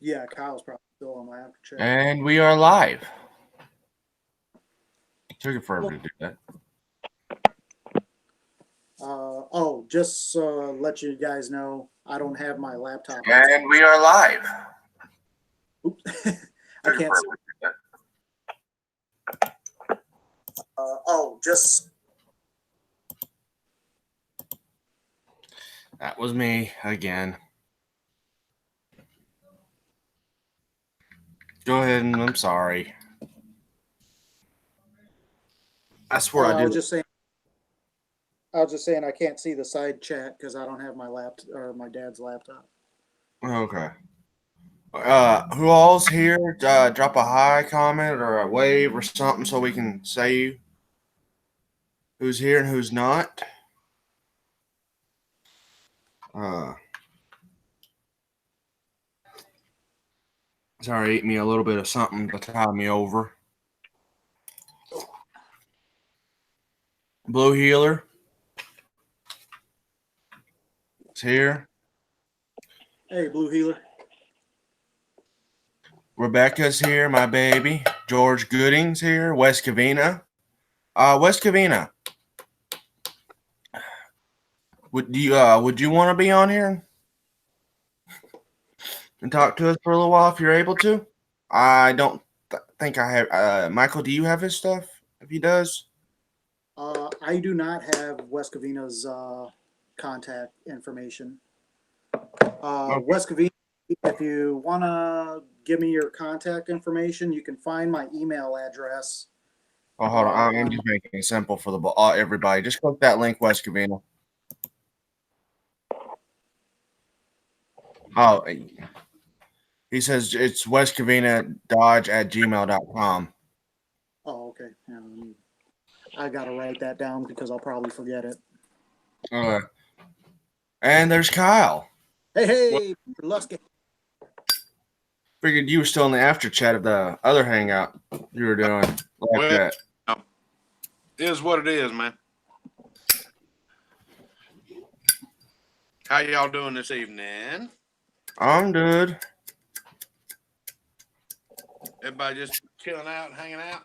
Yeah, Kyle's probably still on. I have to check. And we are live. Took it forever Well, to do that. just let you guys know, I don't have my laptop. And we are live. Oops, I Took it can't see. forever to do that. Just That was me again. Go ahead, and I'm sorry. I swear I I was did. just saying. I was just saying I can't see the side chat because I don't have my laptop or my dad's laptop. Okay. Who all's here? Drop a hi comment or a wave or something so we can say who's here and who's not. Uh, Sorry, ate me a little bit of something to tie me over. Blue Healer is here. Hey, Blue Healer. Rebecca's here, my baby. George Gooding's here. West Covina. West Covina. Would you want to be on here and talk to us for a little while if you're able to? I don't think I have. Michael, do you have his stuff? If he does, I do not have West Covina's contact information. okay. West Covina, if you want to give me your contact information, you can find my email address Oh, hold on. I'm on. just making it simple for the everybody. Just click that link, West Covina. Oh, he says it's westcovenadodge@gmail.com. Oh, okay. Yeah, I gotta write that down because I'll probably forget it. Okay. And there's Kyle. Hey, What? hey, Lusky. Figured you were still in the after chat of the other hangout you were doing like Well, that. it is what it is, man. How y'all doing this evening? I'm good. Everybody just chilling out, hanging out.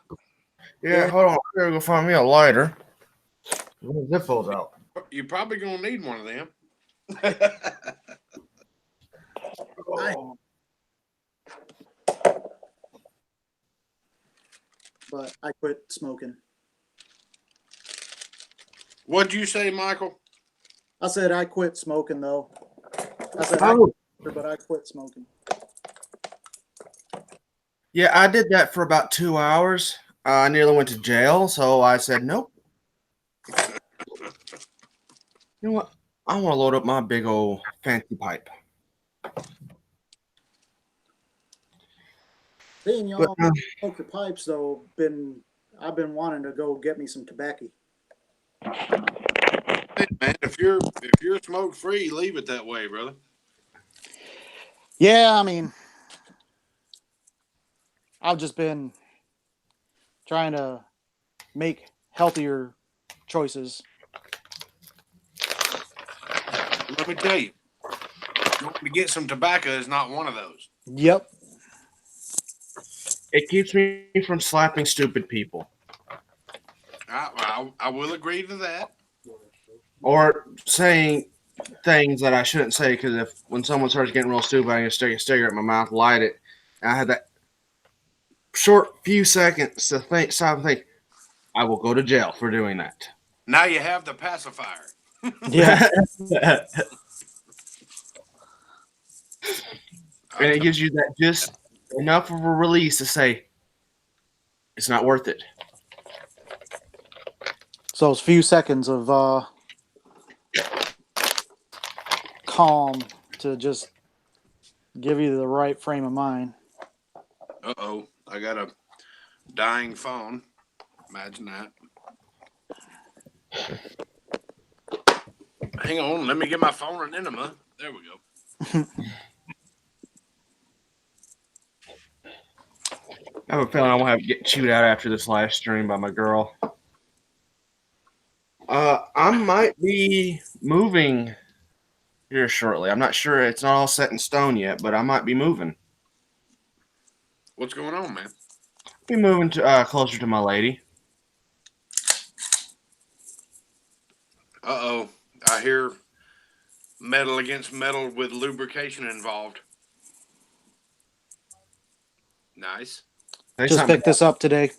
Yeah, hold on. I gotta go find me a lighter. Zip falls out. You're probably gonna need one of them. Oh. But I quit smoking. What'd you say, Michael? I said I quit smoking though. I said but I quit smoking. Yeah, I did that for about 2 hours. I nearly went to jail, so I said, nope. You know what? I want to load up my big old fancy pipe. Seeing But y'all smoke your pipes though, I've been wanting to go get me some tobacco. Hey, man, if you're smoke free, leave it that way, brother. Yeah, I mean, I've just been trying to make healthier choices. Let me tell you, going to get some tobacco is not one of those. Yep. it keeps me from slapping stupid people I will agree to that. or saying things that I shouldn't say because if when someone starts getting real stupid, I just take a cigarette in my mouth, light it, and I had that short few seconds to think, stop and think, I will go to jail for doing that. Now you have the pacifier. Yeah. And it gives you that just enough of a release to say it's not worth it. So those few seconds of calm to just give you the right frame of mind. Uh-oh, I got a dying phone. Imagine that. Hang on, let me get my phone an enema. There we go. I have a feeling I won't have to get chewed out after this live stream by my girl. I might be moving here shortly. I'm not sure. It's not all set in stone yet, but I might be moving. What's going on, man? Be moving to closer to my lady. Uh-oh. I hear metal against metal with lubrication involved. Nice. Say Just something. picked this up today.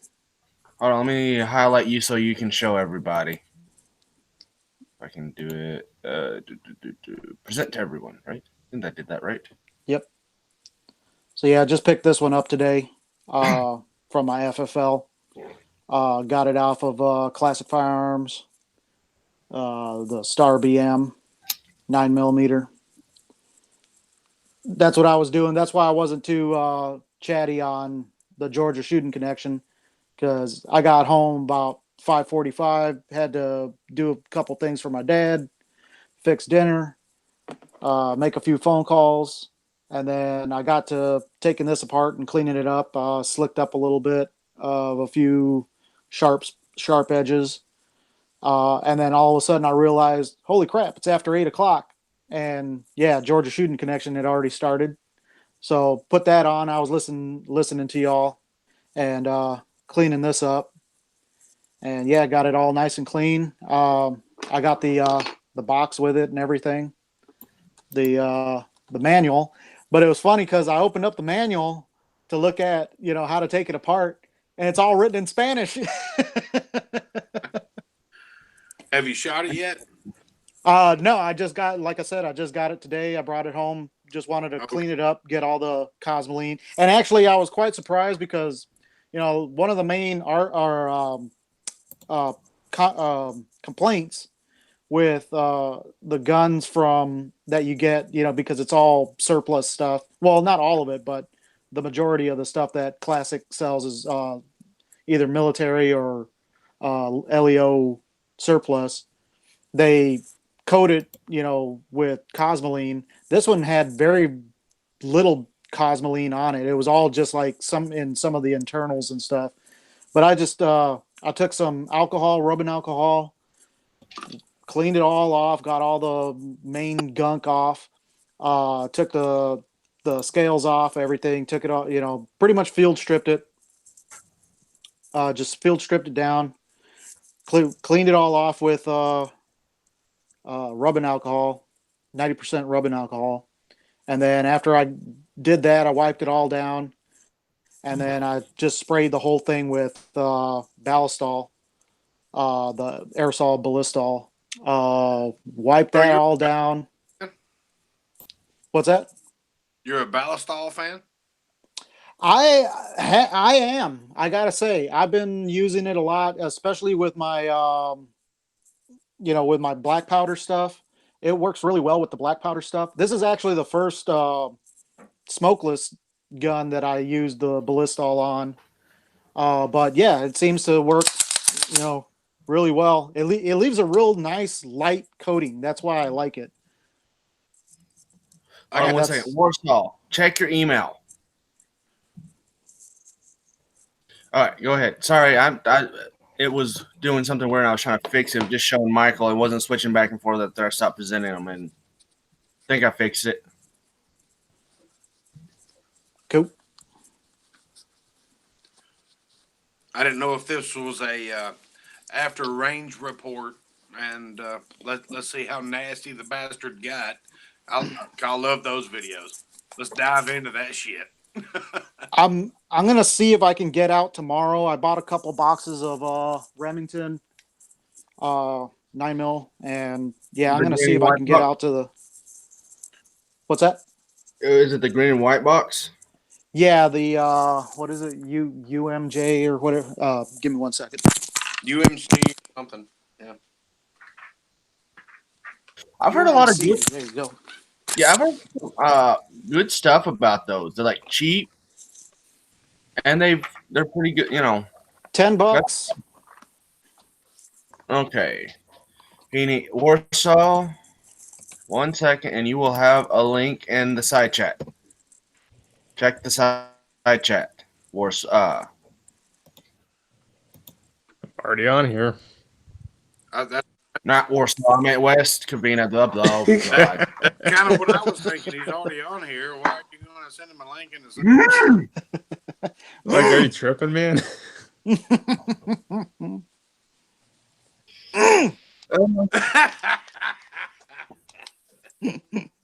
Hold on, let me highlight you so you can show everybody. If I can do it. Present to everyone, right? I think I did that right. Yep. So yeah, I just picked this one up today from my FFL. Got it off of Classic Firearms. The Star BM 9mm. That's what I was doing. That's why I wasn't too chatty on the Georgia shooting connection, because I got home about 5:45. Had to do a couple things for my dad, fix dinner, make a few phone calls, and then I got to taking this apart and cleaning it up. Slicked up a little bit of a few sharp edges, and then all of a sudden I realized, holy crap, it's after 8 o'clock, and yeah, Georgia shooting connection had already started. So put that on. I was listening to y'all and cleaning this up, and yeah, got it all nice and clean. I got the box with it and everything, the manual. But it was funny because I opened up the manual to look at how to take it apart, and it's all written in Spanish. Have you shot it yet? No, I just got, like I said, I just got it today. I brought it home. Just wanted to clean it up, get all the cosmoline. And actually, I was quite surprised because, one of the main complaints with the guns from that you get, because it's all surplus stuff. Well, not all of it, but the majority of the stuff that Classic sells is either military or LEO surplus. They coat it, with cosmoline. This one had very little cosmoline on it. It was all just like some of the internals and stuff. But I just I took some alcohol, rubbing alcohol, cleaned it all off, got all the main gunk off, took the scales off, everything, took it all, pretty much field stripped it. Just field stripped it down, cleaned it all off with rubbing alcohol, 90% rubbing alcohol. And then after I did that, I wiped it all down. And then I just sprayed the whole thing with ballistol, the aerosol ballistol. Wiped that all down. What's that? You're a ballistol fan? I am. I gotta say, I've been using it a lot, especially with my with my black powder stuff. It works really well with the black powder stuff. This is actually the first smokeless gun that I used the ballistol on. But yeah, it seems to work, really well. It leaves a real nice light coating. That's why I like it. Hold on one second. Warsaw, check your email. All right, go ahead. Sorry, it was doing something weird and I was trying to fix it. Just showing Michael. It wasn't switching back and forth after I stopped presenting them, and I think I fixed it. Cool. I didn't know if this was a after range report, and let's see how nasty the bastard got. I'll love those videos. Let's dive into that shit. I'm gonna see if I can get out tomorrow. I bought a couple boxes of Remington 9mm, and yeah, I'm gonna see if I can get out to the. What's that? Is it the green and white box? Yeah, the what is it? UMJ or whatever. Give me 1 second. UMC something. Yeah. I've heard a lot of good. There you go. Yeah, I've heard good stuff about those. They're like cheap, and they're pretty good. $10. Okay. Peony Warsaw. 1 second, and you will have a link in the side chat. Check the side chat. Warsaw. Already on here. Not Warsaw. I meant West Covina. Blah blah. That's kind of what I was thinking. He's already on here. Why are you going to send him a link in the Like, are you tripping, man?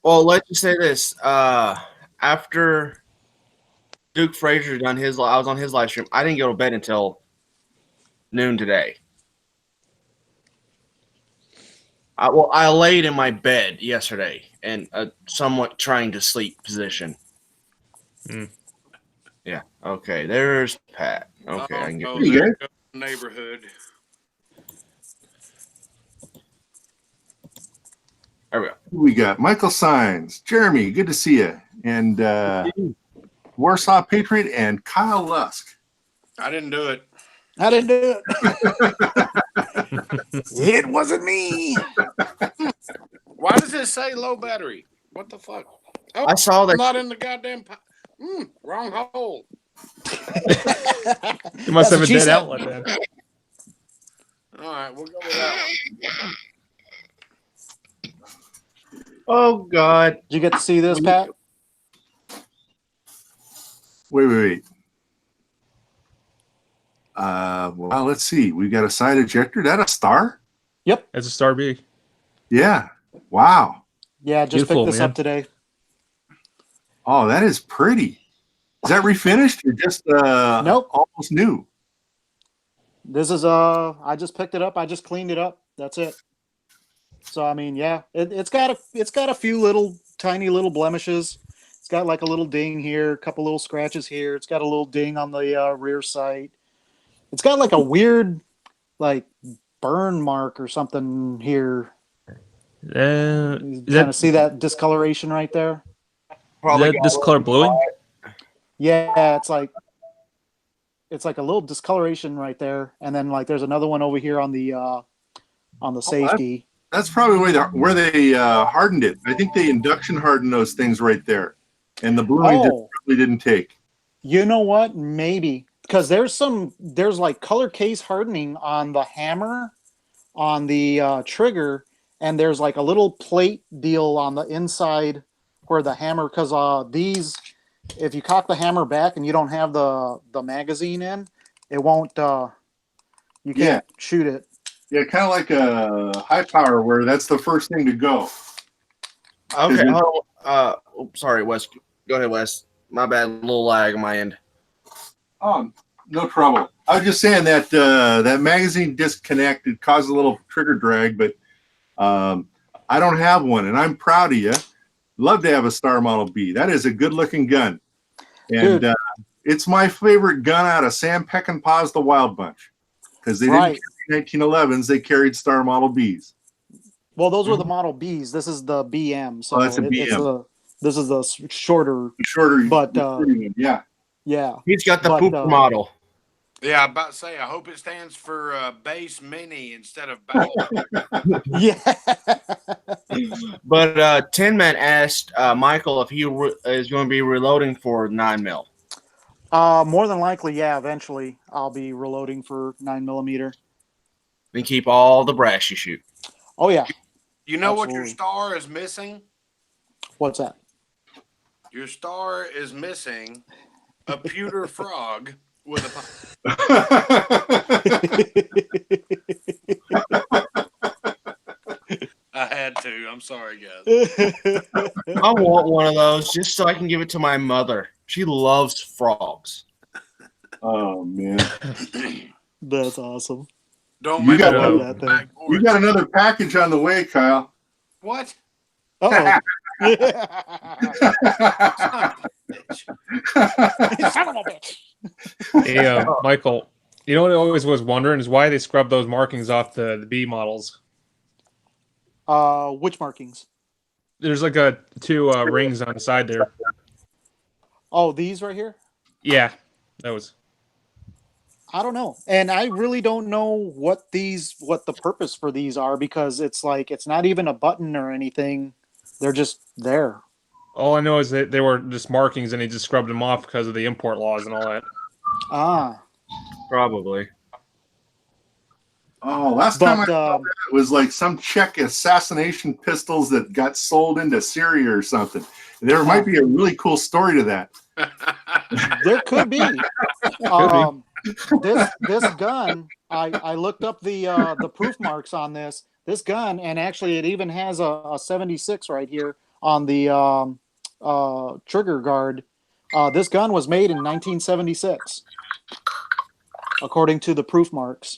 Well, let's just say this. After Duke Frazier done his, I was on his live stream. I didn't go to bed until noon today. I laid in my bed yesterday in a somewhat trying to sleep position. Mm. Yeah. Okay. There's Pat. Okay, I can get. Oh, there goes the neighborhood. There we go. We got Michael Saenz, Jeremy, good to see you, and Warsaw Patriot and Kyle Lusk. I didn't do it. I didn't do it. It wasn't me. Why does it say low battery? What the fuck? Oh, I saw that. I'm not in the goddamn. Wrong hole. You must That's have what a she dead said. outlet then. All right, we'll go with that one. Oh God. Did you get to see this, Pat? Wait. Well, let's see. We got a side ejector. That a star? Yep. It's a Star B. Yeah. Wow. Yeah, just Beautiful, picked this man. up today. Oh, that is pretty. Is that refinished or just Nope. almost new? This is I just picked it up. I just cleaned it up. That's it. So I mean, yeah, it's got a few little tiny little blemishes. It's got like a little ding here, a couple little scratches here. It's got a little ding on the rear sight. It's got like a weird like burn mark or something here. You Is kind of that, see that discoloration right there? is that this color bluing? Yeah, it's like a little discoloration right there, and then like there's another one over here on the safety. That's probably where they hardened it. I think they induction hardened those things right there, and the bluing probably didn't take. You know what? Maybe because there's like color case hardening on the hammer, on the trigger, and there's like a little plate deal on the inside where the hammer, because these, if you cock the hammer back and you don't have the magazine in, it won't. You can't shoot it. Yeah, kind of like a high power where that's the first thing to go. Okay. Sorry, Wes. Go ahead, Wes. My bad. A little lag on my end. Oh, no trouble. I was just saying that that magazine disconnect, it caused a little trigger drag, but I don't have one, and I'm proud of you. Love to have a Star Model B. That is a good-looking gun, and it's my favorite gun out of Sam Peckinpah's The Wild Bunch, because they didn't carry 1911s; they carried Star Model Bs. Well, those were the Model Bs. This is the BM. So that's a BM. This is the shorter, but yeah. Yeah. He's got the pooper model. Yeah, I'm about to say, I hope it stands for base mini instead of battle. Yeah. But Tin Man asked Michael if he is going to be reloading for 9mm. More than likely, yeah. Eventually, I'll be reloading for 9mm. Then keep all the brass you shoot. Oh yeah. You know what your star is missing? What's that? Your star is missing a pewter frog with a. I had to. I'm sorry, guys. I want one of those just so I can give it to my mother. She loves frogs. Oh man, that's awesome. Don't you make got that thing. You got another package on the way, Kyle. What? Oh. Son of a bitch. Hey, Michael, you know what I always was wondering is why they scrub those markings off the B models. Which markings? There's like two rings on the side there. Oh, these right here? Yeah, that was. I don't know. And I really don't know what the purpose for these are, because it's like, it's not even a button or anything. They're just there. All I know is that they were just markings and he just scrubbed them off because of the import laws and all that. Ah. Probably. Oh, last time I saw that, it was like some Czech assassination pistols that got sold into Syria or something. There might be a really cool story to that. There could be. Um, this gun, I looked up the proof marks on this gun, and actually it even has a 76 right here on the trigger guard. This gun was made in 1976, according to the proof marks.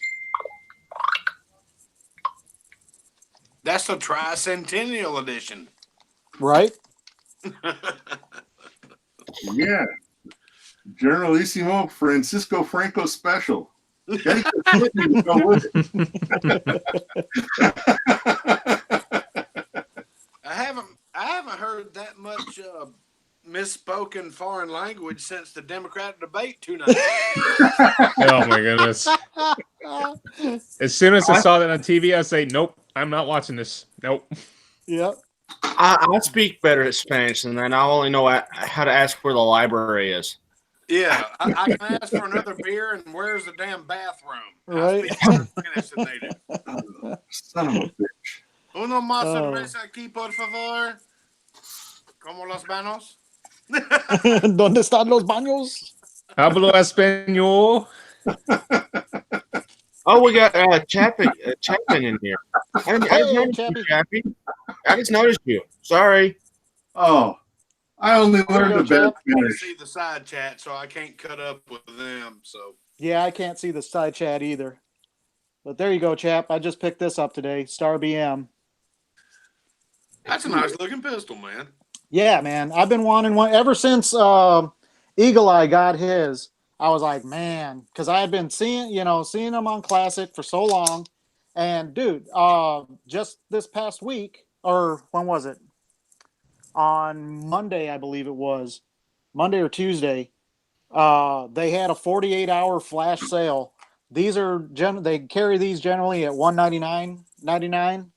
That's the Tricentennial Edition. Right? Yeah. Generalissimo Francisco Franco special. Gotta get the Whitney to go with it. I haven't heard that much misspoken foreign language since the Democratic debate 2 nights. Oh my goodness! As soon as I saw that on TV, I say, "Nope, I'm not watching this." Nope. Yep. I speak better at Spanish than that. I only know how to ask where the library is. Yeah, I can ask for another beer and where's the damn bathroom? Right. I speak more Spanish than they do. Son of a bitch. Uno más cerveza aquí, por favor. Como los banos? ¿Dónde están los baños? Hablo español. Oh, we got Chapin in here. I just noticed Chappie. you, Chappie. I just noticed you. Sorry. Oh, I only learned go, a bad Chap. I Spanish. see the side chat, so I can't cut up with them. So Yeah, I can't see the side chat either. But there you go, chap. I just picked this up today. Star BM. that's a nice looking pistol, man. Yeah, man. I've been wanting one ever since Eagle Eye got his. I was like, man, because I had been seeing him on Classic for so long. And dude, just this past week, or when was it? On Monday, I believe it was. Monday or Tuesday. They had a 48-hour flash sale. These are they carry these generally at $199.99.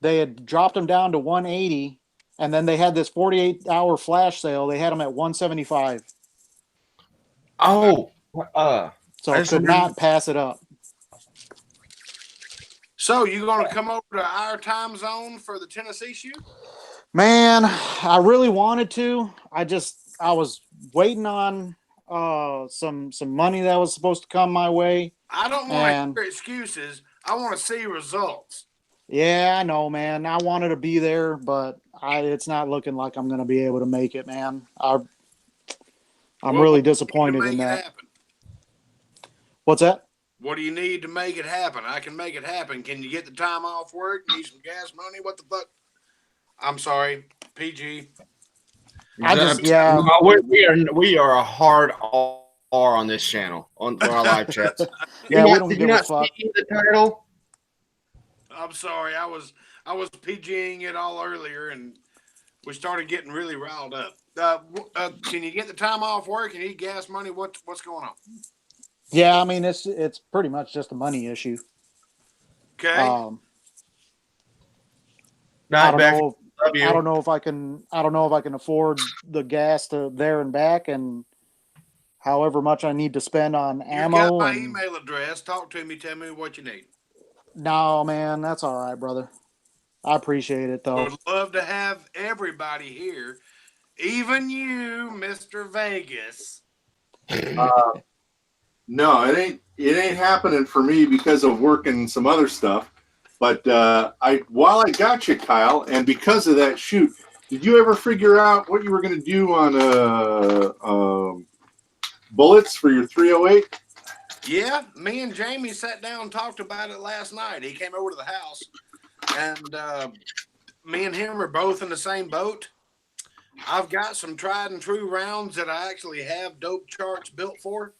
They had dropped them down to $180, and then they had this 48-hour flash sale. They had them at $175. Oh, So I I just could remembered- not pass it up. So you gonna come over to our time zone for the Tennessee shoot? Man, I really wanted to. I was waiting on some money that was supposed to come my way. I don't want And- to hear excuses. I want to see results. Yeah, I know, man. I wanted to be there, but it's not looking like I'm going to be able to make it, man. I'm Well, really what do you need to disappointed make in it that. happen? What's that? What do you need to make it happen? I can make it happen. Can you get the time off work? Need some gas money? What the fuck? I'm sorry, PG. Yeah. we are a hard R on this channel on our live chats. Yeah, we don't Did give you a not fuck. see the title? I'm sorry. I was PGing it all earlier, and we started getting really riled up. Can you get the time off work and need gas money? What's going on? Yeah, I mean it's pretty much just a money issue. Okay. I Not don't back. know. Love you. I don't know if I can afford the gas to there and back, and however much I need to spend on You got ammo. my And email address. Talk to me. Tell me what you need. no, man, that's all right, brother. I appreciate it though. Would love to have everybody here, even you, Mr. Vegas. No, it ain't happening for me because of work and some other stuff. But while I got you, Kyle, and because of that shoot, did you ever figure out what you were going to do on bullets for your 308? Yeah, me and Jamie sat down and talked about it last night. He came over to the house, and me and him are both in the same boat. I've got some tried and true rounds that I actually have dope charts built for.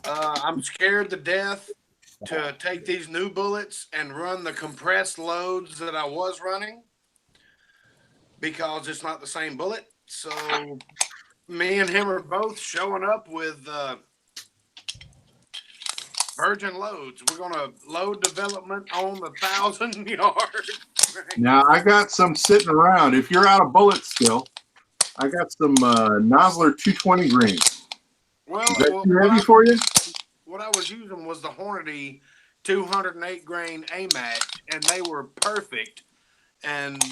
I'm scared to death to take these new bullets and run the compressed loads that I was running because it's not the same bullet. So me and him are both showing up with virgin loads. We're going to load development on the 1,000 yard. Now, I got some sitting around. If you're out of bullets still, I got some Nosler 220 grain. Well, Is that too heavy for you? what I was using was the Hornady 208 grain AMAC, and they were perfect. And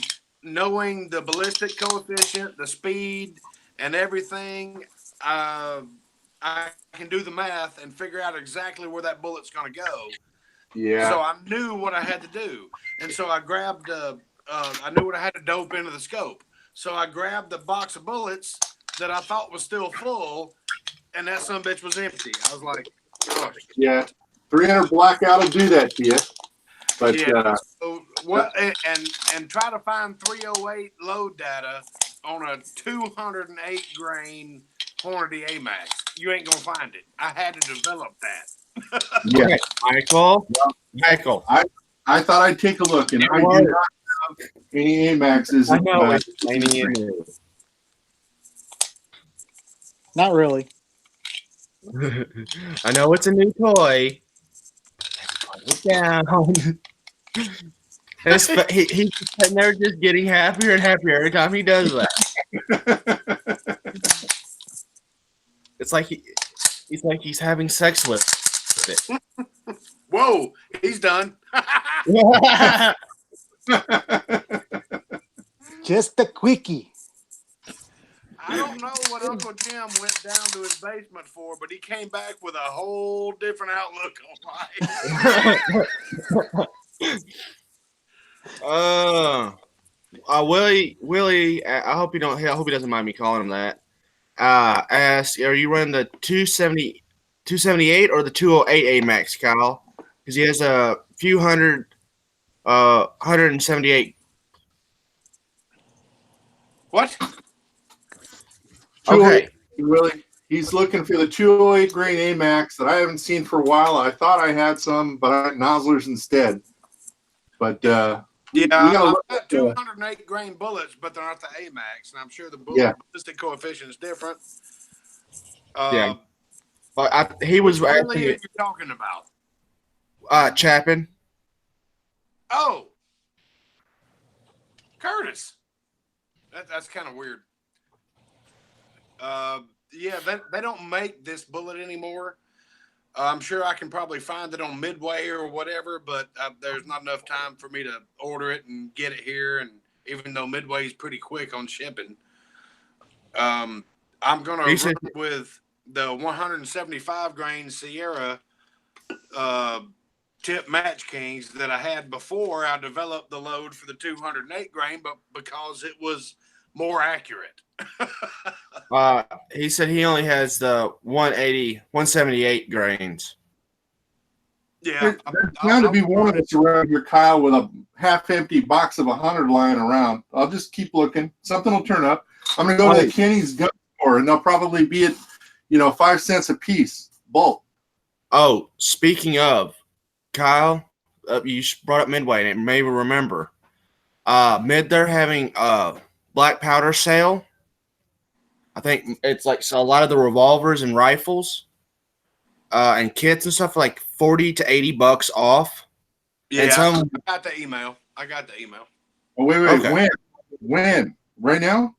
knowing the ballistic coefficient, the speed, and everything. I can do the math and figure out exactly where that bullet's going to go. Yeah. So I knew what I had to do, and so I grabbed. I knew what I had to dope into the scope. So I grabbed the box of bullets that I thought was still full, and that son of a bitch was empty. I was like, "Oh, Yeah. 300 blackout will do that to you. But yeah." So what? And try to find 308 load data on a 208 grain Hornady AMAX. You ain't gonna find it. I had to develop that. yeah, Okay, Michael. I thought I'd take a look, and I do not have any AMAXs. I know it's raining in there. Not really. I know it's a new toy. Put it down. He's sitting there just getting happier and happier every time he does that. It's like he's having sex with it. Whoa, he's done. Just a quickie. I don't know what Uncle Jim went down to his basement for, but he came back with a whole different outlook on life. Willie, I hope he doesn't mind me calling him that. Asked, are you running the 278 or the 208 AMAX, Kyle? Because he has a few 178. What? Okay. Really, he's looking for the 208 grain AMAX that I haven't seen for a while. I thought I had some, but I had nozzlers instead. But Yeah, gotta I've look got at 208 grain bullets, but they're not the AMAX, and I'm sure the ballistic coefficient is different. Yeah. But he was What really asking are you it, talking about? Chapin. Oh, Curtis. That's kind of weird. Yeah, they don't make this bullet anymore. I'm sure I can probably find it on Midway or whatever, but there's not enough time for me to order it and get it here. And even though Midway is pretty quick on shipping, I'm gonna run with the 175 grain Sierra tip Match Kings that I had before. I developed the load for the 208 grain, but because it was more accurate. He said he only has the 178 grains. Yeah, There's bound to be one of us around here, Kyle, with a half-empty box of 100 lying around. I'll just keep looking. Something will turn up. I'm going to go to the Kenny's gun store, and they'll probably be at, 5 cents a piece, bulk. Oh, speaking of, Kyle, you brought up Midway, and maybe remember, they're having a black powder sale. I think it's like a lot of the revolvers and rifles and kits and stuff like $40 to $80 off. Yeah, and some, I got the email. Oh, wait. Okay. When? Right now?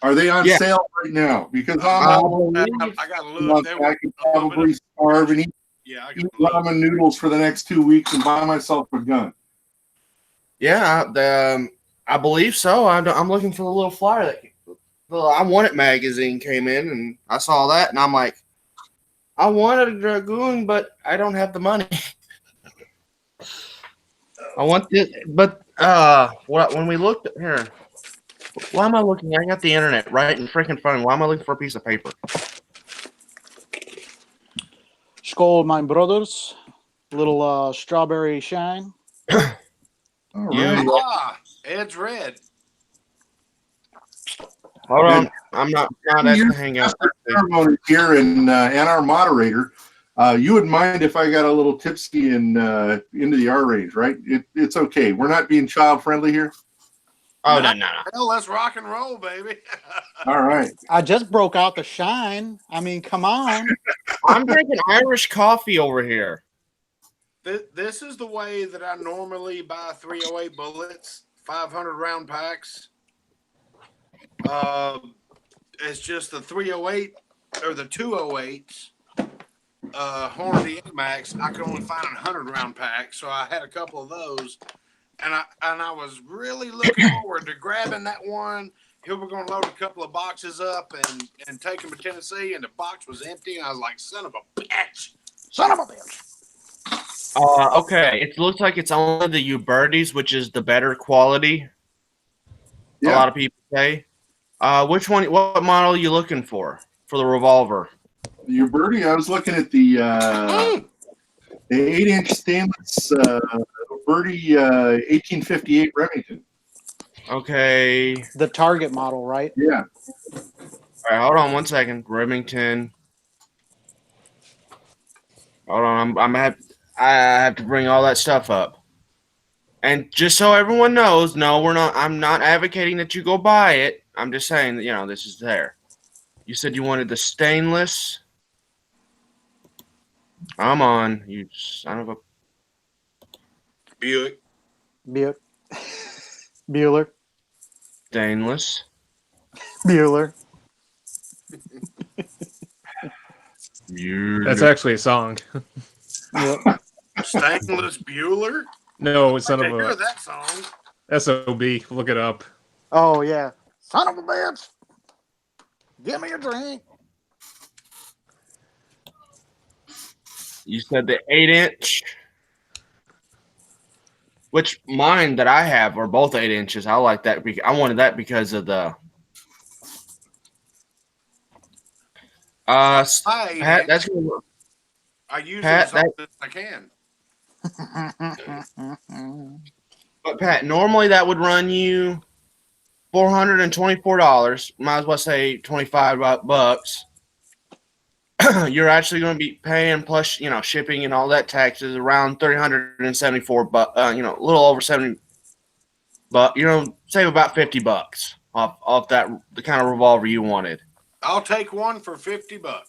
Are they on sale right now? Because I got to look. I could probably starve and eat ramen noodles for the next 2 weeks and buy myself a gun. Yeah, I believe so. I'm looking for the little flyer that the I Want It magazine came in, and I saw that, and I'm like, I wanted a Dragoon, but I don't have the money. I want it, but when we looked at here, why am I looking? I got the internet right in freaking front of me. Why am I looking for a piece of paper? Skål, my brothers. Little strawberry shine. All right. Ed's red. Hold on, I'm not at the hangout. Ceremony here and our moderator. You wouldn't mind if I got a little tipsy and into the R range, right? It's okay. We're not being child friendly here. Oh no. Hell, let's rock and roll, baby. All right. I just broke out the shine. I mean, come on. I'm drinking Irish coffee over here. This is the way that I normally buy 308 bullets, 500 round packs. It's just the 308 or the 208s. Hornady Max, I could only find a 100 round pack, so I had a couple of those, and I was really looking forward to grabbing that one he was going to load a couple of boxes up and take them to Tennessee, and the box was empty. And I was like, son of a bitch. Son of a bitch. Okay. It looks like it's only the Ubertis, which is the better quality. A Yeah. lot of people say. Which one? What model are you looking for the revolver? Your birdie, I was looking at the 8-inch stainless birdie 1858 Remington. Okay. The Target model, right? Yeah. All right. Hold on 1 second. Remington. Hold on. I have to bring all that stuff up. And just so everyone knows, no, I'm not advocating that you go buy it. I'm just saying that, this is there. You said you wanted the stainless. I'm on, you son of a Buick. Bueller. stainless. Bueller. That's actually a song. Yep. Stainless Bueller. No, son I of hear a that song. SOB. Look it up. Oh yeah. Son of a bitch. Give me a drink. You said the 8-inch. Which mine that I have are both 8 inches. I like that. I wanted that because of the. Pat, that's gonna work. I use Pat, it as often as I can. But Pat, normally that would run you $424. Might as well say $25. You're actually going to be paying plus, shipping and all that taxes around $374. A little over 70. But save about $50 off that the kind of revolver you wanted. I'll take one for $50.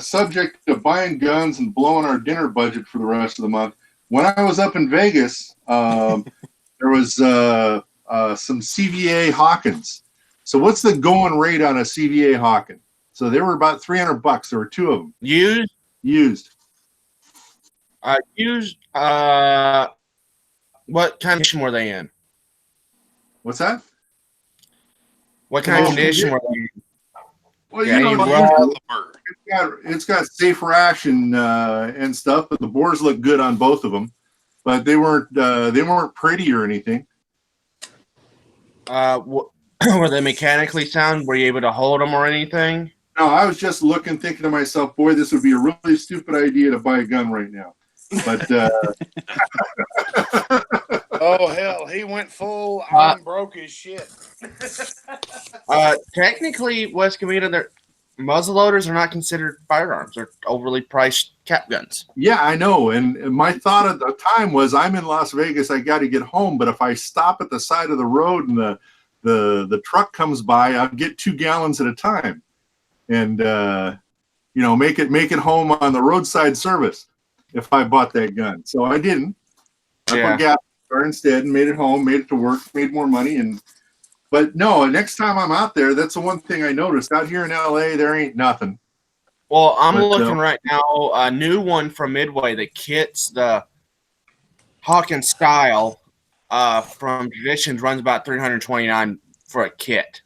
Subject to buying guns and blowing our dinner budget for the rest of the month. When I was up in Vegas, there was some CVA Hawkins. So what's the going rate on a CVA Hawken? So they were about $300. There were two of them. Used. Used. What kind of condition were they in? What's that? What kind of condition were they in? Well, it's got safe ration and stuff, but the bores look good on both of them. But they weren't pretty or anything. Were they mechanically sound? Were you able to hold them or anything? No, I was just thinking to myself, boy, this would be a really stupid idea to buy a gun right now. But oh hell, he went full on broke his shit. Technically, West Covina, their muzzleloaders are not considered firearms. They're overly priced cap guns. Yeah, I know. And my thought at the time was, I'm in Las Vegas. I got to get home. But if I stop at the side of the road and the truck comes by, I'll get 2 gallons at a time, and make it home on the roadside service if I bought that gun. So I didn't. I put gas in the car instead and made it home, made it to work, made more money. But no, next time I'm out there, that's the one thing I noticed. Out here in LA, there ain't nothing. Well, I'm looking right now, a new one from Midway that kits the Hawkins style from Traditions runs about $329 for a kit.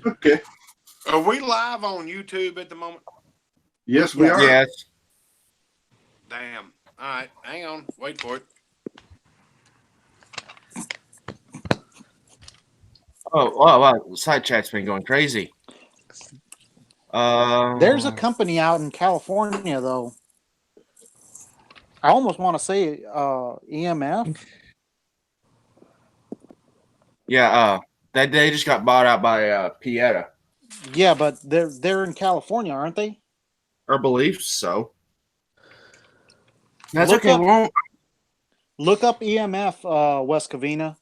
Okay. Are we live on YouTube at the moment? Yes, we are. Yes. Damn. All right, hang on. Wait for it. Oh, wow. Side chat's been going crazy. There's a company out in California, though. I almost want to say EMF. Yeah, they just got bought out by Pieta. Yeah, but they're in California, aren't they? I believe so. That's Look okay. Look up EMF, West Covina.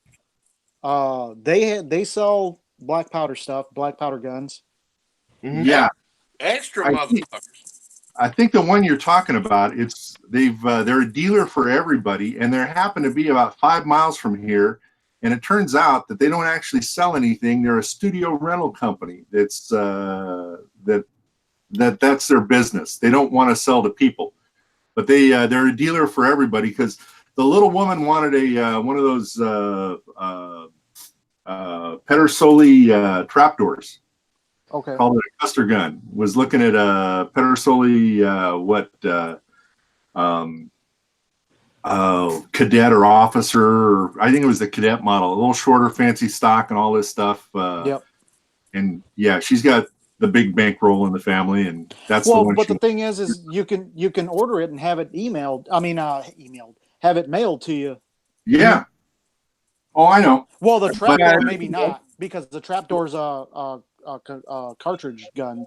They sell black powder stuff, black powder guns. Mm-hmm. Yeah. Extra motherfuckers. I think the one you're talking about, they're a dealer for everybody, and they happen to be about 5 miles from here. And it turns out that they don't actually sell anything. They're a studio rental company. That's their business. They don't want to sell to people, but they're a dealer for everybody, because the little woman wanted a one of those Pedersoli trapdoors. Okay. Called it a Custer gun. Was looking at a Pedersoli cadet or officer. Or I think it was the cadet model, a little shorter, fancy stock, and all this stuff. Yep. And yeah, she's got the big bankroll in the family, and that's the one. But the thing is you can order it and have it emailed. I mean, have it mailed to you. Yeah. Oh, I know. Well, the trapdoor maybe not, because the trapdoor's a cartridge gun.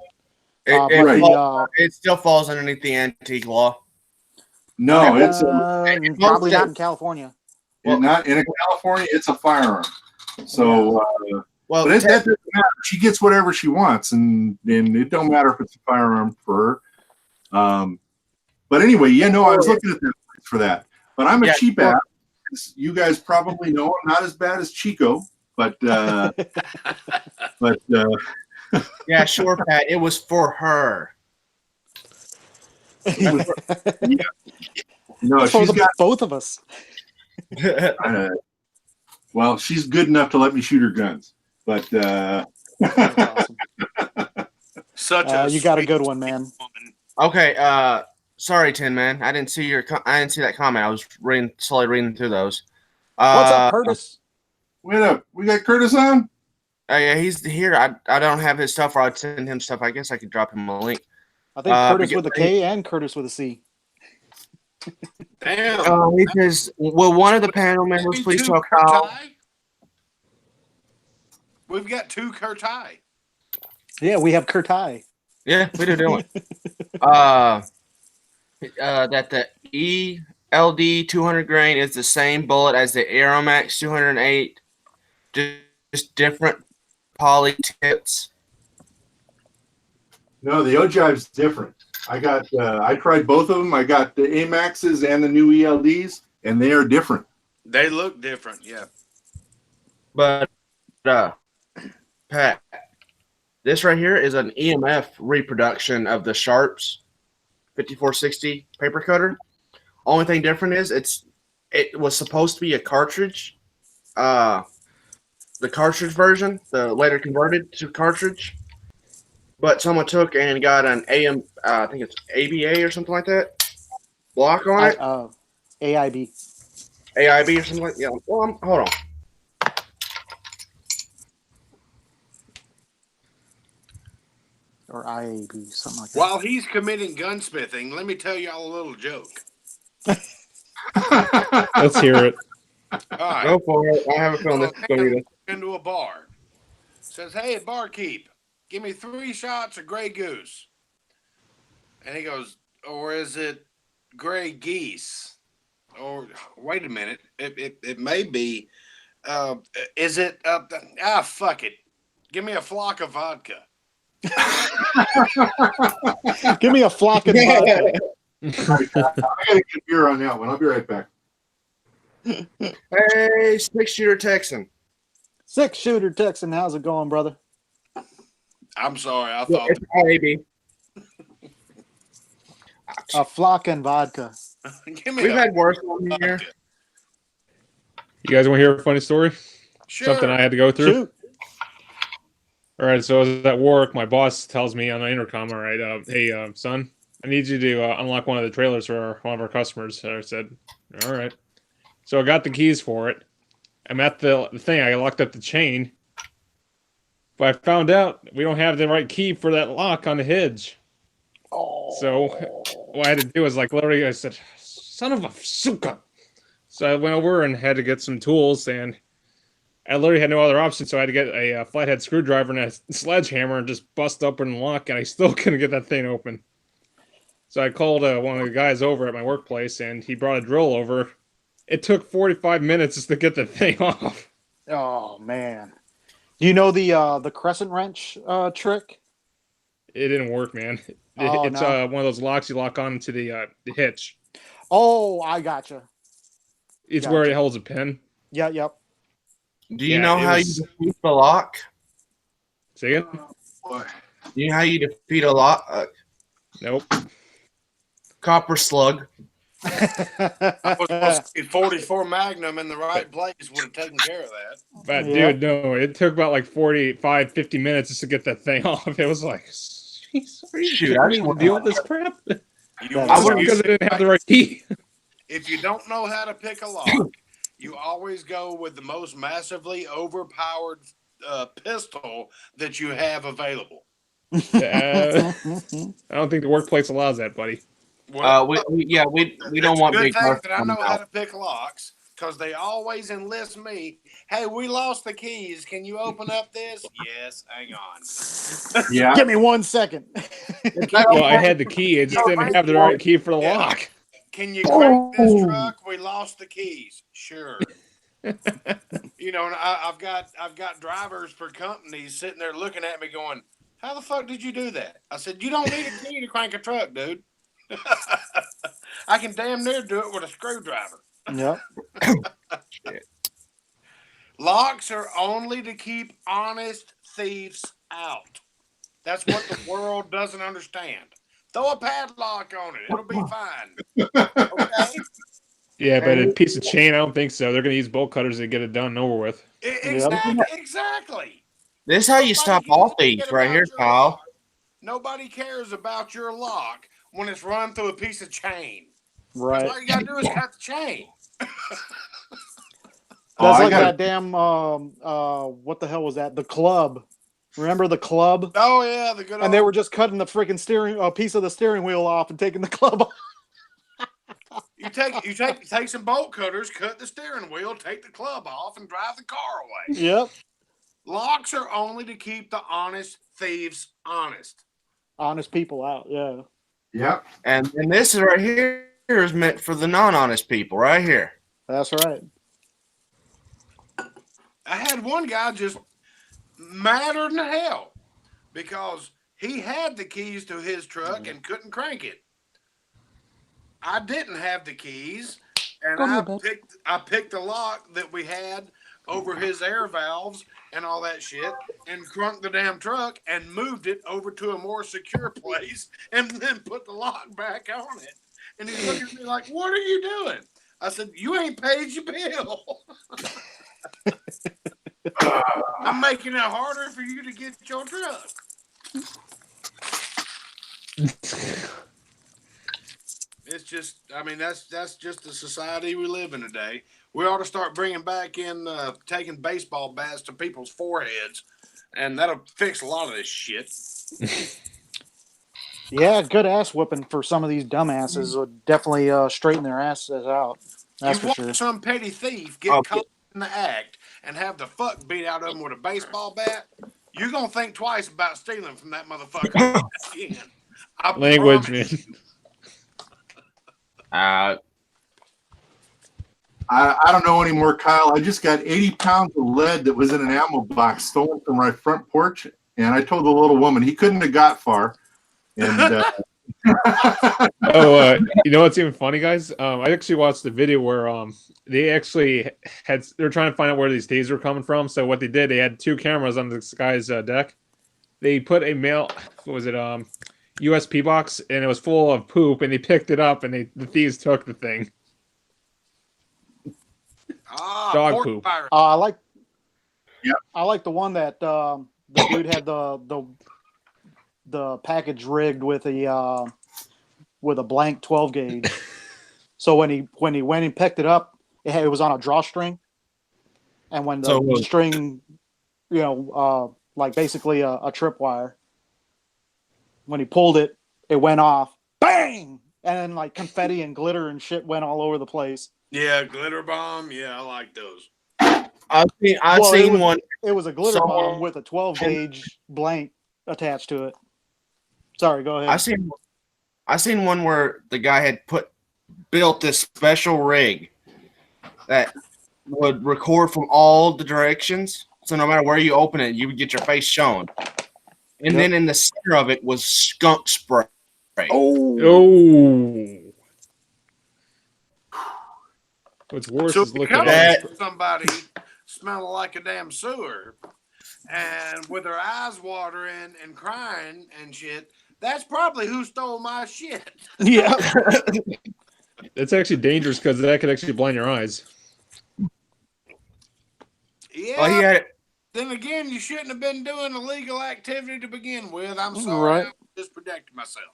It still falls underneath the antique law. No, it's probably not in California. not in California. It's a firearm. So, well, but that doesn't matter. She gets whatever she wants, and it don't matter if it's a firearm for her. But anyway, I was looking at that for that. But I'm a cheap ass. You guys probably know I'm not as bad as Chico, but yeah, sure, Pat. It was for her. No, she's got both of us. Well, she's good enough to let me shoot her guns, but Awesome. You got a good one, man. Okay, sorry, Tin Man. I didn't see that comment. I was slowly reading through those. What's up, Curtis? Wait up, we got Curtis on. Yeah, he's here. I don't have his stuff, or I'd send him stuff. I guess I could drop him a link. I think Curtis with a K and Curtis with a C. Damn. He says, will one of the panel members please talk about? We've got 2 Kurtai. Yeah, we have Kurtai. Yeah, we do it. That the ELD 200 grain is the same bullet as the Aeromax 208, just different poly tips. No, the ogive's different. I tried both of them. I got the Amaxes and the new ELDs, and they are different. They look different, yeah. But Pat, this right here is an EMF reproduction of the Sharps 5460 paper cutter. Only thing different is it was supposed to be a cartridge. The cartridge version, the later converted to cartridge. But someone took and got an I think it's ABA or something like that, block on it. AIB. AIB or something like that. Yeah. Well, hold on. Or IAB, something like that. While he's committing gunsmithing, let me tell y'all a little joke. Let's hear it. All right. Go for it. I have a feeling this is going to be Into a bar. Says, hey, barkeep, give me 3 shots of Grey Goose. And he goes, or is it Grey Geese? Or wait a minute, it may be. Is it? Fuck it. Give me a flock of vodka. Give me a flock of vodka. I gotta get beer on that one. I'll be right back. Hey, 6-shooter Texan. 6-shooter Texan, how's it going, brother? I'm sorry, I thought It's IAB. A flock and vodka. We've had worse on here. You guys want to hear a funny story? Sure. Something I had to go through? Shoot. All right, so I was at work. My boss tells me on the intercom, all right, hey, son, I need you to unlock one of the trailers for one of our customers. So I said, all right. So I got the keys for it. I'm at the thing. I locked up the chain. But I found out we don't have the right key for that lock on the hinge. Oh. So what I had to do was literally I said, son of a suka. So I went over and had to get some tools, and I literally had no other option. So I had to get a flathead screwdriver and a sledgehammer and just bust open the lock, and I still couldn't get that thing open. So I called one of the guys over at my workplace, and he brought a drill over. It took 45 minutes just to get the thing off. Oh man. Do you know the crescent wrench trick? It didn't work, man. Oh, It's no. one of those locks you lock on to the hitch. Oh, I gotcha. It's Gotcha. where it holds a pin. Yeah, yep. Do you know how you defeat the lock? See it? Boy. Do you know how you defeat a lock? Nope. Copper slug. I was supposed to see 44 Magnum in the right place would have taken care of that. But Yeah. dude, no, it took about like 45, 50 minutes just to get that thing off. It was like, jeez, are you Shoot, kidding I me just to went- deal with this crap? You That's Just awesome. because I didn't have the right key. If you don't know how to pick a lock, you always go with the most massively overpowered pistol that you have available. I don't think the workplace allows that, buddy. Well, we it's don't a want good big thing cars that I coming know how out. to pick locks because they always enlist me. Hey, we lost the keys. Can you open up this? Yes, hang on. Yeah. Give me 1 second. Well, I had the key. I just didn't have the right key for the Yeah. lock. Can you crank this truck? We lost the keys. Sure. You know, and I've got drivers for companies sitting there looking at me going, "How the fuck did you do that?" I said, "You don't need a key to crank a truck, dude. I can damn near do it with a screwdriver." Yep. Locks are only to keep honest thieves out. That's what the world doesn't understand. Throw a padlock on it; it'll be fine. Okay. Yeah, but a piece of chain, I don't think so. They're going to use bolt cutters to get it done and over with. Exactly. This is how you stop all thieves right here, Kyle. Lock. Nobody cares about your lock when it's run through a piece of chain. Right. All you gotta do is cut the chain. That's like that damn what the hell was that? The club. Remember the club? Oh yeah, the good. And they were just cutting the freaking steering piece of the steering wheel off and taking the club off. You take some bolt cutters, cut the steering wheel, take the club off, and drive the car away. Yep. Locks are only to keep the honest thieves honest. Honest people out, yeah. Yep. And this is right here is meant for the non-honest people, right here. That's right. I had one guy just madder than hell because he had the keys to his truck and couldn't crank it. I didn't have the keys, and I picked the lock that we had over his air valves and all that shit, and crunked the damn truck and moved it over to a more secure place, and then put the lock back on it. And he's looking at me like, "What are you doing?" I said, "You ain't paid your bill." I'm making it harder for you to get your truck. It's just, I mean, that's just the society we live in today. We ought to start bringing back in taking baseball bats to people's foreheads, and that'll fix a lot of this shit. Yeah, good ass whooping for some of these dumbasses would definitely straighten their asses out. That's You for watch sure. some petty thief get caught in the act and have the fuck beat out of him with a baseball bat, you're going to think twice about stealing from that motherfucker again. Language, man. I don't know anymore, Kyle. I just got 80 pounds of lead that was in an ammo box stolen from my front porch, and I told the little woman he couldn't have got far. And you know what's even funny, guys? I actually watched the video where they actually they're trying to find out where these thieves were coming from. So what they did, they had two cameras on this guy's deck. They put a USB box, and it was full of poop, and they picked it up, and the thieves took the thing. Dog poop. I like the one that the dude had the package rigged with a blank 12 gauge. So when he went and picked it up, it was on a drawstring, and when the string, like basically a tripwire, when he pulled it, it went off, bang, and then like confetti and glitter and shit went all over the place. Yeah, glitter bomb. Yeah, I like those. I've seen one. It was a glitter bomb with a 12 gauge blank attached to it. Sorry, go ahead. I seen one where the guy had built this special rig that would record from all the directions. So no matter where you open it, you would get your face shown. And then in the center of it was skunk spray. Oh. What's worse is looking at somebody smelling like a damn sewer and with their eyes watering and crying and shit. That's probably who stole my shit. Yeah. it's actually dangerous because that could actually blind your eyes. Yeah. Well, he had it. Then again, you shouldn't have been doing illegal activity to begin with. I'm sorry. Right. I just protected myself.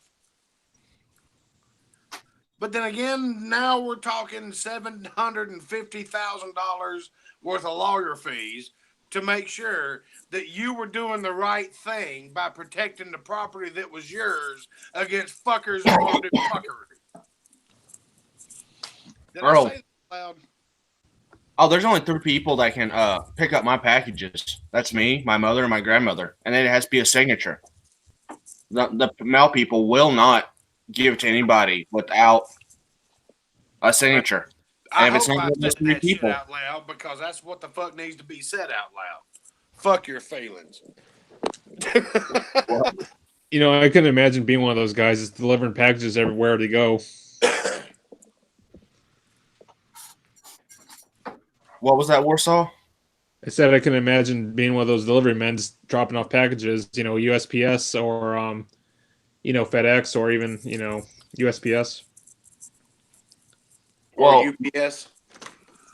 But then again, now we're talking $750,000 worth of lawyer fees to make sure that you were doing the right thing by protecting the property that was yours against fuckers who want to do fuckery. Did Earl. I say that loud? Oh, there's only 3 people that can pick up my packages. That's me, my mother, and my grandmother. And it has to be a signature. The mail people will not give to anybody without a signature. I And if it's hope not I one of those said 3 that people, shit out loud because that's what the fuck needs to be said out loud. Fuck your feelings. You know, I couldn't imagine being one of those guys that's delivering packages everywhere they go. what was that, Warsaw? I said I can imagine being one of those delivery men just dropping off packages, you know, USPS or you know, FedEx or even, you know, USPS. Or Well, UPS.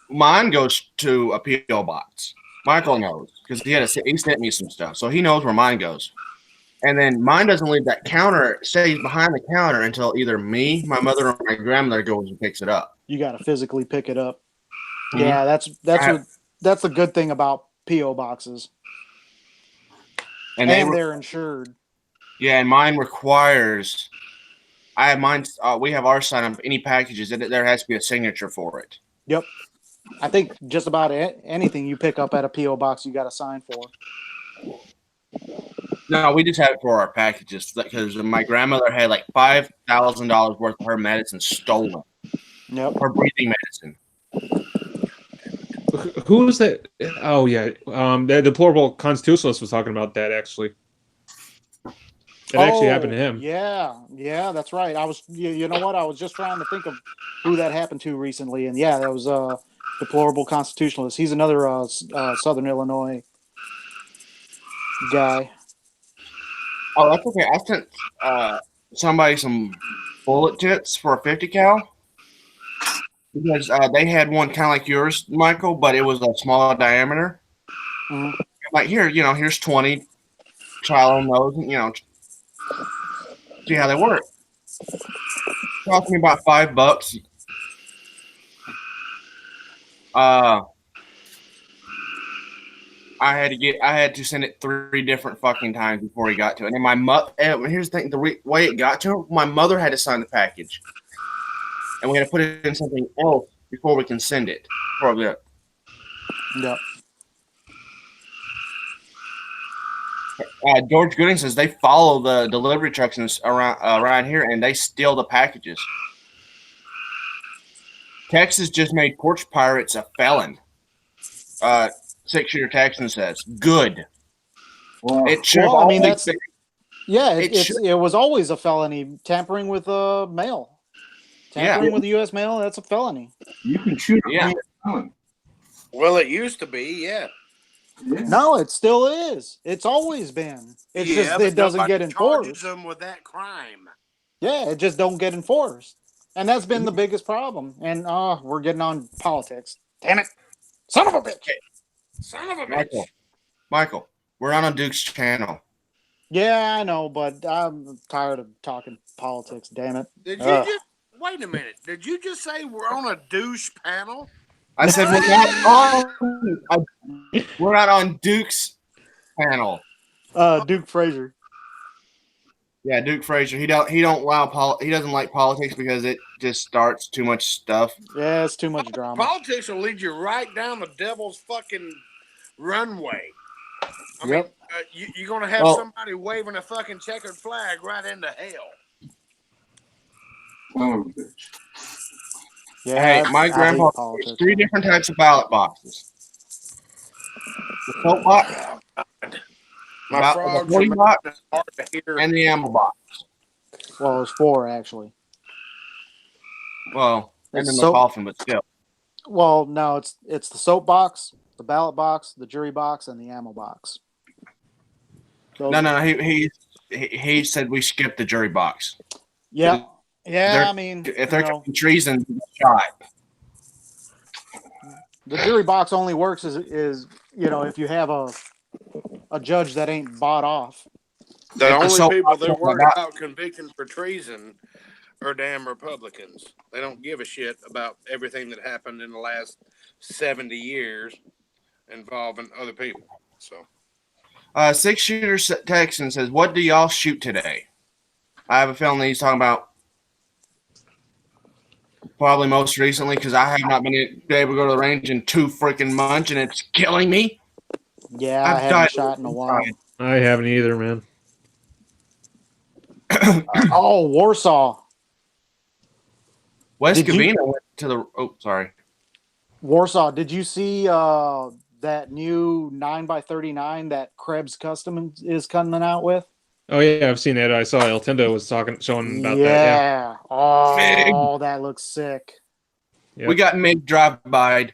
mine goes to a P.O. box. Michael knows because he sent me some stuff, so he knows where mine goes. And then mine doesn't leave that counter; it stays behind the counter until either me, my mother, or my grandmother goes and picks it up. You got to physically pick it up. Mhm. Yeah, that's the good thing about PO boxes, And they're insured. yeah, and mine requires. I have mine. We have our sign on any packages, and there has to be a signature for it. Yep. I think just about anything you pick up at a PO box, you got to sign for. No, we just have it for our packages because my grandmother had like $5,000 worth of her medicine stolen. Yep. Her breathing medicine. Who was that? Oh yeah, the deplorable constitutionalist was talking about that actually. It actually happened to him. Yeah, that's right. I was, you know what? I was just trying to think of who that happened to recently, and yeah, that was deplorable constitutionalist. He's another Southern Illinois guy. Oh, that's okay. I sent somebody some bullet tips for a 50 cal because they had one kind of like yours, Michael, but it was a smaller diameter. Mhm. Like here, here's 20. Trial on those, see how they work. Cost me about $5. I had to send it 3 different fucking times before he got to it. And then my mother. Here's the thing: the way it got to him, my mother had to sign the package, and we had to put it in something else before we can send it. Yep. George Gooding says they follow the delivery trucks around here, and they steal the packages. Texas just made porch pirates a felon. 6-shooter Texan says, "Good." Well, It should. Well, I mean, always that's been- yeah. It It was always a felony tampering with mail. Tampering with the U.S. mail, that's a felony. you can shoot a Yeah. man down. Well, it used to be, yeah. Yeah. No, it still is. It's always been. It's just but it doesn't nobody get charges enforced. them with that crime. Yeah, it just don't get enforced, and that's been the biggest problem. And we're getting on politics. Damn it, son of a bitch! Son of a bitch. Michael, we're on Duke's channel. Yeah, I know, but I'm tired of talking politics. Damn it! Did you just wait a minute? Did you just say we're on a douche panel? I said we're not on Duke's panel. Duke Frazier. Yeah, Duke Frazier. He doesn't he doesn't like politics because it just starts too much stuff. Yeah, it's too much drama. Politics will lead you right down the devil's fucking runway. I mean, you're going to have somebody waving a fucking checkered flag right into hell. Oh, bitch. Yeah, Hey, my grandpa has 3 different types of ballot boxes. The soap box, My the frogs 40 are box, hard to hear. and the ammo box. Well, there's 4 actually. Well, and then the So- coffin, but still. Well, no, it's the soap box, the ballot box, the jury box, and the ammo box. Those- No. He said we skipped the jury box. Yeah, Yeah, I mean, if they're committing treason, shot. the jury box only works is if you have a judge that ain't bought off. The If the only soap people they're opera worried got- about convicting for treason are damn Republicans. They don't give a shit about everything that happened in the last 70 years involving other people. So, 6-shooter Texan says, "What do y'all shoot today?" I have a feeling that he's talking about probably most recently because I have not been able to go to the range in 2 freaking months, and it's killing me. Yeah, I I've haven't died shot in a while. I haven't either, man. Oh, Warsaw. West Did you- Covina went to the. Oh, sorry. Warsaw, did you see that new 9x39 that Krebs Custom is coming out with? Oh yeah, I've seen it. I saw El Tendo was showing about that. Yeah. Oh, that looks sick. Yep. We got Mig drive-by.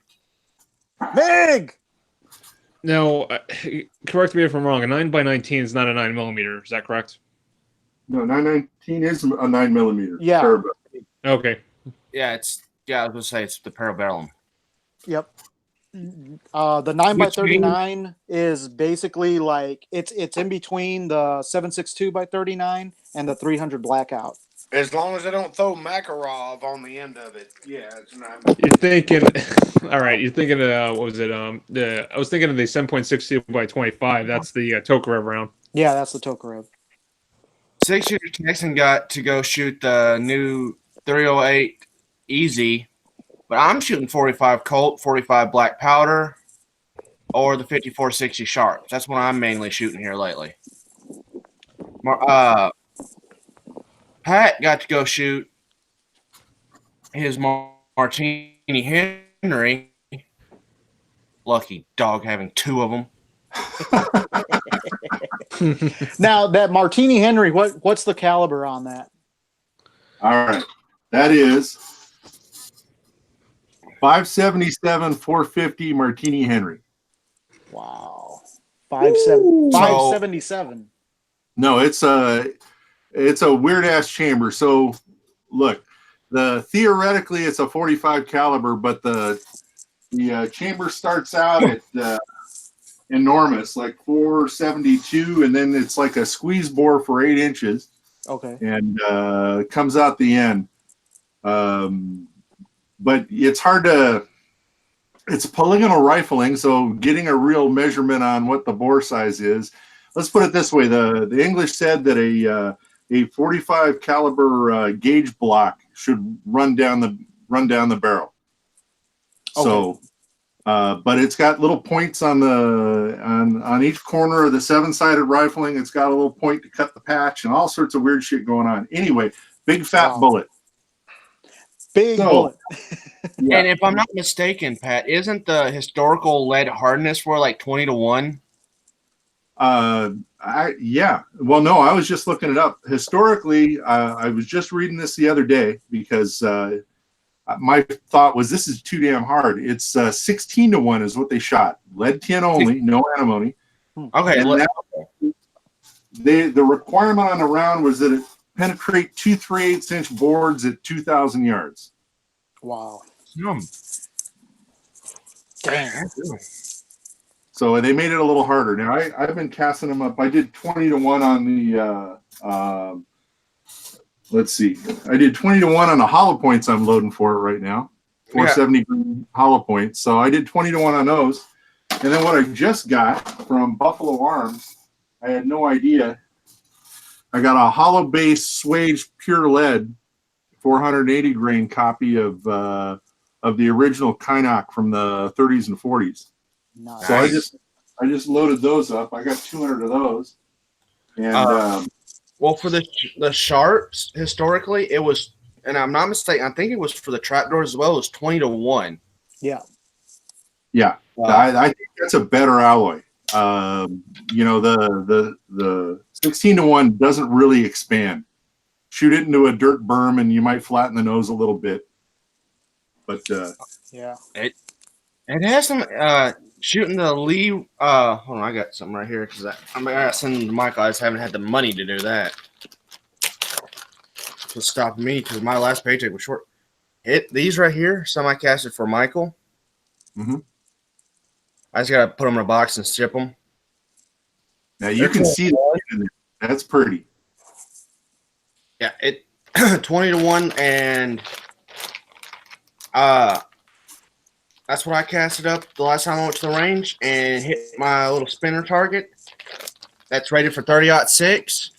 Big. Now, correct me if I'm wrong. A 9x19 is not a 9mm. Is that correct? No, 919 is a 9mm. Yeah. Parabellum. Okay. Yeah, I was gonna say it's the Parabellum. Yep. The 9x39 is basically like it's in between the 7.62x39 and the 300 blackout. as long as they don't throw Makarov on the end of it, yeah, it's not. You're thinking, all right. You're thinking, what was it? I was thinking of the 7.62x25. That's the Tokarev round. Yeah, that's the Tokarev. 6-shooter Texan got to go shoot the new 308 Easy, but I'm shooting 45 Colt, 45 black powder, or the 5460 Sharp. That's what I'm mainly shooting here lately. Pat got to go shoot his Martini Henry. Lucky dog having 2 of them. Now that Martini Henry, what's the caliber on that? All right. That is 577 450 Martini Henry. Wow, 577. No, it's a weird ass chamber. So look, theoretically it's a 45 caliber, but the chamber starts out at enormous, like 472, and then it's like a squeeze bore for 8 inches. Okay. And comes out the end. But it's hard to. It's polygonal rifling, so getting a real measurement on what the bore size is. Let's put it this way: the English said that a 45 caliber gauge block should run down the barrel. Okay. So, but it's got little points on each corner of the 7-sided rifling. It's got a little point to cut the patch and all sorts of weird shit going on. Anyway, big fat bullet. Big bullet. Yeah. And if I'm not mistaken, Pat, isn't the historical lead hardness for like 20 to 1? Yeah. Well, no, I was just looking it up. Historically, I was just reading this the other day because my thought was this is too damn hard. It's 16 to 1 is what they shot. Lead tin only, no antimony. Okay. The requirement on the round was that it penetrate 2 3/8 inch boards at 2,000 yards. Wow. Damn. So they made it a little harder. Now I've been casting them up. I did 20 to 1 on the let's see. I did 20 to 1 on the hollow points I'm loading for it right now. 470 hollow points. So I did 20 to 1 on those. And then what I just got from Buffalo Arms, I had no idea. I got a hollow base Swage pure lead 480 grain copy of the original Kynoch from the 30s and 40s. Nice. So I just loaded those up. I got 200 of those. And well, for the Sharps, historically, it was, and I'm not mistaken, I think it was for the trapdoors as well, it was 20 to 1. Yeah. Yeah. I think that's a better alloy. The 16 to 1 doesn't really expand. Shoot it into a dirt berm and you might flatten the nose a little bit. But yeah. It has some shooting the Lee. Hold on, I got something right here because I got send them to Michael. I just haven't had the money to do that. what's stopping me because my last paycheck was short. These right here, some I casted for Michael. Mhm. I just gotta put them in a box and ship them. Now you can see that in there. That's pretty. Yeah, it 20-1, and that's what I casted up the last time I went to the range and hit my little spinner target. That's rated for 30-06.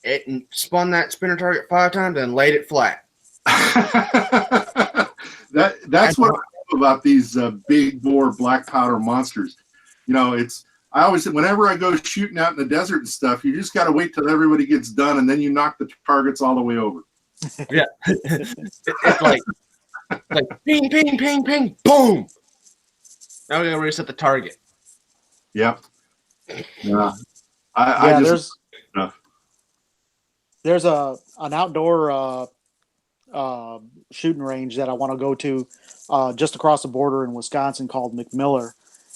It spun that spinner target 5 times and laid it flat. That's what I love about these big bore black powder monsters. You know, I always, whenever I go shooting out in the desert and stuff, you just got to wait till everybody gets done, and then you knock the targets all the way over. Yeah, it's like ping, ping, ping, ping, boom. Now we gotta reset the target. Yep. Yeah. There's an outdoor shooting range that I want to go to just across the border in Wisconsin called McMiller,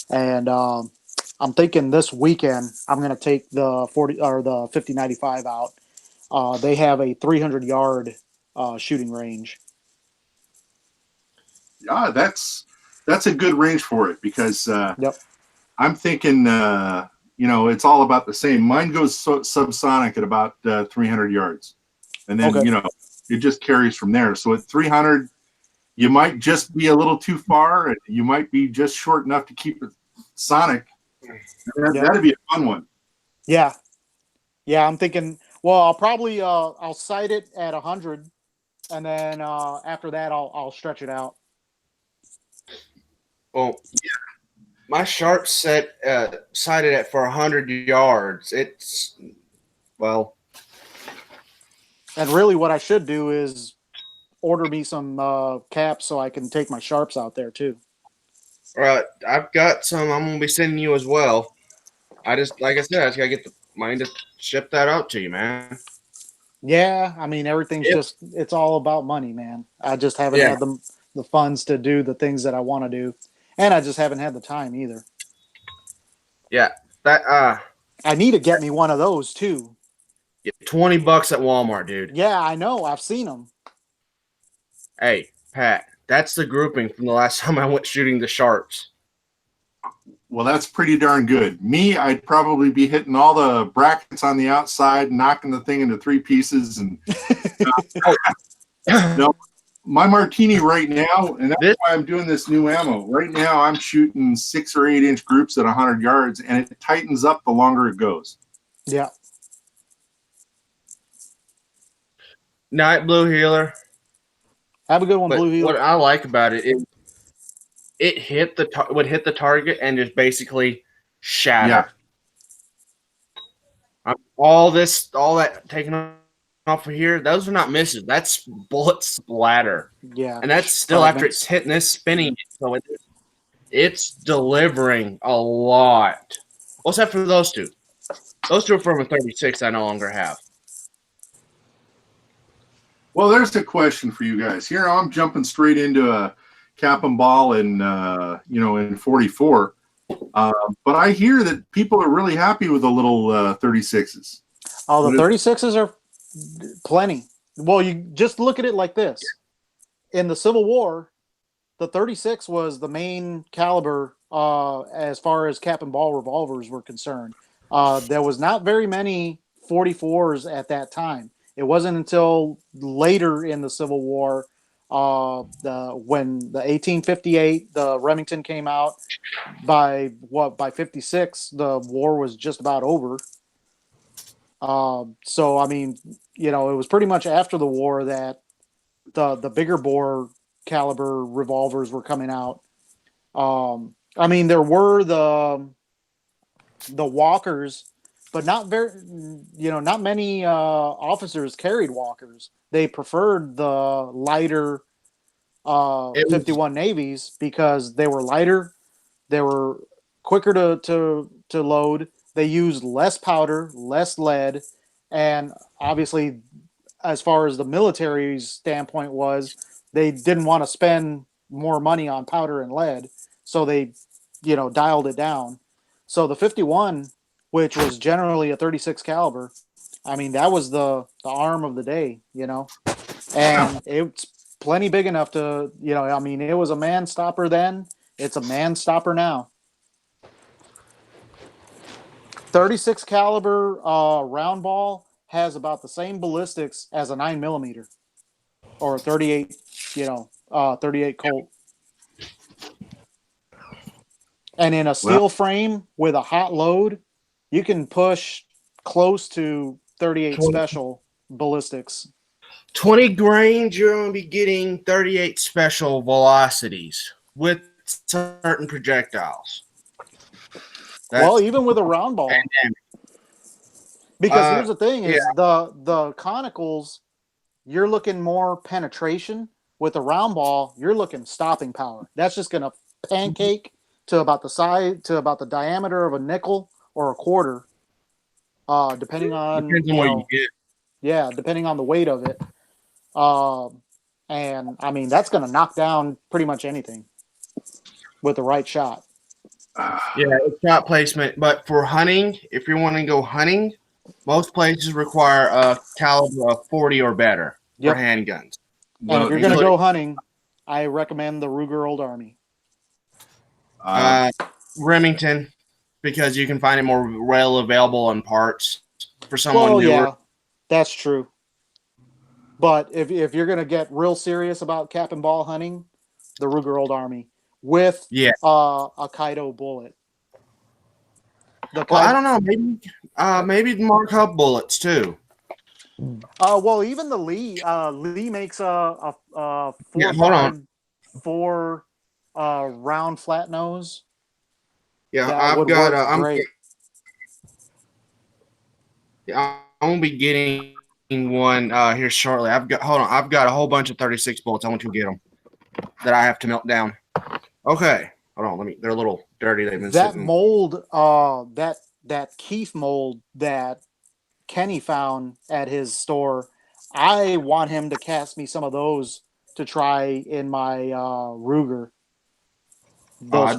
and I'm thinking this weekend I'm going to take the 40 or the 5095 out. They have a 300-yard shooting range. Yeah, that's a good range for it because Yep. I'm thinking it's all about the same. Mine goes subsonic at about 300 yards, and then Okay. it just carries from there. So at 300, you might just be a little too far, and you might be just short enough to keep it sonic. That'd be a fun one. Yeah. I'm thinking. Well, I'll probably I'll sight it at 100, and then after that I'll stretch it out. Well, my sharp set sighted at for 100 yards. It's And really, what I should do is order me some caps so I can take my sharps out there too. I've got some I'm gonna be sending you as well. Like I said, I just gotta get the money to ship that out to you, man. Yeah, I mean everything's it's all about money, man. I just haven't had the funds to do the things that I want to do, and I just haven't had the time either. Yeah, that I need to get me one of those too. $20 at Walmart, dude. Yeah, I know. I've seen them. Hey, Pat, that's the grouping from the last time I went shooting the sharps. Well, that's pretty darn good. Me, I'd probably be hitting all the brackets on the outside, knocking the thing into 3 pieces, and no. My martini right now, and that's why I'm doing this new ammo. Right now, I'm shooting 6 or 8 inch groups at 100 yards, and it tightens up the longer it goes. Yeah. Night Blue Healer. Have a good one, But Blue Healer. what I like about it is it would hit the target and just basically shatter. Yeah. All that taken off of here, those are not misses. That's bullet splatter. Yeah. And that's still after it's hitting this spinning. So it's delivering a lot. What's after those two? Those two are from a 36 I no longer have. Well, there's a question for you guys. Here I'm jumping straight into a cap and ball in 44. But I hear that people are really happy with the little 36s. Oh, the 36s are plenty. Well, you just look at it like this. In the Civil War, the 36 was the main caliber as far as cap and ball revolvers were concerned. There was not very many 44s at that time. It wasn't until later in the Civil War when the 1858, the Remington came out. By 56, the war was just about over. So, I mean, it was pretty much after the war that the bigger bore caliber revolvers were coming out. I mean, there were the Walkers, but not many officers carried Walkers. They preferred the lighter 51 Navies because they were lighter, they were quicker to load. They used less powder, less lead, and obviously, as far as the military's standpoint was, they didn't want to spend more money on powder and lead, so they, dialed it down. So the 51, which was generally a 36 caliber, I mean, that was the arm of the day, you know, and it's plenty big enough to, you know, I mean, it was a man stopper then. It's a man stopper now. 36 caliber round ball has about the same ballistics as a 9mm or 38, 38 Colt. And in a steel frame with a hot load, you can push close to 38 20. special ballistics. 20 grains, you're going to be getting 38 special velocities with certain projectiles. Well, even with a round ball. Because here's the thing is the conicals, you're looking more penetration. With a round ball, you're looking stopping power. That's just going to pancake to about the size, to about the diameter of a nickel or a quarter, depending on, depends on what you get. Yeah, depending on the weight of it. And I mean, that's going to knock down pretty much anything with the right shot. Yeah, it's shot placement. But for hunting, if you want to go hunting, most places require a caliber of 40 or better for handguns. And if you're going to go hunting, I recommend the Ruger Old Army. Remington, because you can find it more well available on parts for someone newer. Yeah, that's true. But if you're going to get real serious about cap and ball hunting, the Ruger Old Army with a Kaido bullet. I don't know. Maybe the Mark Hub bullets too. Well, even the Lee makes a 4.54 round flat nose. Yeah, I'm gonna be getting one here shortly. I've got a whole bunch of 36 bullets. I want to get them that I have to melt down. Okay, hold on. They're a little dirty. They've been that sitting. Mold, that Keith mold that Kenny found at his store. I want him to cast me some of those to try in my Ruger. Those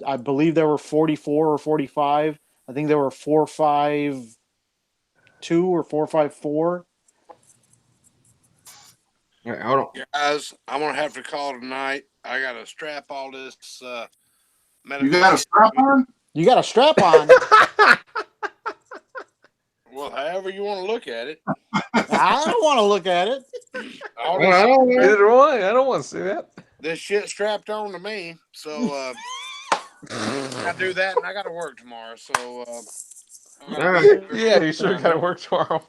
I believe there were 44 or 45. I think there were 4.52 or 4.54. Right, hold on. Guys, I'm gonna have to call tonight. I gotta strap all this. You got a strap on? You got a strap on. Well, however you want to look at it. I don't want to look at it. Neither do I. I don't want to see that. This shit strapped on to me, so I do that, and I got to work tomorrow. So yeah, you sure got to work tomorrow.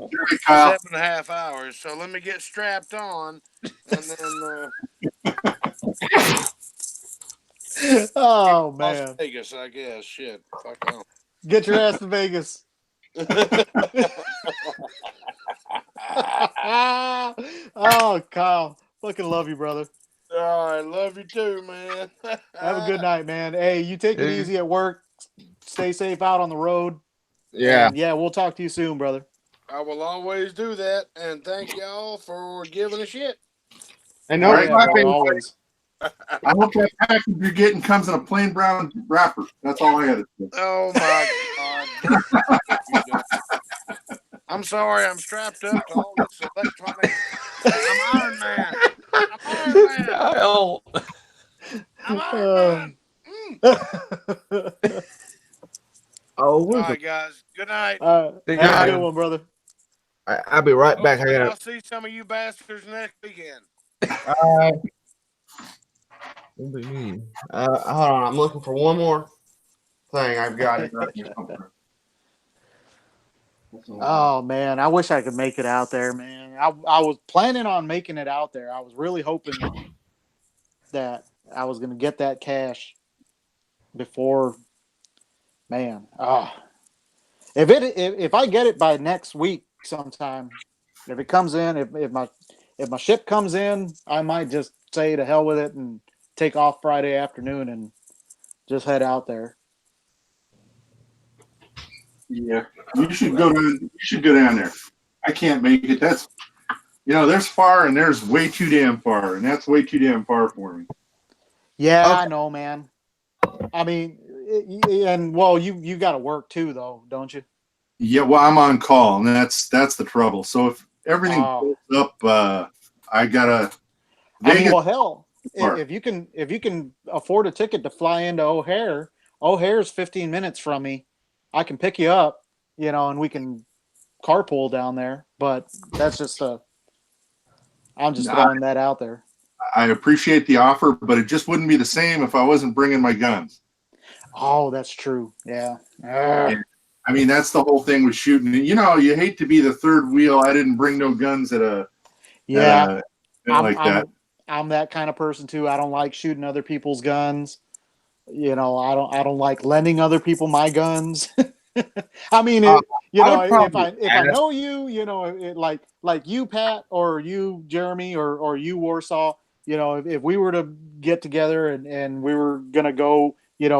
7.5 hours. So let me get strapped on, and then. Oh man, Las Vegas, I guess. Shit, fuck on. Get your ass to Vegas. Oh, Kyle, fucking love you, brother. All right, love you too, man. Have a good night, man. Hey, you take it easy at work. Stay safe out on the road. Yeah. And yeah, we'll talk to you soon, brother. I will always do that, and thank y'all for giving a shit. And always. I hope that package you're getting comes in a plain brown wrapper. That's all I had to say. Oh my God. I'm sorry, I'm strapped up to all this electronic. I'm Iron Man. I'm Iron Man. I'm Iron Man. All right, guys. Good night. Have a good one, brother. I'll be right back. I'll see some of you bastards next weekend. Hold on. I'm looking for one more thing I've got it right here. Oh man, I wish I could make it out there, man. I was planning on making it out there. I was really hoping that I was going to get that cash before. Man, if I get it by next week sometime, if it comes in, if my ship comes in, I might just say to hell with it and take off Friday afternoon and just head out there. Yeah, you should go down. You should go down there. I can't make it. That's there's far and there's way too damn far, and that's way too damn far for me. Yeah, I know, man. I mean, and well, you got to work too, though, don't you? Yeah, well, I'm on call, and that's the trouble. So if everything Oh. goes up, I gotta. I mean, Vegas, well, hell, Park. if you can afford a ticket to fly into O'Hare, O'Hare's 15 minutes from me. I can pick you up, and we can carpool down there. But that's just I'm just throwing that out there. I appreciate the offer, but it just wouldn't be the same if I wasn't bringing my guns. Oh, that's true. Yeah. And, I mean, that's the whole thing with shooting. You hate to be the third wheel. I didn't bring no guns at a Yeah. like that. I'm that kind of person too. I don't like shooting other people's guns. I don't like lending other people my guns. I mean, I would if probably I know you, like you, Pat, or you, Jeremy, or you, Warsaw, if we were to get together and we were gonna go,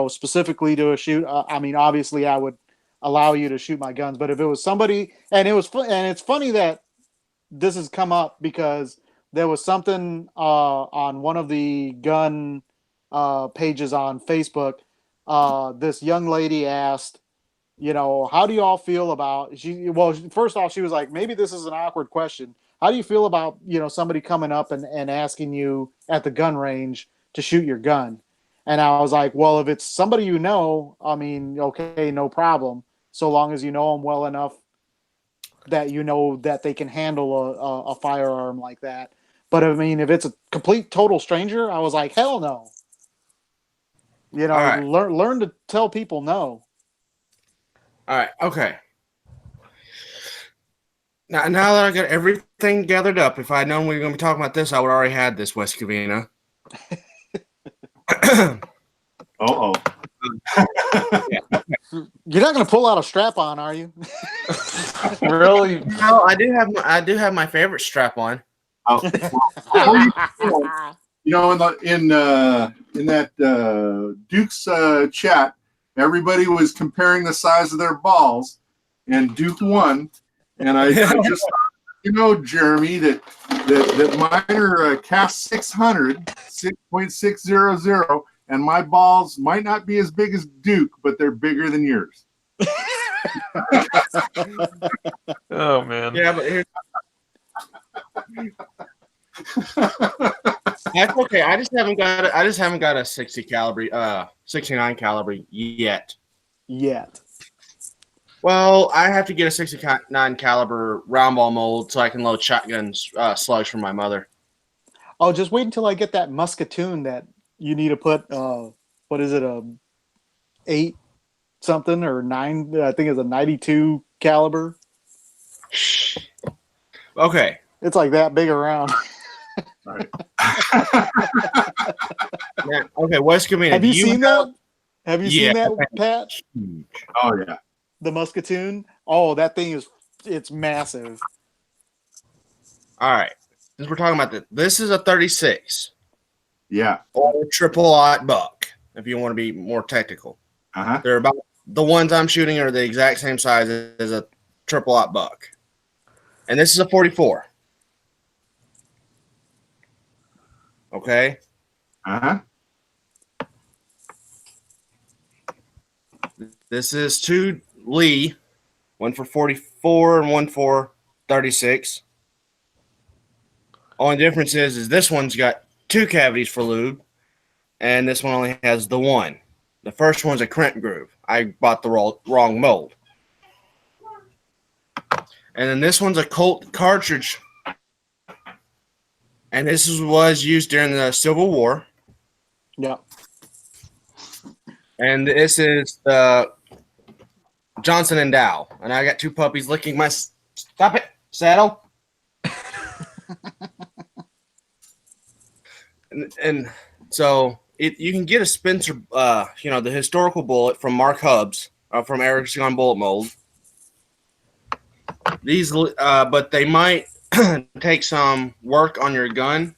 specifically to a shoot, I mean, obviously, I would allow you to shoot my guns. But if it was somebody, and it's funny that this has come up because there was something on one of the gun pages on Facebook. This young lady asked, how do you all feel about well, first off, she was like, maybe this is an awkward question. How do you feel about, somebody coming up and asking you at the gun range to shoot your gun? And I was like, well, if it's somebody I mean, okay, no problem. So long as you know them well enough that that they can handle a firearm like that. But I mean, if it's a complete total stranger, I was like, hell no. All right. Learn to tell people no. All right. Okay. Now that I got everything gathered up, if I'd known we were going to be talking about this, I would already had this, West Covina. Uh-oh. You're not going to pull out a strap on, are you? Really? No, I do have my favorite strap on. Oh, in that Duke's chat, everybody was comparing the size of their balls, and Duke won. And I just, Jeremy, that mine are cast 600, 6.600, and my balls might not be as big as Duke, but they're bigger than yours. Oh man. Yeah, but here's that's okay. I just haven't got a 69 caliber yet. Well, I have to get a 69 caliber round ball mold so I can load shotguns slugs from my mother. Oh, just wait until I get that musketoon that you need to put. What is it? 8 something or 9? I think it's a 92 caliber. Okay. It's like that big around. Right. Okay, West Covina. Have you seen that? Have you seen that, Pat? Oh yeah. The musketoon. Oh, that thing it's massive. All right. Since we're talking about this is a 36. Yeah. Or triple-aught buck, if you want to be more technical. Uh-huh. They're about the ones I'm shooting are the exact same size as a triple-aught buck. And this is a 44. Okay? Uh-huh. This is 2 Lee, one for 44 and one for 36. Only difference is this one's got 2 cavities for lube, and this one only has the 1. The first one's a crimp groove. I bought the wrong mold. And then this one's a Colt cartridge, and this was used during the Civil War. Yeah. And this is the Johnson and Dow, and I got 2 puppies licking my stop it saddle. and so you can get a Spencer, the historical bullet from Mark Hubbs from Erickson Bullet Mold. These, but they might take some work on your gun.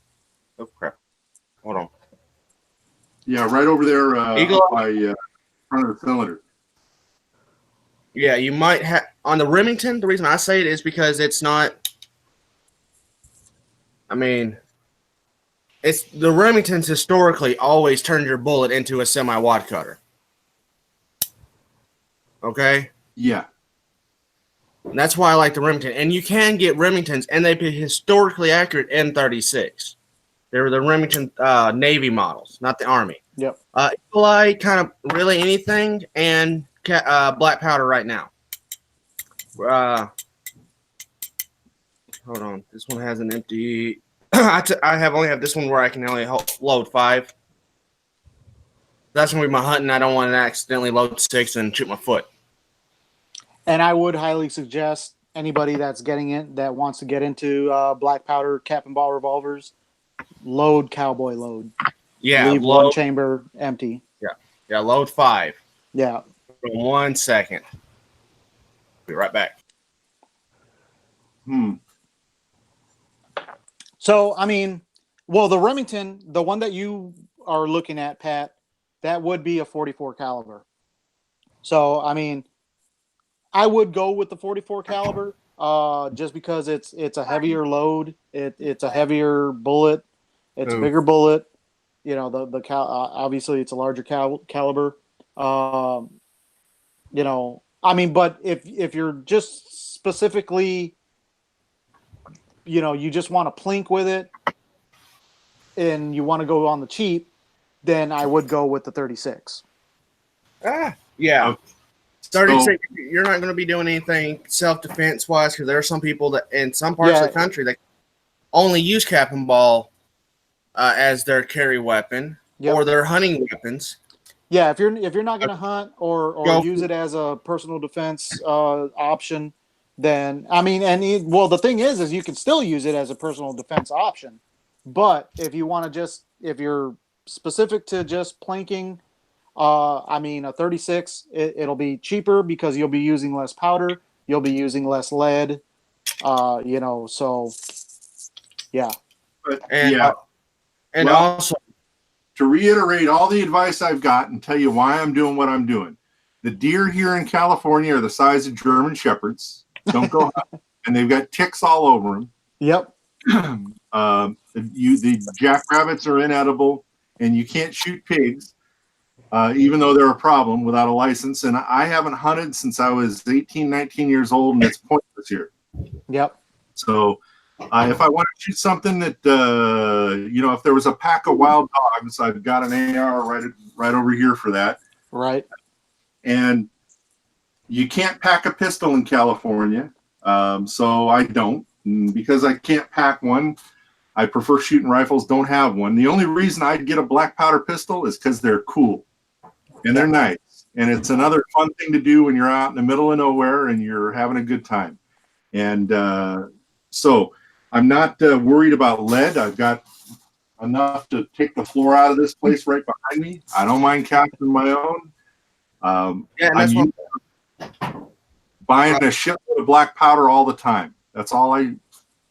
Oh crap! Hold on. Yeah, right over there Eagle by front of the cylinder. Yeah, you might have on the Remington. The reason I say it is because it's not. I mean, it's the Remingtons historically always turned your bullet into a semi-wad cutter. Okay. Yeah. And that's why I like the Remington. And you can get Remingtons, and they've been historically accurate N36. They were the Remington Navy models, not the Army. Yep. Like kind of really anything, and black powder right now. Hold on. This one has an empty. I only have this one where I can only load 5. That's gonna be my hunting. I don't want to accidentally load 6 and shoot my foot. And I would highly suggest anybody that wants to get into black powder cap and ball revolvers, load cowboy load. Yeah, leave load, one chamber empty. Yeah, load 5. Yeah. 1 second. Be right back. So I mean, well, the Remington, the one that you are looking at, Pat, that would be a 44 caliber. So I mean, I would go with the 44 caliber, just because it's a heavier load. It's a heavier bullet. It's a bigger bullet. You know, obviously it's a larger caliber. You know, I mean, but if you're just specifically, you know, you just want to plink with it, and you want to go on the cheap, then I would go with the 36. Yeah. 36, you're not going to be doing anything self-defense wise, because there are some people that in some parts of the country that only use cap and ball as their carry weapon or their hunting weapons. Yeah, if you're not going to hunt or use it as a personal defense option, then I mean, the thing is you can still use it as a personal defense option, but if you want to if you're specific to just planking. I mean, a 36, it'll be cheaper because you'll be using less powder. You'll be using less lead. You know, so yeah. And also, to reiterate all the advice I've got and tell you why I'm doing what I'm doing. The deer here in California are the size of German shepherds. Don't go hunting. And they've got ticks all over them. Yep. The jackrabbits are inedible, and you can't shoot pigs. Even though they're a problem without a license. And I haven't hunted since I was 18, 19 years old, and it's pointless here. Yep. So if I want to shoot something that, you know, if there was a pack of wild dogs, I've got an AR right over here for that. Right. And you can't pack a pistol in California, so I don't. And because I can't pack one, I prefer shooting rifles, don't have one. The only reason I'd get a black powder pistol is because they're cool. And they're nice. And it's another fun thing to do when you're out in the middle of nowhere and you're having a good time. And so I'm not worried about lead. I've got enough to take the floor out of this place right behind me. I don't mind casting my own. I'm buying a shitload of black powder all the time. That's all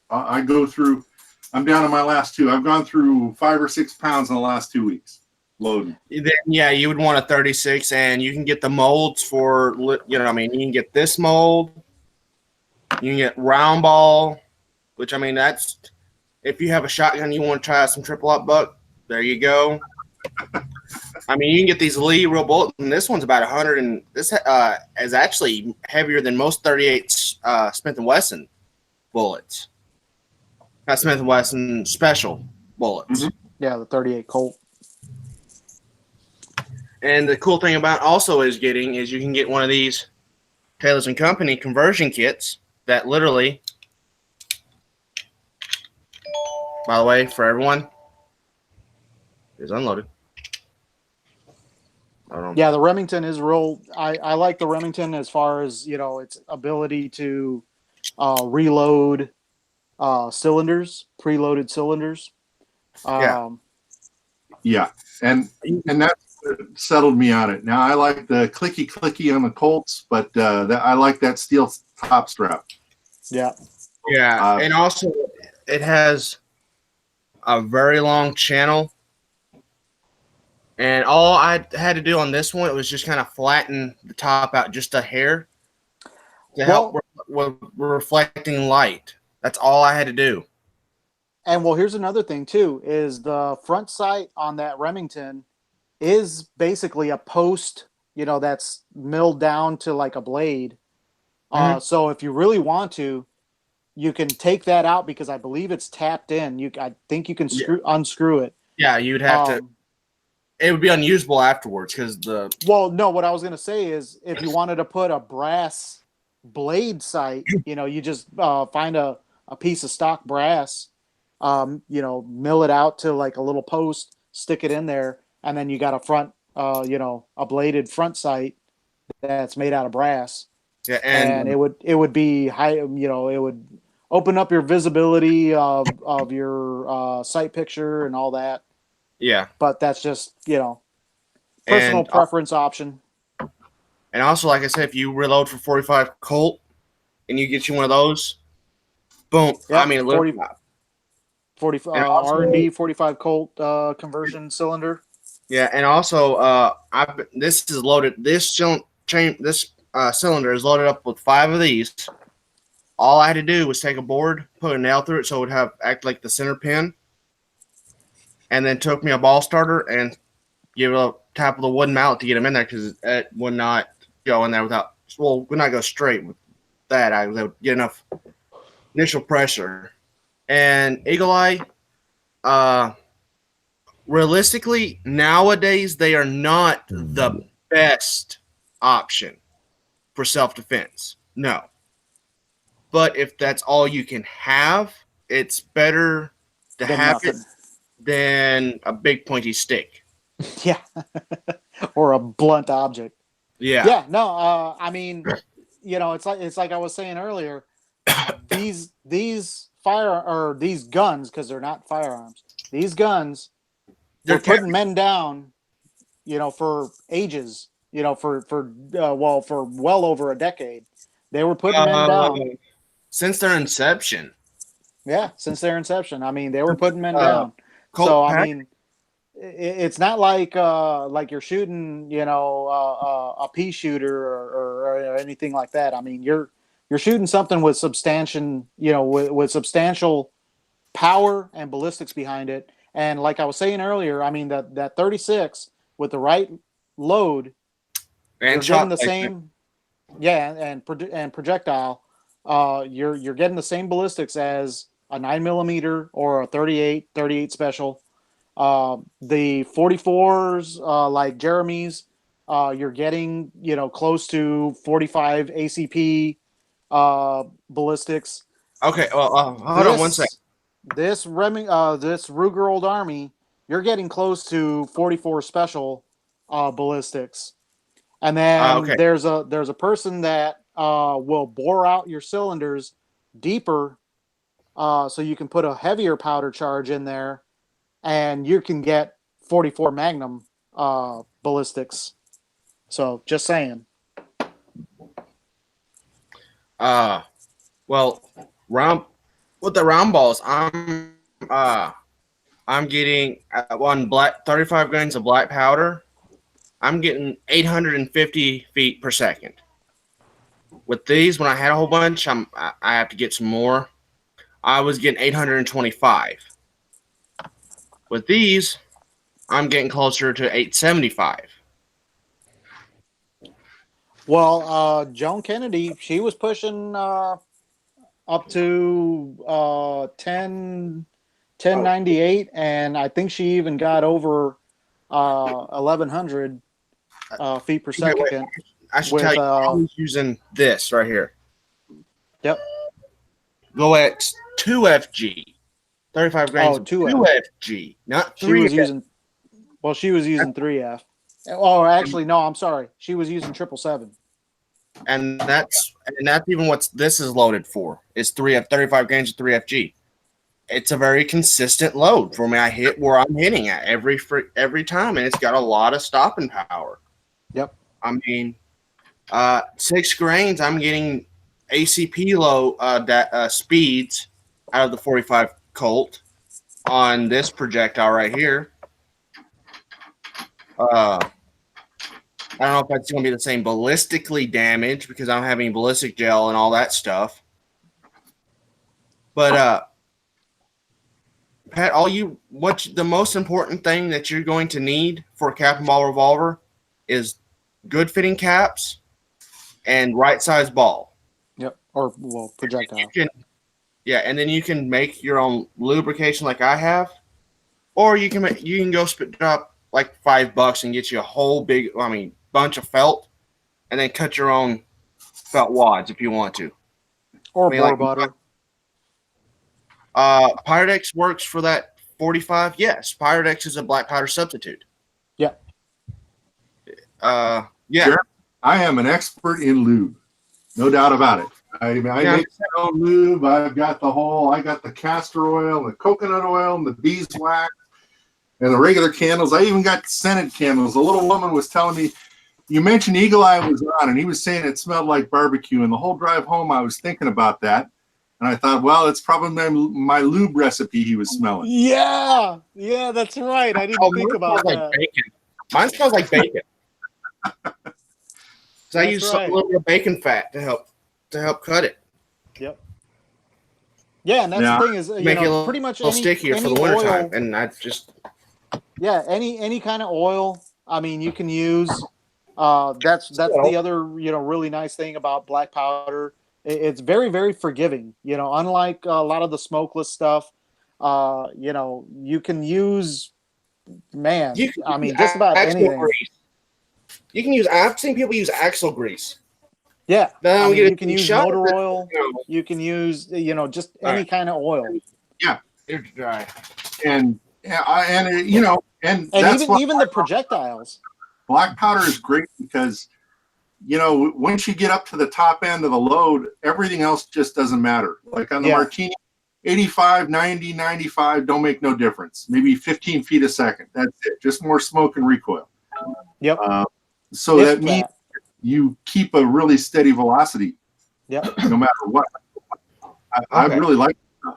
I go through. I'm down to my last 2. I've gone through 5 or 6 pounds in the last 2 weeks. Loading. Then, yeah, you would want a 36, and you can get the molds for, you know, I mean, you can get this mold, you can get round ball, which, I mean, that's, if you have a shotgun, you want to try some triple up buck, there you go. I mean, you can get these Lee real bullets, and this one's about 100, and this is actually heavier than most 38 Smith & Wesson bullets. Not Smith & Wesson special bullets. Mm-hmm. Yeah, the 38 Colt. And the cool thing about also is you can get one of these Taylor's & Company conversion kits that literally, by the way, for everyone, is unloaded. Yeah, the Remington is real. I like the Remington as far as, you know, its ability to reload cylinders, preloaded cylinders. Yeah, and that settled me on it. Now I like the clicky on the Colts, but I like that steel top strap. Yeah. Yeah, and also it has a very long channel. And all I had to do on this one, it was just kind of flatten the top out just a hair to help with reflecting light. That's all I had to do. And well, here's another thing too, is the front sight on that Remington is basically a post, you know, that's milled down to like a blade. So if you really want to, you can take that out because I believe it's tapped in. I think you can unscrew it. Yeah, you'd have to. It would be unusable afterwards because the. Well, no. What I was going to say is, if you wanted to put a brass blade sight, you just find a piece of stock brass, mill it out to like a little post, stick it in there, and then you got a front, a bladed front sight that's made out of brass. Yeah, and it would be high. It would open up your visibility of your sight picture and all that. Yeah, but that's just personal preference option. And also, like I said, if you reload for 45 Colt and you get you one of those, boom. Yep, I mean, 40 R&D 45 Colt conversion cylinder. Yeah, and also, this is loaded. This cylinder is loaded up with 5 of these. All I had to do was take a board, put a nail through it, so it would act like the center pin, and then took me a ball starter and give it a tap of the wooden mallet to get them in there because it would not go in there without. Well, would not go straight with that. I would get enough initial pressure. And Eagle Eye, realistically, nowadays they are not the best option for self-defense. No. But if that's all you can have, it's better to have it than a big pointy stick. Yeah. Or a blunt object. Yeah. Yeah. No, I mean, it's like I was saying earlier, these these guns, because they're not firearms, they're putting men down, for ages, for well over a decade. They were putting men down. Since their inception. Yeah, since their inception. I mean, they were putting men down. So, I mean, it's not like you're shooting, a pea shooter or anything like that. I mean, you're shooting something with substantial power and ballistics behind it. And like I was saying earlier, I mean, that 36 with the right load, and you're getting the same. Yeah, and projectile. You're getting the same ballistics as a 9mm or a 38 special. The 44s, like Jeremy's, you're getting close to 45 ACP ballistics. Okay, well, hold on one second. This Ruger Old Army, you're getting close to 44 special ballistics. And then there's a person that will bore out your cylinders deeper, so you can put a heavier powder charge in there, and you can get 44 Magnum ballistics. So just saying. Well, with the round balls, I'm getting 35 grains of black powder. I'm getting 850 feet per second. With these, when I had a whole bunch, I have to get some more. I was getting 825. With these, I'm getting closer to 875. Well, Joan Kennedy, she was pushing up to 1098, and I think she even got over 1100 feet per second. Wait. I should tell you, I was using this right here. Yep. Go at 2FG. 35 grains of 2FG, not 3. She was using 3F. Oh, actually, no, I'm sorry. She was using 777. And that's even what this is loaded for. Is 35 grains of 3FG. It's a very consistent load for me. I hit where I'm hitting at every time, and it's got a lot of stopping power. Yep. I mean, 6 grains, I'm getting ACP low speeds out of the 45 Colt on this projectile right here. I don't know if that's going to be the same ballistically damage because I'm having ballistic gel and all that stuff. But Pat, the most important thing that you're going to need for a cap and ball revolver is good fitting caps and right size ball. or well, projectile. You can, yeah, and then you can make your own lubrication like I have, or you can go drop like $5 and get you a whole bunch of felt, and then cut your own felt wads if you want to. Or I mean, bore like, butter. Pyrex works for that 45. Yes, Pyrex is a black powder substitute. Yeah. Yeah. Sure. I am an expert in lube, no doubt about it. I make my own lube. I got the castor oil, the coconut oil, and the beeswax, and the regular candles. I even got scented candles. A little woman was telling me, you mentioned Eagle Eye was on, and he was saying it smelled like barbecue. And the whole drive home, I was thinking about that. And I thought, well, it's probably my lube recipe he was smelling. Yeah, that's right. I didn't think about that. Like bacon. Mine smells like bacon. So I use a little bit of bacon fat to help cut it. Yep. Yeah, and that's the thing is, make it pretty much little stickier for the wintertime. And I just any kind of oil. I mean, you can use. That's the other really nice thing about black powder. It's very, very forgiving. Unlike a lot of the smokeless stuff, you can use. Man, I mean, just about anything. Grease. You can use. I've seen people use axle grease. Yeah, you can use motor oil. You can use just any kind of oil. Yeah, it's dry. And that's even the projectiles. Black powder is great because once you get up to the top end of the load, everything else just doesn't matter. Like on the Martini, 85, 90, 95 don't make no difference. Maybe 15 feet a second. That's it. Just more smoke and recoil. Yep. So that means you keep a really steady velocity. Yep. No matter what. I really like it.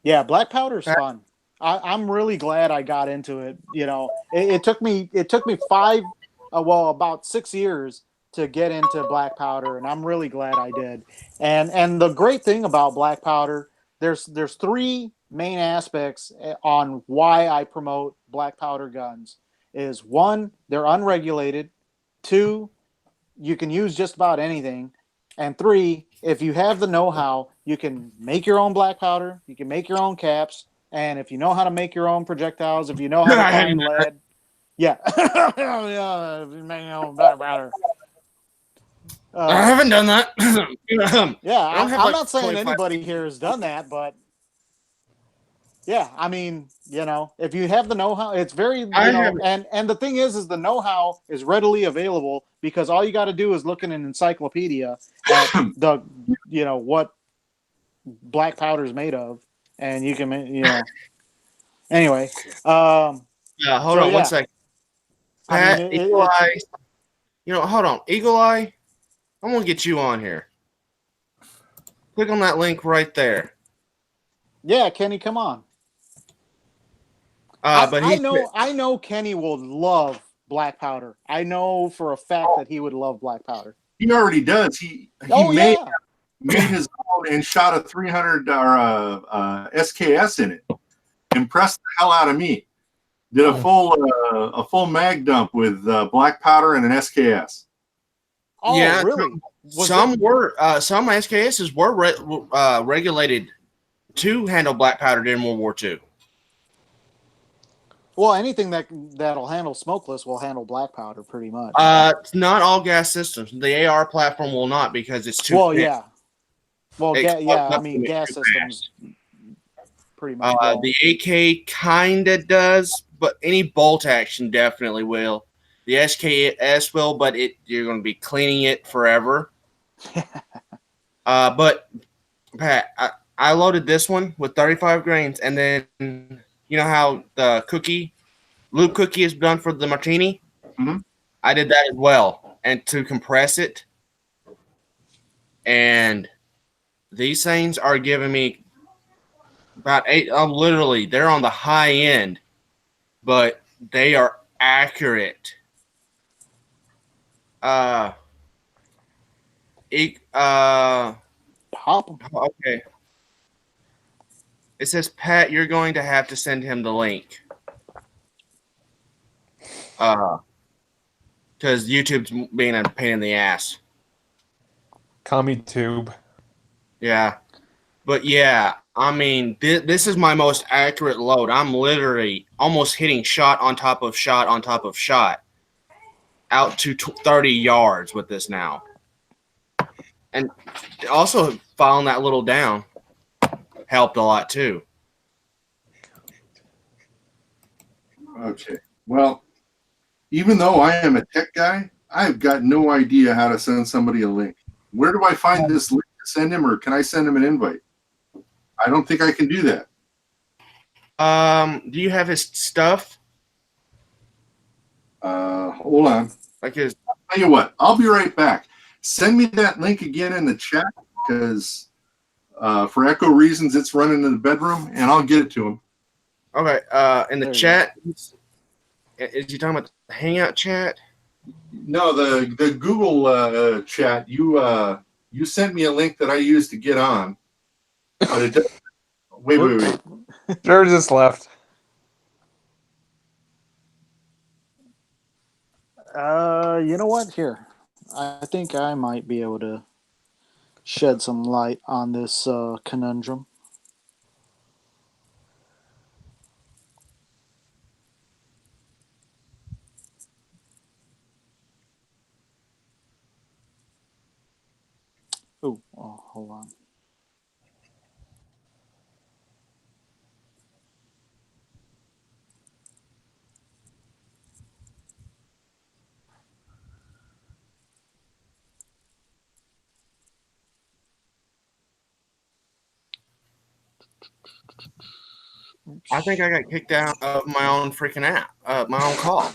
Yeah, black powder's fun. I'm really glad I got into it. It took me about 6 years to get into black powder, and I'm really glad I did. And the great thing about black powder, there's 3 main aspects on why I promote black powder guns. Is 1, they're unregulated. 2, you can use just about anything. And 3, if you have the know-how, you can make your own black powder, you can make your own caps, and if you know how to make your own projectiles, if you know how to find lead, make your own black powder. I haven't done that. I'm not saying anybody here has done that, but yeah, I mean, if you have the know-how, it's very, and the thing is the know-how is readily available because all you got to do is look in an encyclopedia at the, what black powder is made of, and you can, anyway. Hold on 1 second. Pat, Eagle Eye. Hold on. Eagle Eye, I'm going to get you on here. Click on that link right there. Yeah, Kenny, come on. I know Kenny will love black powder. I know for a fact that he would love black powder. He already does. He made his own and shot a 300 or SKS in it. Impressed the hell out of me. Did a full mag dump with black powder and an SKS. Oh, yeah, really? Some SKSs were regulated to handle black powder during World War II. Well, anything that'll handle smokeless will handle black powder pretty much. Not all gas systems. The AR platform will not because it's too thin. Yeah. Well, gas systems pretty much. The AK kind of does, but any bolt action definitely will. The SKS will, but you're going to be cleaning it forever. But Pat, I loaded this one with 35 grains, and then you know how the lube cookie is done for the martini? Mm-hmm. I did that as well, and to compress it. And these things are giving me about 8. Literally, they're on the high end, but they are accurate. Pop. Okay. It says, Pat, you're going to have to send him the link. Because YouTube's being a pain in the ass. Commie tube. Yeah. But yeah, I mean, this is my most accurate load. I'm literally almost hitting shot on top of shot on top of shot out to 30 yards with this now. And also filing that little down helped a lot too. Okay. Well, even though I am a tech guy, I've got no idea how to send somebody a link. Where do I find this link to send him, or can I send him an invite? I don't think I can do that. Do you have his stuff? Hold on. Like his Tell you what, I'll be right back. Send me that link again in the chat because for echo reasons, it's running in the bedroom, and I'll get it to him. Okay, in the There you chat, is you talking about the Hangout chat? No, the Google chat. You sent me a link that I used to get on. But it doesn't, wait. George just left. You know what? Here, I think I might be able to shed some light on this conundrum. Oh, hold on. I think I got kicked out of my own freaking app, my own call.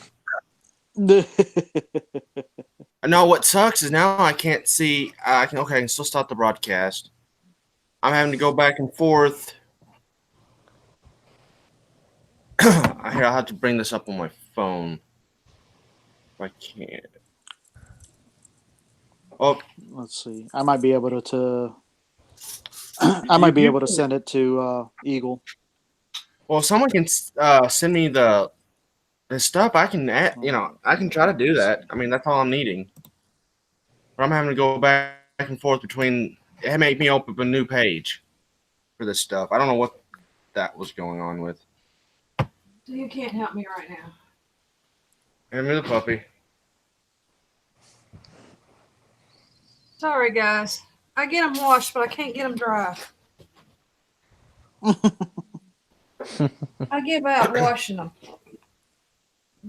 No, what sucks is now I can't see. I can still stop the broadcast. I'm having to go back and forth. Here, I'll have to bring this up on my phone. If I can't. Oh, Let's see. I might be able to. I might be able to send it to Eagle. well, if someone can send me the stuff. I can, I can try to do that. I mean, that's all I'm needing. But I'm having to go back and forth between. It made me open up a new page for this stuff. I don't know what that was going on with. You can't help me right now. Hand me the puppy. Sorry, guys. I get them washed, but I can't get them dry. I give out washing them.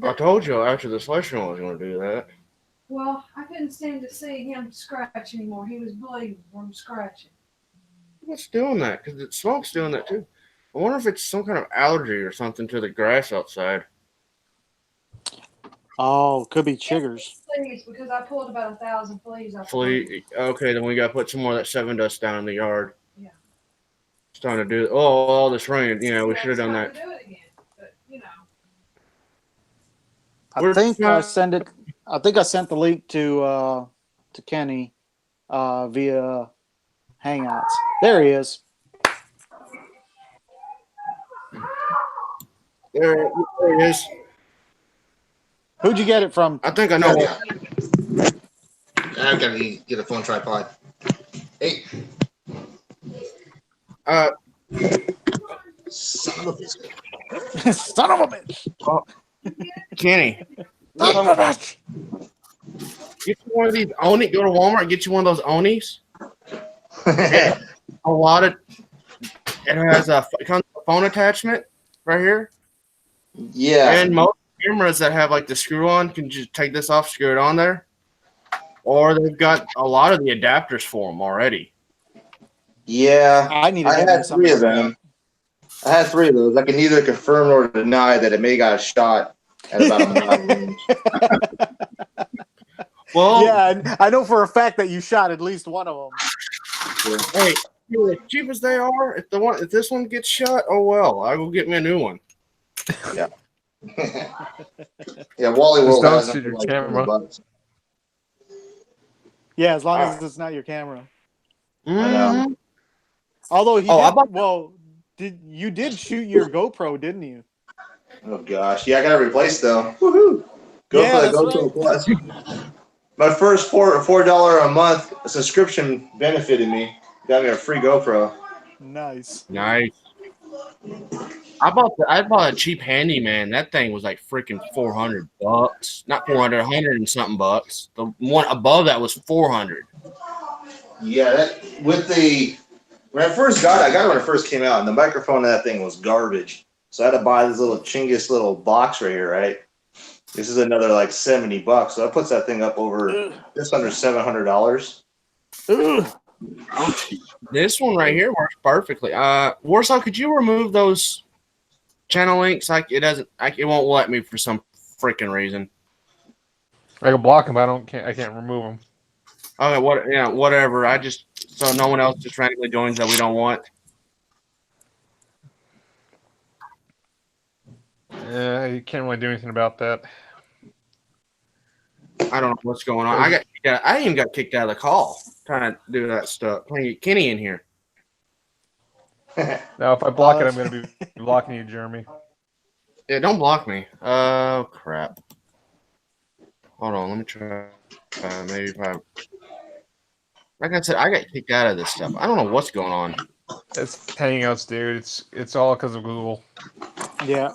I told you after the selection I was going to do that. Well, I couldn't stand to see him scratch anymore. He was bleeding from scratching. What's doing that? Because the smoke's doing that too. I wonder if it's some kind of allergy or something to the grass outside. Oh, could be chiggers. Fleas, because I pulled about 1,000 fleas. Okay, then we got to put some more of that 7 dust down in the yard. Yeah. It's time to do. Oh, all this rain. We Yeah, should have done it's that. time to do it again, but I think I send it. I think I sent the link to Kenny via Hangouts. There he is. There it is. Who'd you get it from? I think I know. I've got to get a phone tripod. Hey. Son of a bitch. Son of a bitch. Kenny, Son of a bitch. get you one of these Oni. Go to Walmart and get you one of those Onis. A lot of. It has a phone attachment right here. Yeah. And most cameras that have like the screw on can just take this off, screw it on there. Or they've got a lot of the adapters for them already. Yeah. I need to I get had something 3 of them. I had 3 of those. I can neither confirm nor deny that it may got a shot at about a mile range. Well, yeah, I know for a fact that you shot at least one of them. hey, as cheap as they are, if this one gets shot, oh well, I will get me a new one. Yeah. Yeah, Wally Just World don't has them shoot for your like camera. $20. Yeah, as long as it's not your camera. Mhm. Although you did shoot your GoPro, didn't you? Oh gosh, yeah, I got to replace though. Woohoo! Go Yeah, for the that's GoPro right. Plus. My first $4 a month subscription benefited me. got me a free GoPro. Nice. Nice. I bought a cheap handyman. That thing was like freaking $400. Not 400, 100 and something bucks. The one above that was 400. Yeah, that with the when I first got it, I got it when it first came out, and the microphone of that thing was garbage. So I had to buy this little Chinggis little box right here, right? This is another like $70. So that puts that thing up over just under $700. This one right here works perfectly. Warsaw, could you remove those channel links? Like it doesn't. It won't let me for some freaking reason. I can block them, but I can't remove them. Okay, whatever. I just so no one else just randomly joins that we don't want. You can't really do anything about that. I don't know what's going on. I even got kicked out of the call trying to do that stuff. Trying to get Kenny in here. Now, if I block it, I'm going to be blocking you, Jeremy. Yeah, don't block me. Oh crap. Hold on, let me try. Maybe if I. Like I said, I got kicked out of this stuff. I don't know what's going on. It's Hangouts, dude. It's all because of Google. Yeah.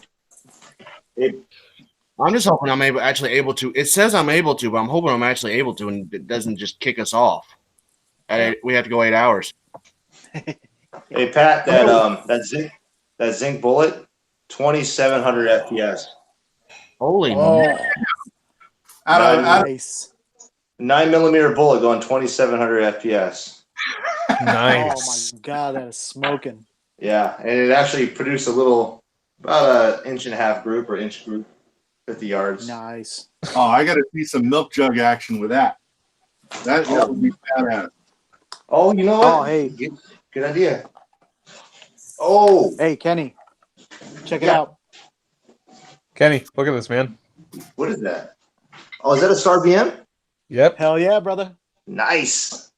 I'm just hoping I'm actually able to. It says I'm able to, but I'm hoping I'm actually able to, and it doesn't just kick us off. We have to go 8 hours. Hey Pat, that zinc bullet, 2,700 FPS. Holy Oh, nice. 9mm bullet going 2,700 FPS. Nice. Oh my god, that is smoking. Yeah, and it actually produced about an 1.5 group or inch group, 50 yards. Nice. Oh, I got to see some milk jug action with that. That would be badass. Oh, you know what? Oh, hey. Good idea. Oh, Hey, Kenny, check it Yeah. out. Kenny, look at this, man. what is that? Oh, is that a Star BM? Yep. Hell yeah, brother. Nice.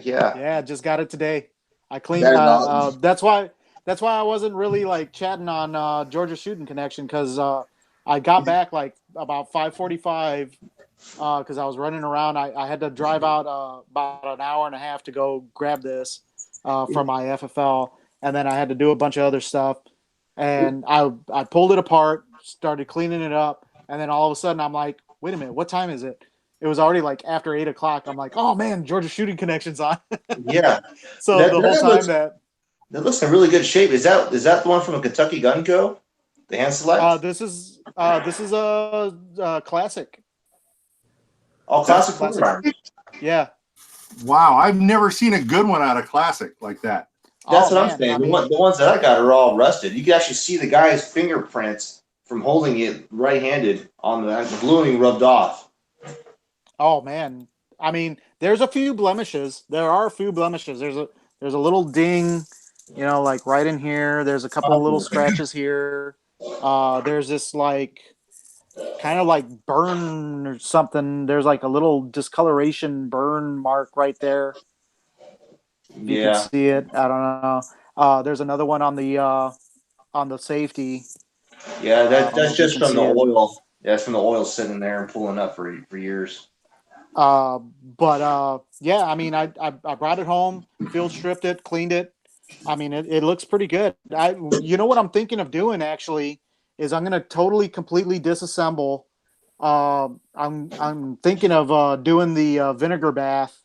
Yeah. Yeah, just got it today. I cleaned. That is awesome. That's why I wasn't really like chatting on Georgia Shooting Connection because I got back like about 5:45 because I was running around. I had to drive out about an hour and a half to go grab this from my FFL, and then I had to do a bunch of other stuff. And I pulled it apart, started cleaning it up, and then all of a sudden I'm like, wait a minute, what time is it? It was already like after 8 o'clock. I'm like, oh man, Georgia Shooting Connection's on. Yeah. So That- the that whole time looks- that That looks in really good shape. Is that the one from a Kentucky Gun Co? The hand select? this is a classic. All classic classic. firearm. Yeah. Wow, I've never seen a good one out of classic like that. That's Oh, what I'm man, saying. I The mean, ones that I got are all rusted. You can actually see the guy's fingerprints from holding it right-handed on the bluing rubbed off. oh man. I mean, there's a few blemishes. There are a few blemishes. There's a little ding, like right in here. There's a couple of little scratches here. There's this like kind of like burn or something. There's like a little discoloration burn mark right there. If you Yeah. can see it. I don't know. There's another one on the safety. Yeah, I don't know that's if you just can from the see it. oil. Yeah, it's from the oil sitting there and pulling up for years. Yeah, I mean, I brought it home, field stripped it, cleaned it. I mean, it looks pretty good. You know what I'm thinking of doing actually is I'm gonna totally, completely disassemble. I'm thinking of doing the vinegar bath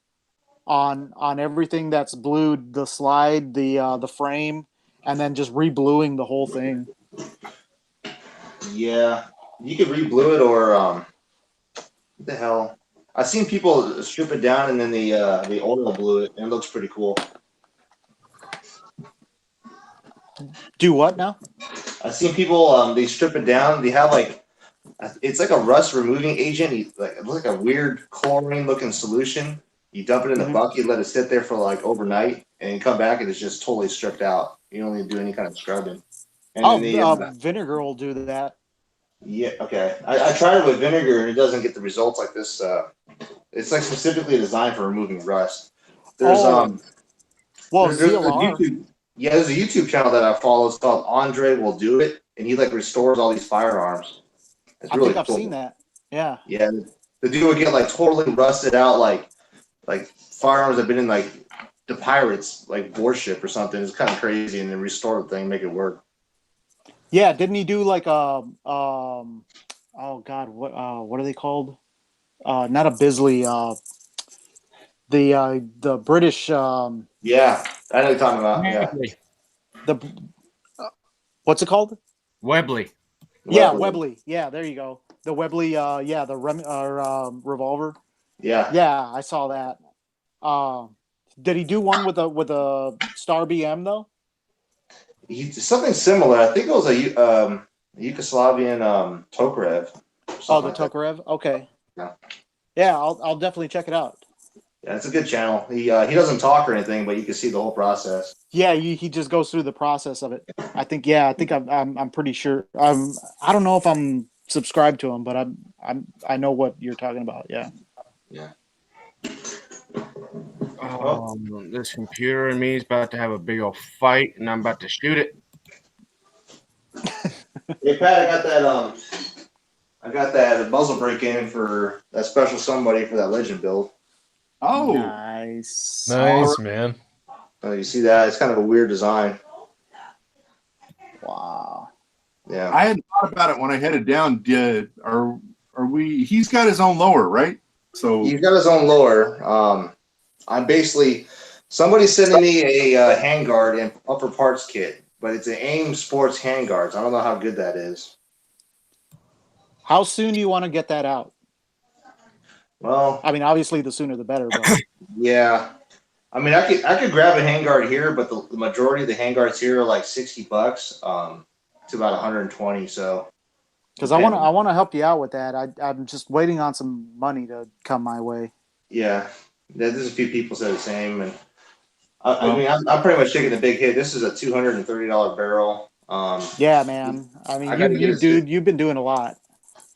on everything that's blued, the slide, the frame, and then just re-bluing the whole thing. Yeah, you could re-blue it or what the hell? I've seen people strip it down and then the oil blue it, and it looks pretty cool. Do what now? I've seen people they strip it down. They have like it's like a rust removing agent. It looks like a weird chlorine looking solution. You dump it in the Mhm. bucket, let it sit there for like overnight, and you come back and it's just totally stripped out. You don't need to do any kind of scrubbing. And Oh, then the, vinegar will do that. yeah, okay. I tried it with vinegar and it doesn't get the results like this. It's like specifically designed for removing rust. There's Well, there's a ZLR. there's a YouTube channel that I follow. It's called Andre Will Do It, and he like restores all these firearms. It's I really think I've cool. seen that. Yeah. Yeah, the dude would get like totally rusted out, like firearms that have been in like the pirates like warship or something. It's kind of crazy, and then restore the thing, make it work. Yeah, didn't he do like oh God, what are they called? Not a Bisley, the British Yeah, I know what you're talking about. Yeah, Webley. the what's it called? Webley. Yeah, Weapon. Webley. Yeah, there you go. The Webley, yeah, the revolver. Yeah, Yeah, I saw that. Did he do one with a Star BM though? something similar. I think it was a Yugoslavian Tokarev. Oh, Something the like that. Tokarev. Okay. Yeah. Yeah, I'll definitely check it out. Yeah, it's a good channel. He doesn't talk or anything, but you can see the whole process. Yeah, he just goes through the process of it. I think. Yeah, I think I'm pretty sure. I don't know if I'm subscribed to him, but I know what you're talking about. Yeah. Yeah. This computer and me is about to have a big old fight, and I'm about to shoot it. Hey Pat, I got that muzzle break in for that special somebody for that legend build. Oh, Nice. Nice, man. You see that? It's kind of a weird design. Wow. Yeah. I hadn't thought about it when I headed down. Are we? He's got his own lower, right? So He's got his own lower. I'm basically somebody's sending me a handguard and upper parts kit, but it's an AIM Sports handguards. I don't know how good that is. How soon do you want to get that out? Well, I mean, obviously, the sooner the better. But yeah. I mean, I could grab a handguard here, but the majority of the handguards here are like $60 to about 120. So, because I want to help you out with that. I'm just waiting on some money to come my way. yeah, there's a few people said the same, and I mean, I'm pretty much taking the big hit. This is a $230 barrel. Yeah, man. I mean, I gotta get you've been doing a lot.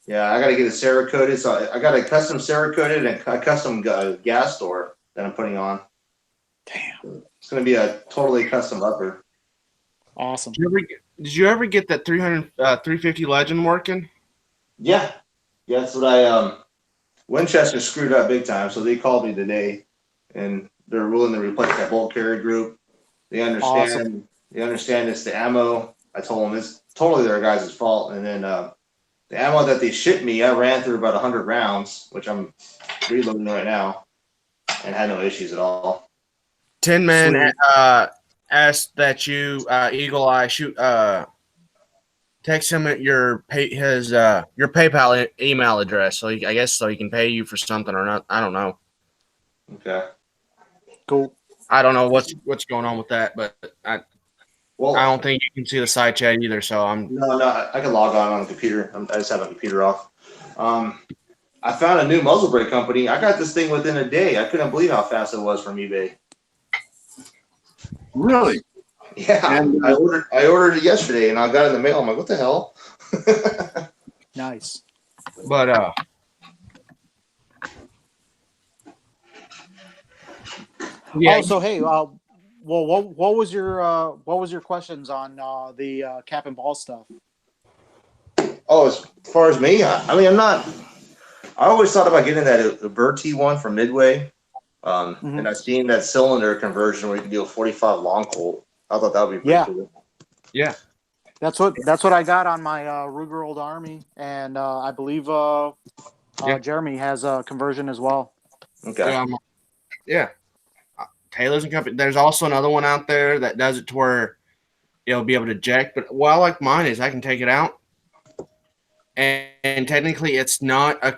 Yeah, I got to get it Cerakoted. So I got a custom Cerakoted and a custom gas door that I'm putting on. Damn. It's going to be a totally custom upper. Awesome. Did you ever get that 350 Legend working? Yeah. Yeah, that's what I Winchester screwed up big time, so they called me today and they're willing to replace that bolt carrier group. They understand Awesome. they understand it's the ammo. I told them it's totally their guys' fault. And then the ammo that they shipped me, I ran through about 100 rounds, which I'm reloading right now, and had no issues at all. Tin Man asked that you Eagle Eye shoot text him at your PayPal email address, so I guess so he can pay you for something or not. I don't know. Okay. Cool. I don't know what's going on with that, but I don't think you can see the side chat either. So No, I can log on the computer. I just have my computer off. I found a new muzzle brake company. I got this thing within a day. I couldn't believe how fast it was from eBay. really, Yeah, And- I ordered it yesterday, and I got it in the mail. I'm like, what the hell? Nice. but yeah. Oh, so hey, well, what was your questions on the cap and ball stuff? Oh, as far as me, I mean, I'm not. I always thought about getting that Verti one from Midway, and I've seen that cylinder conversion where you can do a 45 long colt. I thought that would be pretty cool. Yeah. That's what I got on my Ruger Old Army, and I believe Jeremy has a conversion as well. Okay. Yeah. Taylor's and Company. There's also another one out there that does it to where it'll be able to eject. But what I like mine is I can take it out, and technically it's not a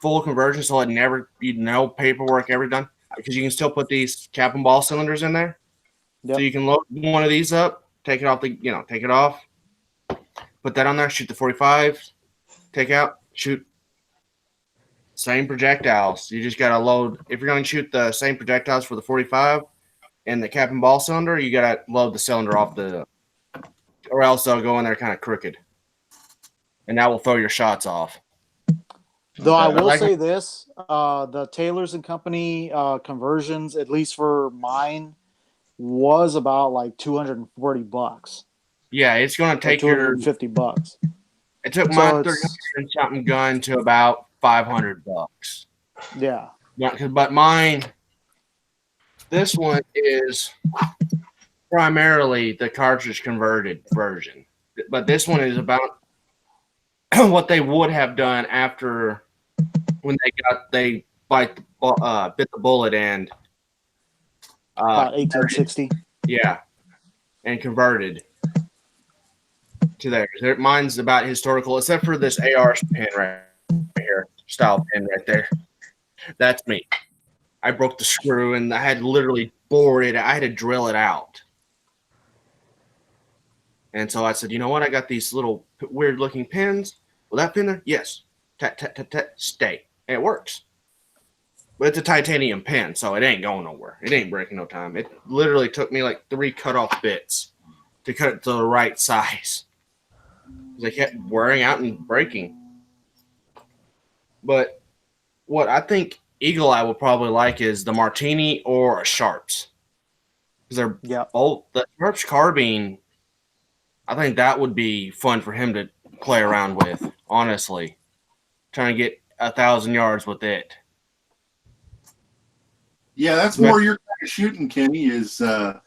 full conversion, so it never no paperwork ever done because you can still put these cap and ball cylinders in there. Yep. So you can load one of these up, take it off take it off, put that on there, shoot the 45, take out, shoot. Same projectiles. You just got to load. If you're going to shoot the same projectiles for the 45 and the cap and ball cylinder, you got to load the cylinder off or else they'll go in there kind of crooked. And that will throw your shots off. Though I will say this, the Taylor's and Company conversions, at least for mine, was about like $240. Yeah, it's going to take $250. It took So my 300 and something gun to about $500. Yeah. Yeah, but mine, this one is primarily the cartridge converted version, but this one is about what they would have done after when they bit the bullet and About 1860. yeah, and converted to theirs. Mine's about historical, except for this AR pen right here, style pen right there. That's me. I broke the screw and I had to literally bore it. I had to drill it out. And so I said, you know what? I got these little weird looking pins. Will that pin there? Yes. Tat, tat, tat, tat, stay. And it works. But it's a titanium pen, so it ain't going nowhere. It ain't breaking no time. It literally took me like 3 cut-off bits to cut it to the right size. They kept wearing out and breaking. But what I think Eagle Eye will probably like is the Martini or a Sharps. Because they're both the Sharps carbine. I think that would be fun for him to play around with, honestly. Trying to get 1,000 yards with it. Yeah, that's more your kind of shooting, Kenny, is an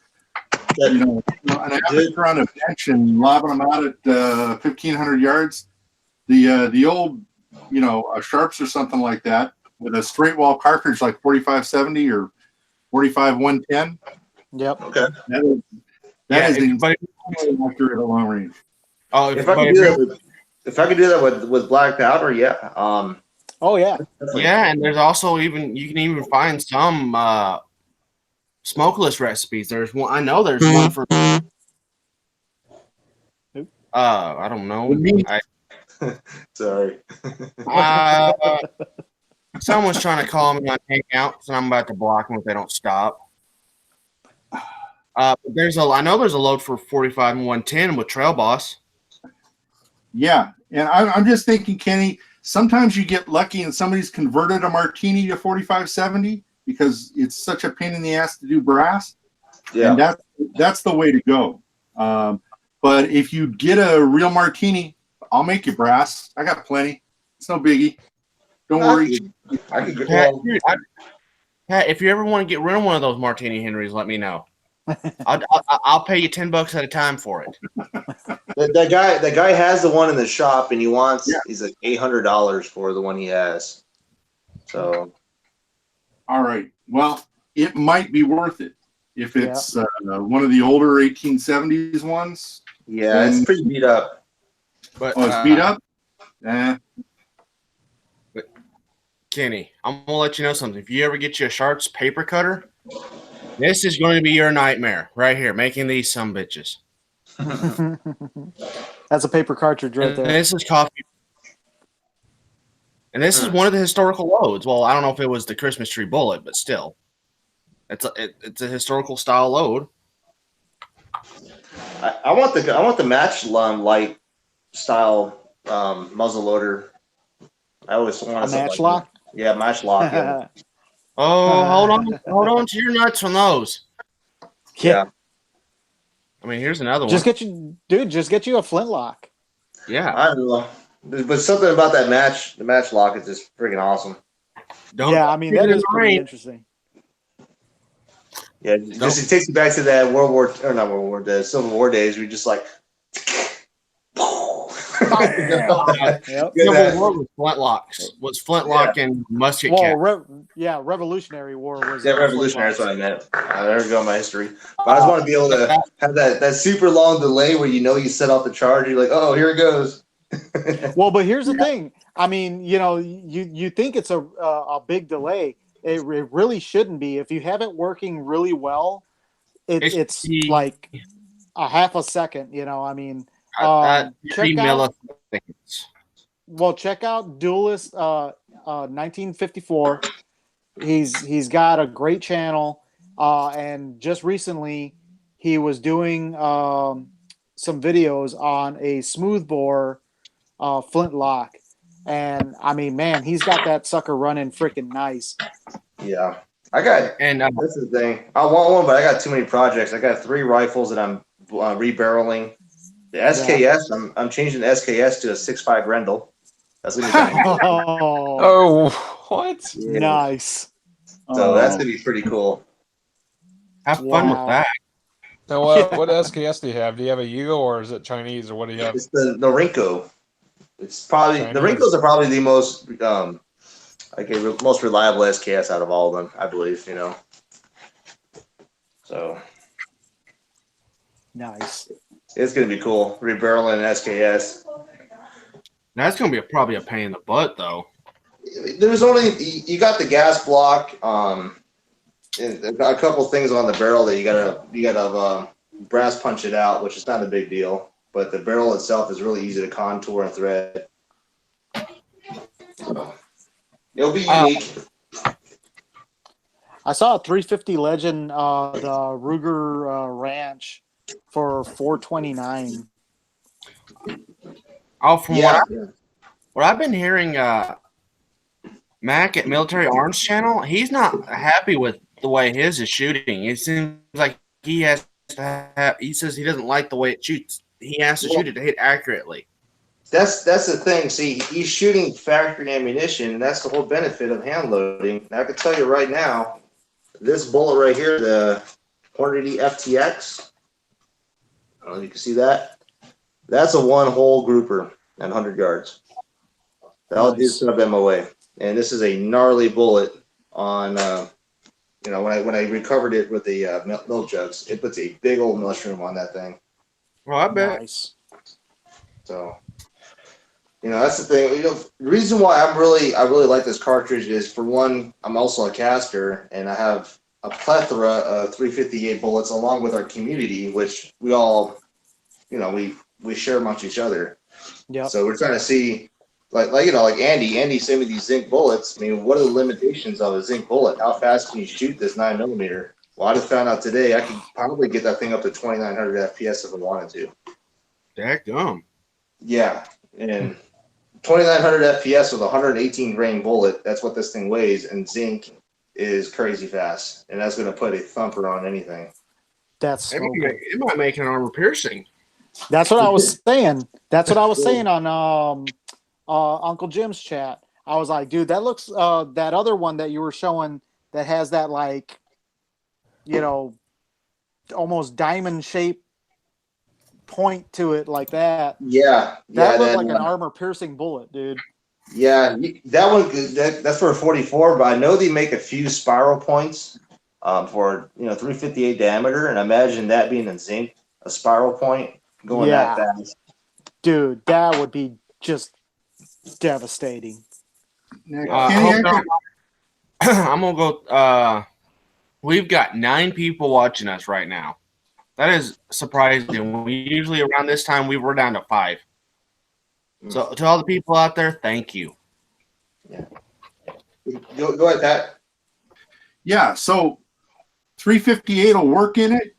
amateur on a bench and lobbing them out at 1,500 yards. The old, Sharps or something like that with a straight wall cartridge like 4570 or 45-110. Yep. Okay. That is incredibly accurate at long range. Oh, If I could do that with black powder, yeah. Oh yeah. Yeah, and there's also you can even find some smokeless recipes. There's one I know there's one for I don't know. Sorry. Someone's trying to call me on Hangout, so I'm about to block them if they don't stop. I know there's a load for 45 and 110 with Trail Boss. Yeah, and I'm just thinking, Kenny, sometimes you get lucky and somebody's converted a Martini to 4570 because it's such a pain in the ass to do brass. Yeah. And that's the way to go. But if you get a real Martini, I'll make you brass. I got plenty. It's no biggie. Don't worry. Pat, if you ever want to get rid of one of those Martini Henrys, let me know. I'll pay you $10 at a time for it. That guy has the one in the shop, and he's like $800 for the one he has. So, all right. Well, it might be worth it if it's one of the older 1870s ones. Yeah, it's pretty beat up. But it's beat up. But Kenny, I'm gonna let you know something. If you ever get you a Sharps paper cutter, this is going to be your nightmare right here, making these some bitches. That's a paper cartridge right there. And this is coffee. And this is one of the historical loads. Well, I don't know if it was the Christmas tree bullet, but still, it's a historical style load. I want the match light style muzzle loader. I always want a matchlock. Yeah, matchlock. Yeah. Oh, hold on to your nuts on those. Yeah. I mean, here's another one. Just get you a flintlock. Yeah. I don't know. But something about the matchlock is just freaking awesome. I mean, that is pretty interesting. Yeah, it takes you back to that the Civil War days. We just like Civil War was flintlock and musket cap. Revolutionary War was. Yeah, Revolutionary is what I meant. There we go, my history. But I just want to be able to have that super long delay where you set off the charge. You're like, oh, here it goes. Well, but here's the thing. I mean, you think it's a big delay. It really shouldn't be. If you have it working really well, it's like a half a second. I mean, check out Duelist 1954. He's got a great channel, and just recently he was doing some videos on a smoothbore flintlock. And I mean, man, he's got that sucker running freaking nice. Yeah, I got. And this is the thing. I want one, but I got too many projects. I got 3 rifles that I'm rebarreling. The SKS, I'm changing the SKS to a 6.5 Grendel. That's gonna be oh, what? Yeah. Nice. So that's gonna be pretty cool. Have fun with Wow. that. Now, what SKS do you have? Do you have a Yugo or is it Chinese or what do you have? It's the Rinko. It's probably the Chinese. Rinkos are probably the most most reliable SKS out of all of them, I believe. So Nice. it's gonna be cool rebarreling an SKS. That's gonna be probably a pain in the butt, though. There's only you got the gas block, and a couple things on the barrel that you gotta brass punch it out, which is not a big deal. But the barrel itself is really easy to contour and thread. So, it'll be unique. I saw a 350 Legend, the Ruger Ranch for $429. Oh, from Yeah. what I've been hearing, Mac at Military Arms Channel, he's not happy with the way his is shooting. It seems like he has to have. He says he doesn't like the way it shoots. He has to shoot it to hit accurately. That's the thing. See, he's shooting factory ammunition, and that's the whole benefit of hand loading. And I can tell you right now, this bullet right here, the Hornady FTX, I don't know if you can see that. That's a one-hole grouper at 100 yards. That'll do sub MOA. And this is a gnarly bullet on, when I recovered it with the milk jugs, it puts a big old mushroom on that thing. Well, I bet. Nice. So, that's the thing. The reason why I really like this cartridge is, for one, I'm also a caster, and I have a plethora of 358 bullets along with our community, which we all, we share amongst each other. Yeah. So we're trying to see, like Andy sent me these zinc bullets. I mean, what are the limitations of a zinc bullet? How fast can you shoot this 9mm? Well, I just found out today I can probably get that thing up to 2,900 FPS if I wanted to. Dadgum. Yeah, and 2,900 FPS with a 118 grain bullet, that's what this thing weighs, and zinc is crazy fast, and that's going to put a thumper on anything. That's It might make an armor piercing. That's what I was saying. That's what I was saying on Uncle Jim's chat. I was like, dude, that looks that other one that you were showing that has that, like, almost diamond shaped point to it like that. Yeah, that looked like an armor piercing bullet, dude. Yeah, that one that's for a 44, but I know they make a few spiral points for 358 diameter, and I imagine that being in zinc, a spiral point going that fast. Dude, that would be just devastating. I'm gonna go. We've got 9 people watching us right now. That is surprising. We usually around this time we're down to 5. So to all the people out there, thank you. Yeah. Go ahead, Pat. Yeah. So 358 will work in it.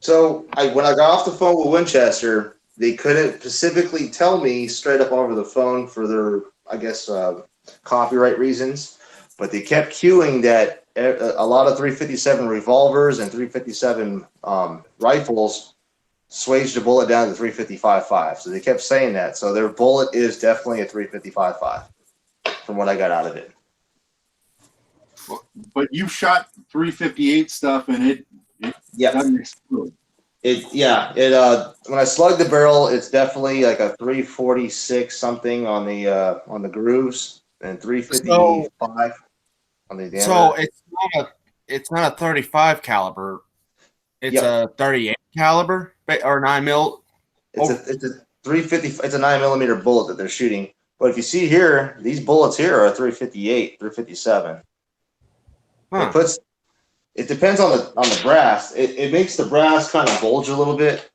So when I got off the phone with Winchester, they couldn't specifically tell me straight up over the phone for their, I guess, copyright reasons, but they kept cueing that a lot of 357 revolvers and 357 rifles swaged the bullet down to 355.5. So they kept saying that. So their bullet is definitely a 355.5 from what I got out of it. But you shot 358 stuff and it doesn't explode. When I slugged the barrel, it's definitely like a 346 something on the grooves and 355 on the diameter. So it's not a 35 caliber. It's a 38 caliber or 9mm. It's a 350. It's a 9mm bullet that they're shooting. But if you see here, these bullets here are 358, 357. Huh. It depends on the brass. It makes the brass kind of bulge a little bit.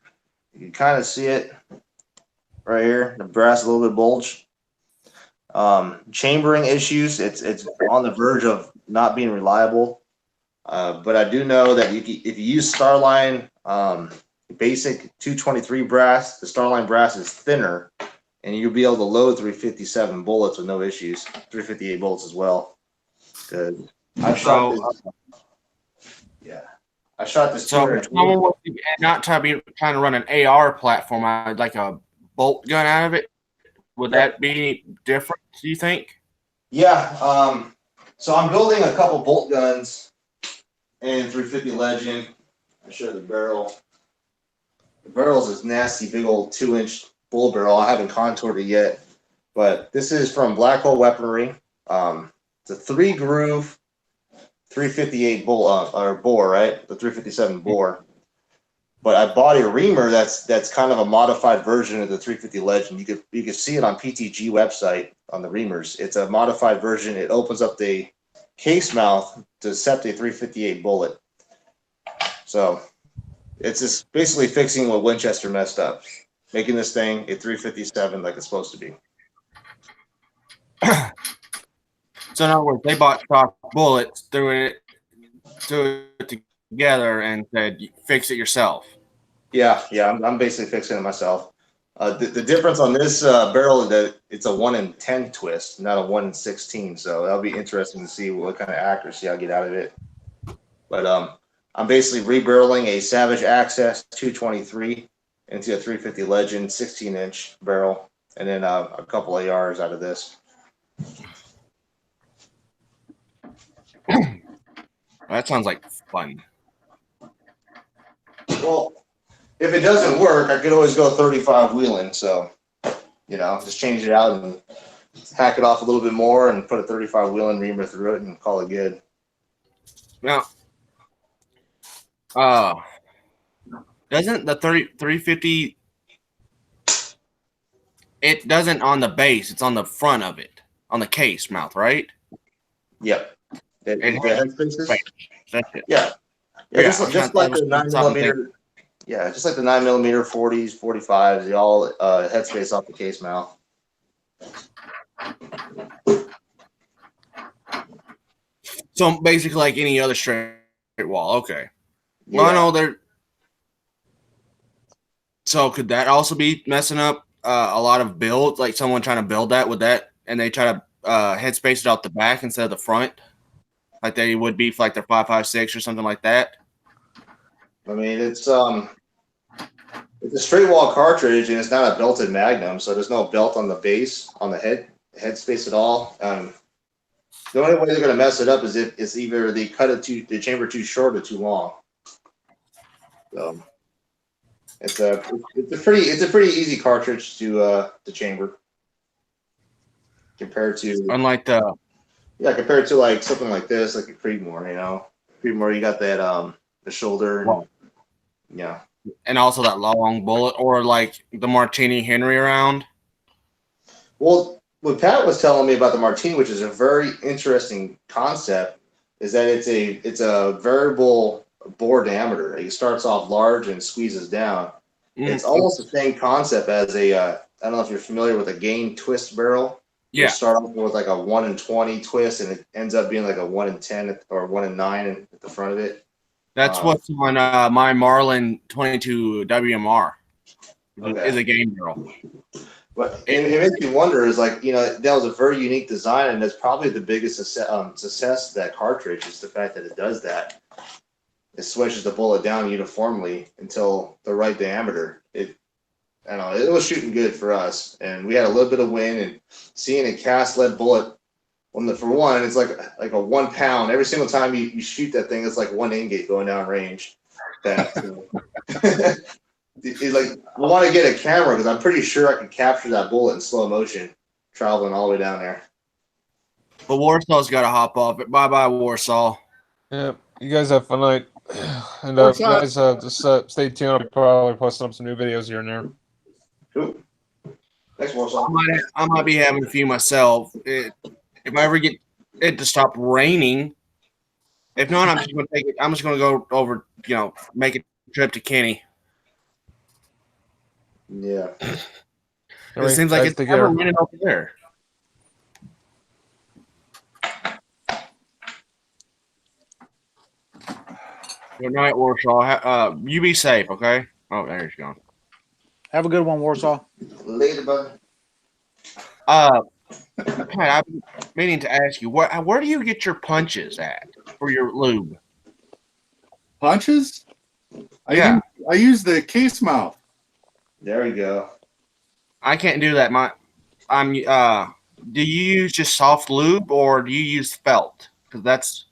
You can kind of see it right here. The brass a little bit bulge. Chambering issues. It's on the verge of not being reliable. But I do know that if you use Starline basic 223 brass, the Starline brass is thinner, and you'll be able to load 357 bullets with no issues. 358 bullets as well. Good. I shot this. So not trying to run an AR platform, I'd like a bolt gun out of it. Would that be different, do you think? Yeah. So I'm building a couple bolt guns and 350 Legend. I show the barrel. The barrel's this nasty, big old 2-inch bull barrel. I haven't contoured it yet, but this is from Black Hole Weaponry. It's a 3-groove 358 bull or bore, right? The 357 bore. But I bought a reamer that's kind of a modified version of the 350 Legend. You could see it on PTG website on the reamers. It's a modified version. It opens up the case mouth to accept a 358 bullet. So it's just basically fixing what Winchester messed up, making this thing a 357 like it's supposed to be. So in other words, they bought stock bullets, threw it together, and said, "Fix it yourself." Yeah, I'm basically fixing it myself. The difference on this barrel is that it's a 1 in 10 twist, not a 1 in 16. So that'll be interesting to see what kind of accuracy I'll get out of it. But I'm basically rebarreling a Savage Access 223 into a 350 Legend 16-inch barrel, and then a couple of ARs out of this. That sounds like fun. Well, if it doesn't work, I could always go 35 wheeling. So, just change it out and hack it off a little bit more and put a 35 wheeling reamer through it and call it good. Now, doesn't the 350, it doesn't on the base, it's on the front of it, on the case mouth, right? Yep. The headspaces? That's it. Yeah. Just like the 9mm. Yeah, just like the 9mm 40s, 45s, they all headspace off the case mouth. So basically, like any other straight wall. Okay. Yeah. Well, I know they're. So could that also be messing up a lot of builds? Like someone trying to build that with that, and they try to headspace it out the back instead of the front, like they would be for like their 5.56 or something like that. I mean, it's a straight wall cartridge, and it's not a belted Magnum, so there's no belt on the base on the headspace at all. The only way they're going to mess it up is if it's either they cut the chamber too short or too long. So it's a pretty easy cartridge to chamber compared to Unlike the compared to like something like this, like a Creedmoor. Creedmoor, you got that the shoulder. Wow. Yeah. And also that long bullet, or like the Martini Henry round. Well, what Pat was telling me about the Martini, which is a very interesting concept, is that it's a variable bore diameter. It starts off large and squeezes down. It's almost the same concept as a I don't know if you're familiar with a Gain twist barrel. Yeah. You start off with like a 1 in 20 twist, and it ends up being like a 1 in 10 or 1 in 9 at the front of it. That's what's on my Marlin 22 WMR. Okay. Is a game barrel. But it makes me wonder, is like, that was a very unique design, and that's probably the biggest success of that cartridge is the fact that it does that. It switches the bullet down uniformly until the right diameter. It was shooting good for us, and we had a little bit of wind, and seeing a cast lead bullet, for one, it's like a 1 pound. Every single time you shoot that thing, it's like 1 ingot going down range. It's like, I want to get a camera because I'm pretty sure I can capture that bullet in slow motion traveling all the way down there. But Warsaw's got to hop off. Bye-bye, Warsaw. Yeah, you guys have fun night. And Warsaw. guys, just stay tuned. I'll probably posting up some new videos here and there. Cool. Thanks, Warsaw. I might be having a few myself. If I ever get it to stop raining, if not, I'm just going to take it. I'm just going to go over, make a trip to Kenny. Yeah. It seems like it's never raining over there. Good night, Warsaw. You be safe, okay? Oh, there he's gone. Have a good one, Warsaw. Later, bud. Pat, I've been meaning to ask you, where do you get your punches at for your lube? Punches? Yeah. I use the case mouth. There we go. I can't do that. Do you use just soft lube or do you use felt? Because that's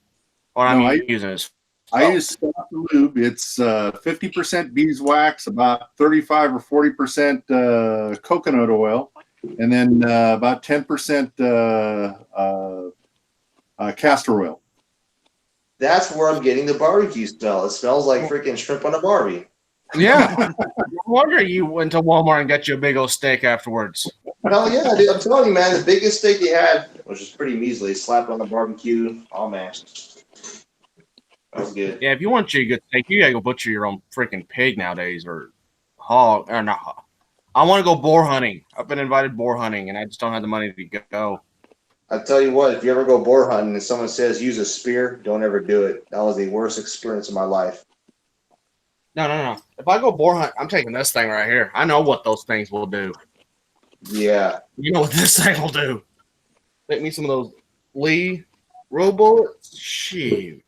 what I'm using is I use Stop the Lube. It's 50% beeswax, about 35 or 40% coconut oil, and then about 10% castor oil. That's where I'm getting the barbecue smell. It smells like freaking shrimp on a Barbie. Yeah. No wonder you went to Walmart and got you a big old steak afterwards. Hell yeah, dude. I'm telling you, man, the biggest steak they had, which is pretty measly, slapped on the barbecue, all mashed. That was good. Yeah, if you want you a good steak, you gotta go butcher your own freaking pig nowadays, or hog, or not hog. I want to go boar hunting. I've been invited boar hunting, and I just don't have the money to go. I tell you what, if you ever go boar hunting and someone says use a spear, don't ever do it. That was the worst experience of my life. No. If I go boar hunt, I'm taking this thing right here. I know what those things will do. Yeah. You know what this thing will do? Make me some of those Lee row bullets. Shoot.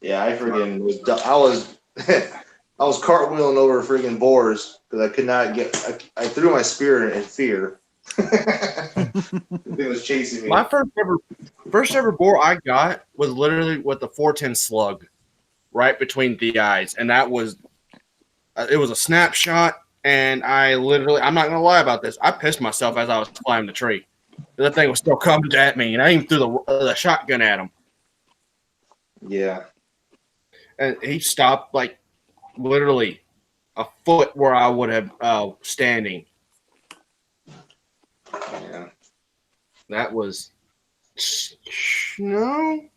Yeah, I freaking was. I was I was cartwheeling over freaking boars because I could not get. I threw my spear in fear. The thing was chasing me. My first ever boar I got was literally with the 410 slug right between the eyes, and that was it was a snapshot. And I'm not gonna lie about this. I pissed myself as I was climbing the tree. That thing was still coming at me, and I even threw the shotgun at him. Yeah. And he stopped like literally a foot where I would have standing. Yeah. That was no.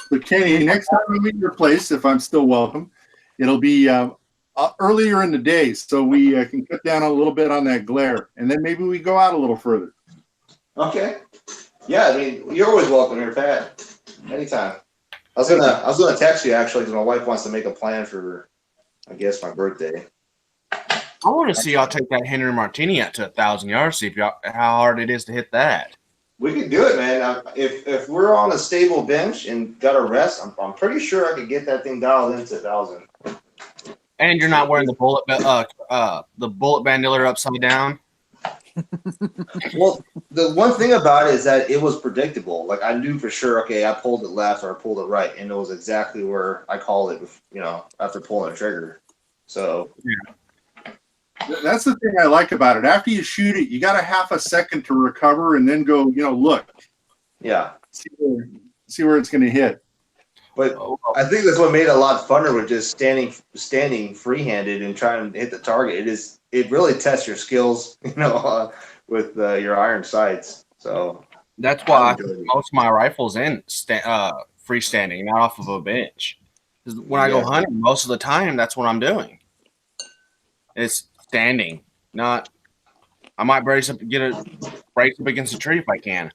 But Kenny, next time we meet your place, if I'm still welcome, it'll be earlier in the day, so we can cut down a little bit on that glare, and then maybe we go out a little further. Okay. Yeah, I mean, you're always welcome here, Pat. Anytime. I was gonna text you actually because my wife wants to make a plan for, I guess, my birthday. I want to see y'all take that Henry Martini out to 1,000 yards. See if how hard it is to hit that. We can do it, man. If we're on a stable bench and got a rest, I'm pretty sure I could get that thing dialed into 1,000. And you're not wearing the bullet bandolier upside down. Well, the one thing about it is that it was predictable. Like I knew for sure, okay, I pulled it left or I pulled it right, and it was exactly where I called it. After pulling the trigger. So yeah. That's the thing I like about it. After you shoot it, you got a half a second to recover and then go, look. Yeah. See where it's going to hit. But I think that's what made it a lot funner with just standing free-handed and trying to hit the target. It really tests your skills, with your iron sights. So that's why I put most of my rifles in freestanding, not off of a bench. Because when I go hunting, most of the time, that's what I'm doing. It's standing, not. I might brace up against a tree if I can.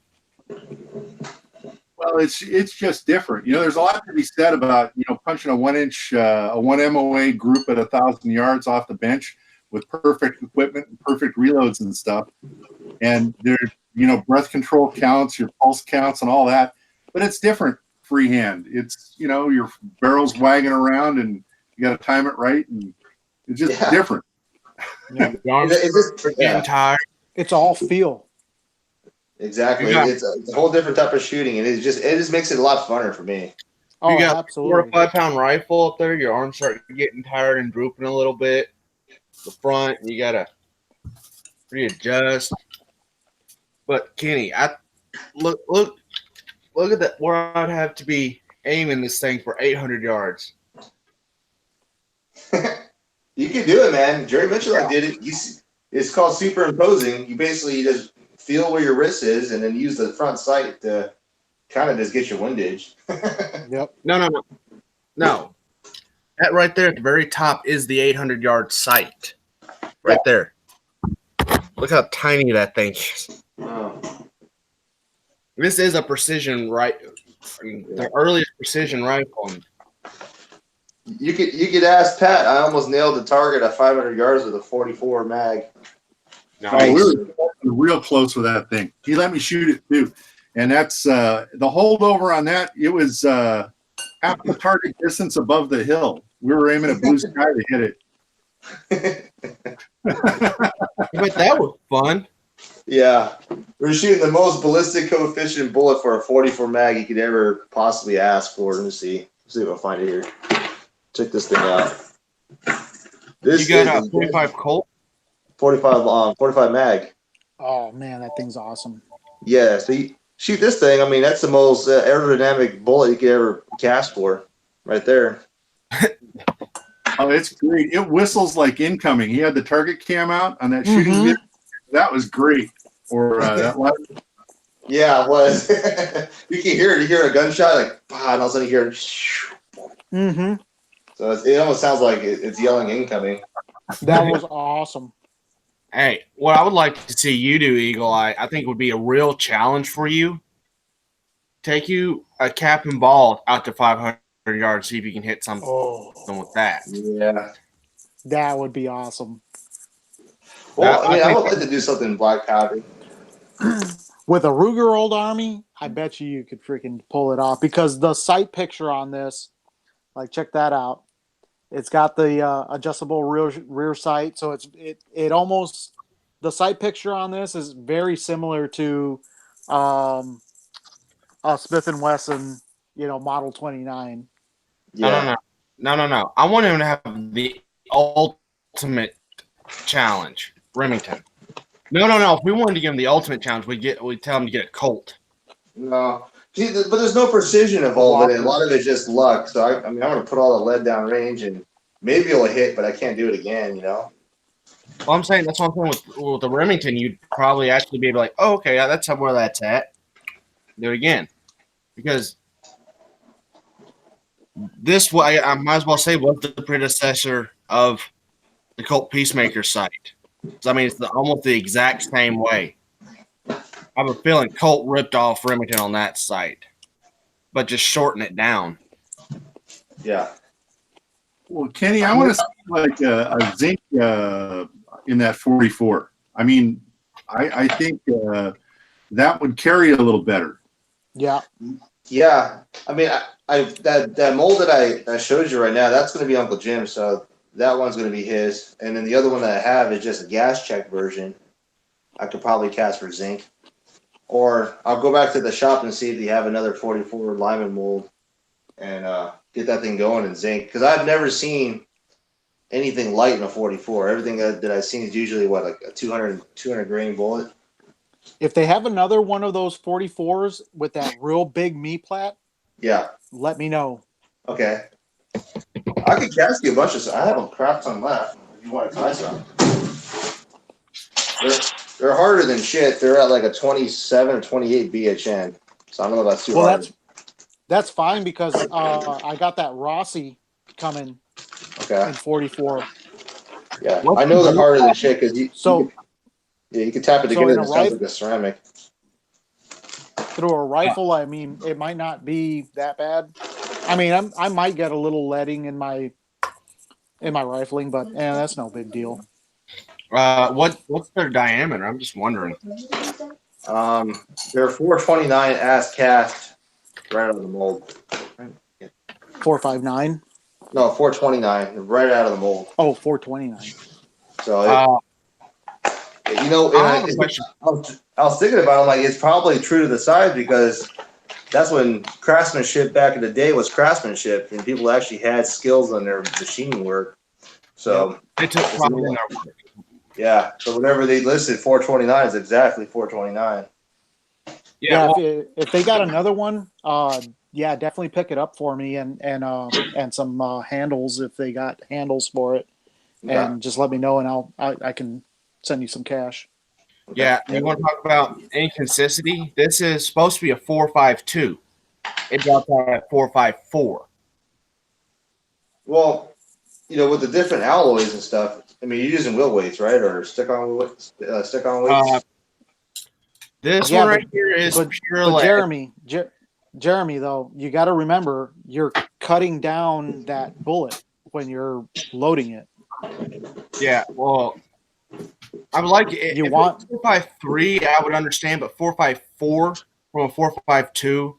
Well, it's just different. There's a lot to be said about punching a 1-inch, a 1 MOA group at 1,000 yards off the bench with perfect equipment and perfect reloads and stuff. And there's breath control counts, your pulse counts, and all that. But it's different freehand. It's your barrel's wagging around and you got to time it right, and it's just different. Getting tired. It's all feel. Exactly. It's a whole different type of shooting, and it just makes it a lot funner for me. Oh, you got absolutely. 4 or 5 pound rifle up there, your arms start getting tired and drooping a little bit. The front, you gotta readjust. But Kenny, look at that, where I'd have to be aiming this thing for 800 yards. You can do it, man. Jerry Mitchell did it. It's called superimposing. You basically just feel where your wrist is and then use the front sight to kind of just get your windage. Yep. No. That right there at the very top is the 800-yard sight. Right there. Look how tiny that thing is. Oh. This is a precision the earliest precision rifle. You could ask Pat. I almost nailed the target at 500 yards with a 44 mag. Nice. We were real close with that thing. He let me shoot it too, and that's the holdover on that. It was half the target distance above the hill. We were aiming at blue sky to hit it. But that was fun. Yeah, we're shooting the most ballistic coefficient bullet for a 44 mag you could ever possibly ask for. Let me see. Let's see if I find it here. Check this thing out. This You got is a 45 Colt? 45 mag. Oh man, that thing's awesome. Yeah, so you shoot this thing. I mean, that's the most aerodynamic bullet you could ever cast for, right there. Oh, it's great. It whistles like incoming. He had the target cam out on that shooting video. That was great. Or that live. Yeah, it was. You can hear it. You hear a gunshot, like, bah, and all of a sudden you hear it. Mm-hmm. So it almost sounds like it's yelling incoming. That was awesome. Hey, what I would like to see you do, Eagle Eye, I think would be a real challenge for you. Take you a cap and ball out to 500 yards, see if you can hit something with that. Yeah. That would be awesome. Well, That- I mean, I I think- would like to do something black powder. With a Ruger Old Army, I bet you could freaking pull it off because the sight picture on this, like, check that out. It's got the adjustable rear sight, so it almost, the sight picture on this is very similar to a Smith and Wesson, Model 29. Yeah. No. I want him to have the ultimate challenge, Remington. No. If we wanted to give him the ultimate challenge, we'd tell him to get a Colt. No. See, but there's no precision involved in it. A lot of it's just luck. So, I mean, I'm going to put all the lead down range and maybe it'll hit, but I can't do it again, Well, I'm saying that's what I'm saying with the Remington. You'd probably actually be able to like, oh, okay, yeah, that's where that's at. Do it again, because this way I might as well say was the predecessor of the Colt Peacemaker sight. So, I mean, it's almost the exact same way. I have a feeling Colt ripped off Remington on that sight, but just shorten it down. Yeah. Well, Kenny, I want to see like a zinc in that 44. I mean, I think that would carry a little better. Yeah. Yeah. I mean, that mold that I showed you right now, that's going to be Uncle Jim. So that one's going to be his. And then the other one that I have is just a gas check version. I could probably cast for zinc. Or I'll go back to the shop and see if they have another 44 Lyman mold and get that thing going in zinc. Because I've never seen anything light in a 44. Everything that I've seen is usually, like a 200 grain bullet. If they have another one of those 44s with that real big me plat, Yeah. let me know. Okay. I could cast you a bunch of. I have a crap ton left. If you want to try some. They're harder than shit. They're at like a 27 or 28 BHN. So I don't know if that's too hard. That's fine because I got that Rossi coming Okay. in 44. Yeah. I know they're harder than shit because you can tap it so together in and a it sounds like a ceramic. Through a rifle, I mean, it might not be that bad. I mean, I might get a little leading in my rifling, but that's no big deal. What's their diameter? I'm just wondering. They're 429 ass cast right out of the mold. 459. No, 429 right out of the mold. Oh, 429. So you know, I have a question. I was thinking about it, like it's probably true to the size because that's when craftsmanship back in the day was craftsmanship, and people actually had skills on their machining work. So They took pride in their work. yeah, so whatever they listed, 429 is exactly 429. Yeah, well, if they got another one, definitely pick it up for me and some handles if they got handles for it, and just let me know and I can send you some cash. Yeah, you want to talk about inconsistency? This is supposed to be a 4.52. It dropped out at 4.54. Well, you know, with the different alloys and stuff, I mean, you're using wheel weights, right, or stick-on weights? This Yeah, one right here is pure But lead. Jeremy, though, you got to remember you're cutting down that bullet when you're loading it. Yeah, well, I would like it. You If want- it was 4.53, I would understand, but 4.54 from a 4.52.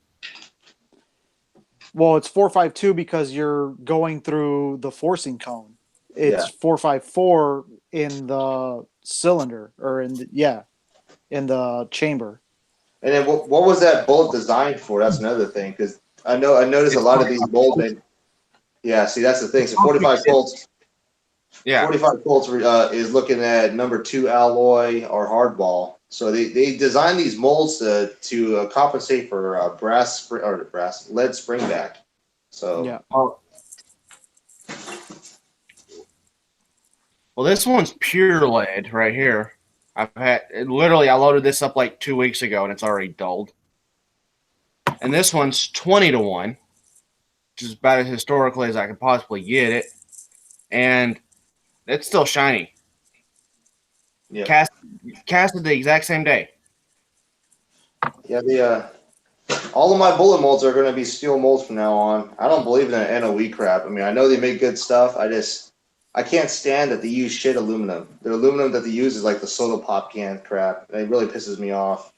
Well, it's 452 because you're going through the forcing cone. It's 454 in the cylinder or in the in the chamber. And then what was that bolt designed for? That's another thing, because I noticed a lot of these bolt men. Yeah, see, that's the thing. So 45 Colts. Yeah. 45 Colts is looking at number 2 alloy or hardball. So they designed these molds to compensate for lead springback. So Yeah. Well, this one's pure lead right here. I loaded this up like 2 weeks ago and it's already dulled. And this one's 20-1, which is about as historically as I could possibly get it. And it's still shiny. yeah, Casted the exact same day. yeah. All of my bullet molds are going to be steel molds from now on. I don't believe in that NOE crap. I mean, I know they make good stuff. I can't stand that they use shit aluminum. The aluminum that they use is like the soda pop can crap. It really pisses me off.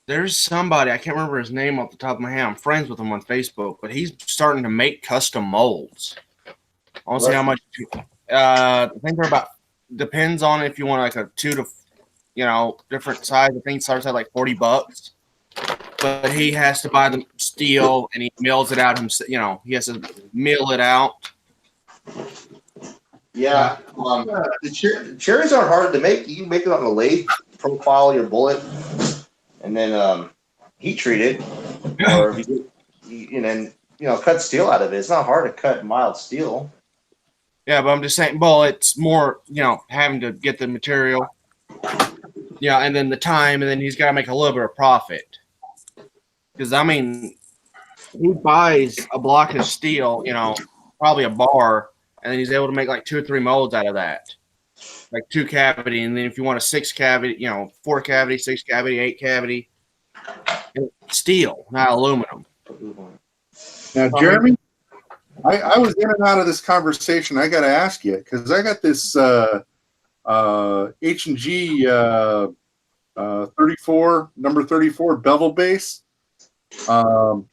There's somebody, I can't remember his name off the top of my head. I'm friends with him on Facebook, but he's starting to make custom molds. I want to see how much. I think they're about, depends on if you want like a 2 to, different size. I think it starts at like $40. But he has to buy the steel and he mills it out himself. He has to mill it out. Yeah, the cherries aren't hard to make. You can make it on the lathe, profile your bullet, and then heat treat it, or cut steel out of it. It's not hard to cut mild steel. Yeah, but I'm just saying, well, it's more, having to get the material, and then the time, and then he's got to make a little bit of profit. Because, I mean, he buys a block of steel, probably a bar, and then he's able to make like 2 or 3 molds out of that. Like 2 cavity, and then if you want a 6 cavity, 4 cavity, 6 cavity, 8 cavity, steel, not aluminum. Now, Jeremy, I was in and out of this conversation. I got to ask you, because I got this H&G 34, number 34 bevel base. And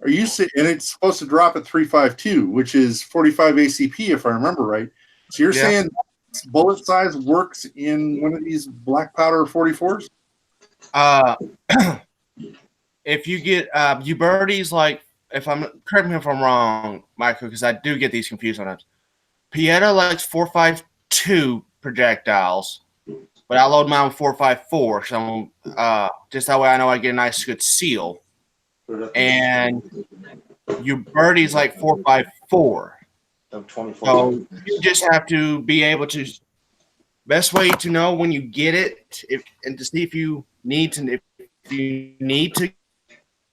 it's supposed to drop at 352, which is 45 ACP, if I remember right. So you're saying bullet size works in one of these black powder 44s? If you get Uberti's, like, correct me if I'm wrong, Michael, because I do get these confused sometimes. Pieta likes 4.52 projectiles, but I load mine with 4.54, so just that way I know I get a nice good seal. And Uberti's like 4.54. So you just have to be able to. Best way to know when you get it, and to see if you need to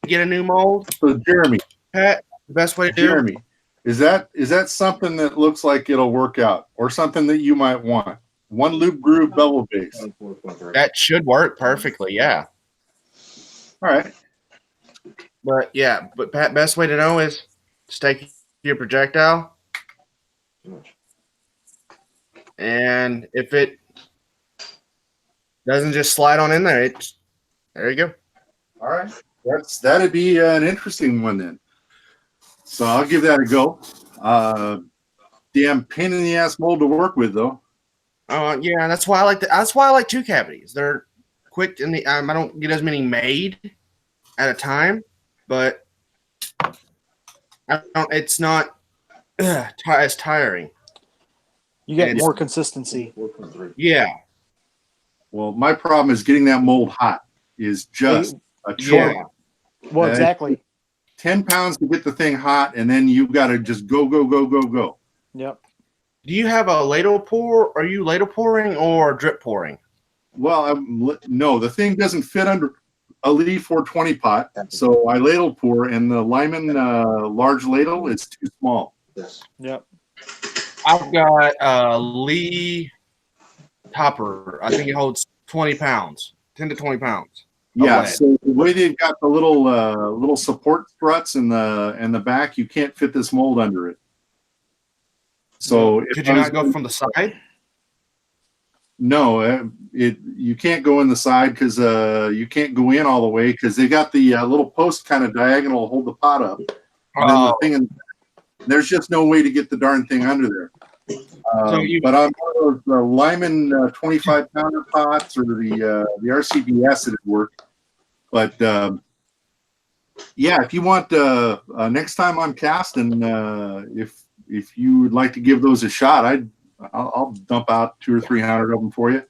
get a new mold. So Jeremy, Pat, the best way to do. Jeremy, is that something that looks like it'll work out, or something that you might want? One loop groove bevel base. That should work perfectly. Yeah. All right. But Pat, best way to know is just take your projectile, and if it doesn't just slide on in there, there you go. All right. That'd be an interesting one then. So I'll give that a go. Damn pain in the ass mold to work with though. Yeah, that's why I like 2 cavities. They're quick and I don't get as many made at a time, but it's not as tiring. You get more consistency. Yeah. Well, my problem is getting that mold hot is just a chore. Yeah. Well, exactly. 10 pounds to get the thing hot, and then you've got to just go. Yep. Do you have a ladle pour? Are you ladle pouring or drip pouring? Well, no, the thing doesn't fit under a Lee 420 pot, so I ladle pour, and the Lyman large ladle is too small. Yep. I've got a Lee topper. I think it holds 20 pounds, 10 to 20 pounds. Yeah, so the way they've got the little support struts in the back, you can't fit this mold under it. So could you not go from the side? No, you can't go in the side because you can't go in all the way because they got the little post kind of diagonal to hold the pot up. And then the thing there's just no way to get the darn thing under there. But on one of those Lyman 25-pounder pots or the RCBS, it'd work. But yeah, if you want, next time I'm casting, if you would like to give those a shot, I'll dump out 200 or 300 of them for you.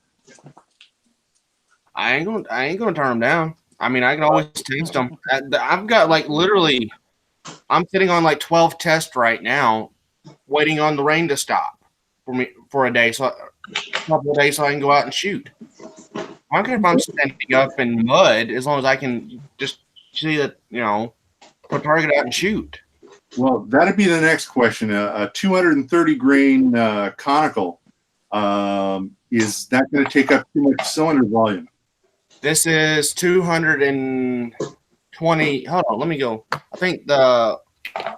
I ain't gonna turn them down. I mean, I can always taste them. I've got like literally, I'm sitting on like 12 tests right now, waiting on the rain to stop for me for a day, so a couple of days, so I can go out and shoot. I don't care if I'm standing up in mud, as long as I can just see that, put a target out and shoot. Well, that'd be the next question. A 230 grain conical, is that going to take up too much cylinder volume? This is 220. Hold on, let me go. I think the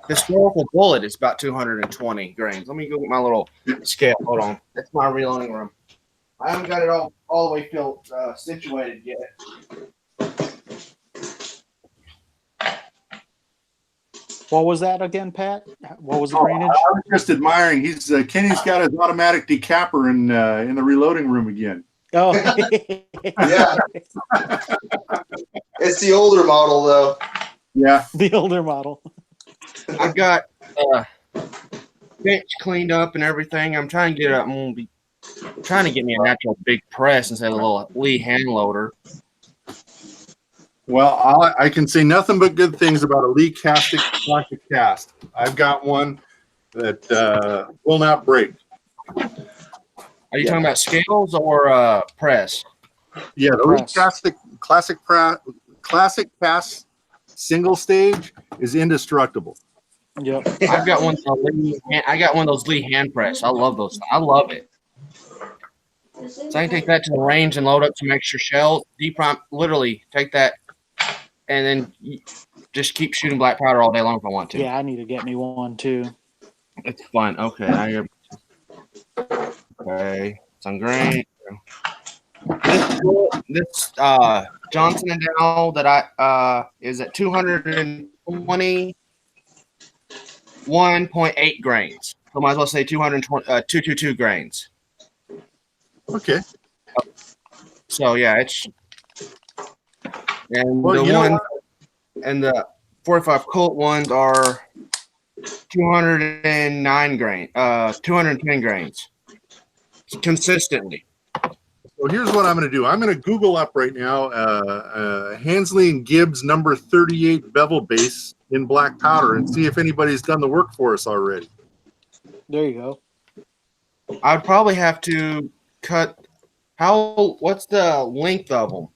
historical bullet is about 220 grains. Let me go get my little scale. Hold on. That's my reloading room. I haven't got it all the way situated yet. What was that again, Pat? What was the I grainage? was just admiring. Kenny's got his automatic decapper in the reloading room again. Oh, Yeah. It's the older model, though. Yeah. the older model. I've got bench cleaned up and everything. I'm trying to get me a natural big press instead of a little Lee hand loader. Well, I can say nothing but good things about a Lee Classic cast. I've got one that will not break. Are you talking about scales or press? Yeah, the Lee Classic cast single stage is indestructible. Yep. I've got one. I got one of those Lee hand press. I love those. I love it. So I can take that to the range and load up some extra shell. Literally take that, and then just keep shooting black powder all day long if I want to. Yeah, I need to get me one too. It's fun. Okay. Okay. Some grain. This Johnson and Dow that I is at 221.8 grains. So might as well say 222 grains. Okay. So yeah, it's and Well, the one and the 45 Colt ones are 210 grains consistently. So here's what I'm going to do. I'm going to Google up right now Hansley and Gibbs number 38 bevel base in black powder and see if anybody's done the work for us already. There you go. I'd probably have to cut. What's the length of them?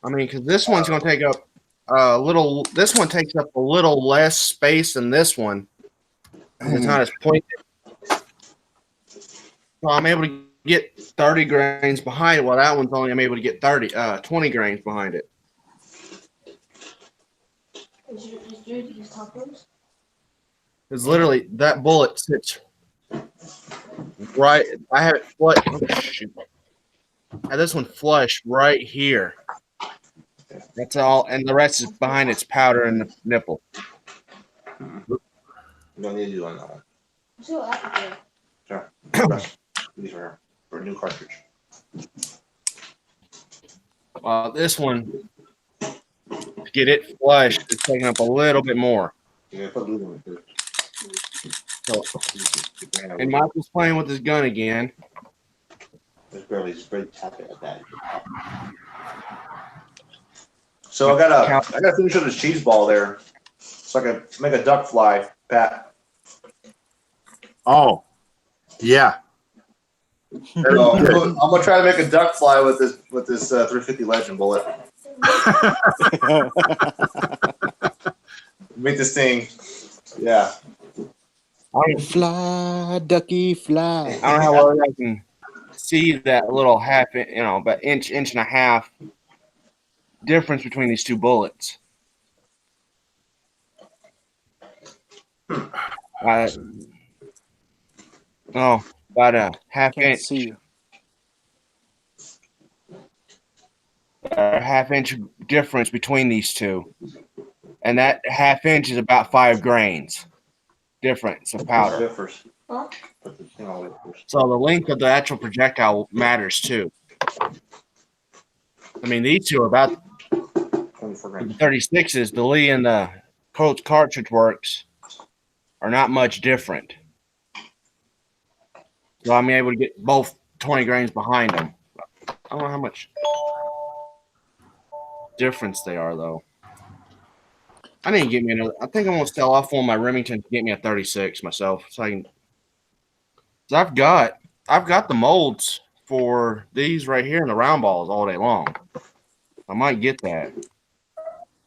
I mean, because this one's going to take up a little. This one takes up a little less space than this one. It's not as pointed. So I'm able to get 30 grains behind it, while that one's only I'm able to get 20 grains behind it. Because literally that bullet sits right. I have it flush. Oh, shoot. I have this one flush right here. That's all, and the rest is behind its powder and the nipple. You don't need to do on that one. Sure. These are for a new cartridge. This one, to get it flushed, it's taking up a little bit more. Yeah, put glue on it too. So, and Michael's playing with his gun again. Just barely tap it at that. So I gotta finish on this cheese ball there, so I can make a duck fly, Pat. Oh, yeah. So I'm gonna try to make a duck fly with this 350 Legend bullet. Make this thing, yeah. Fly, ducky, fly. I don't know how well I can see that little about inch and a half difference between these two bullets. About a half Can't inch. see you. A half inch difference between these two, and that half inch is about 5 grains difference of powder. Differs. So the length of the actual projectile matters too. I mean, these two are about the 36s. The Lee and the Colt cartridge works are not much different. So I'm able to get both 20 grains behind them. I don't know how much difference they are though. I need to get me another. I think I'm gonna sell off one of my Remington to get me a 36 myself, so I can. So I've got the molds for these right here in the round balls all day long. I might get that.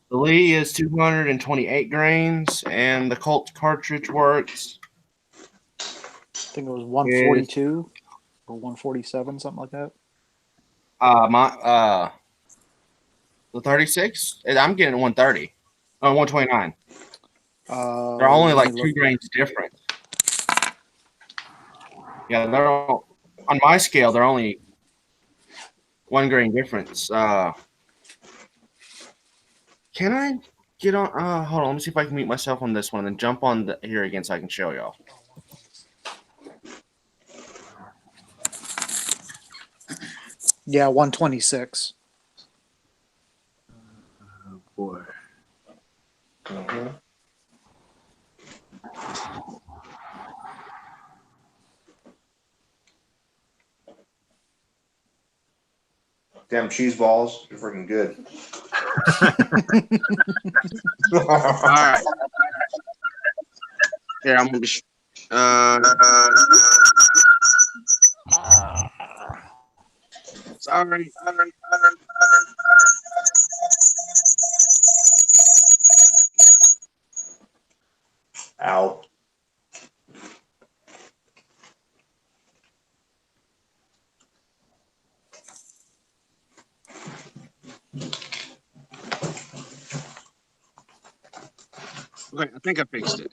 The Lee is 228 grains, and the Colt cartridge works. I think it was 142 or 147, something like that. The 36. I'm getting 130. Oh, 129. They're only Let like me 2 look. grains different. Yeah, they're all, on my scale. They're only 1 grain difference. Can I get on? Hold on. Let me see if I can mute myself on this one and then jump on here again so I can show y'all. Yeah, 126. Oh boy. Damn cheese balls. You're freaking good. All right. Here, I'm gonna be. Sorry. Ow. Okay, I think I fixed it.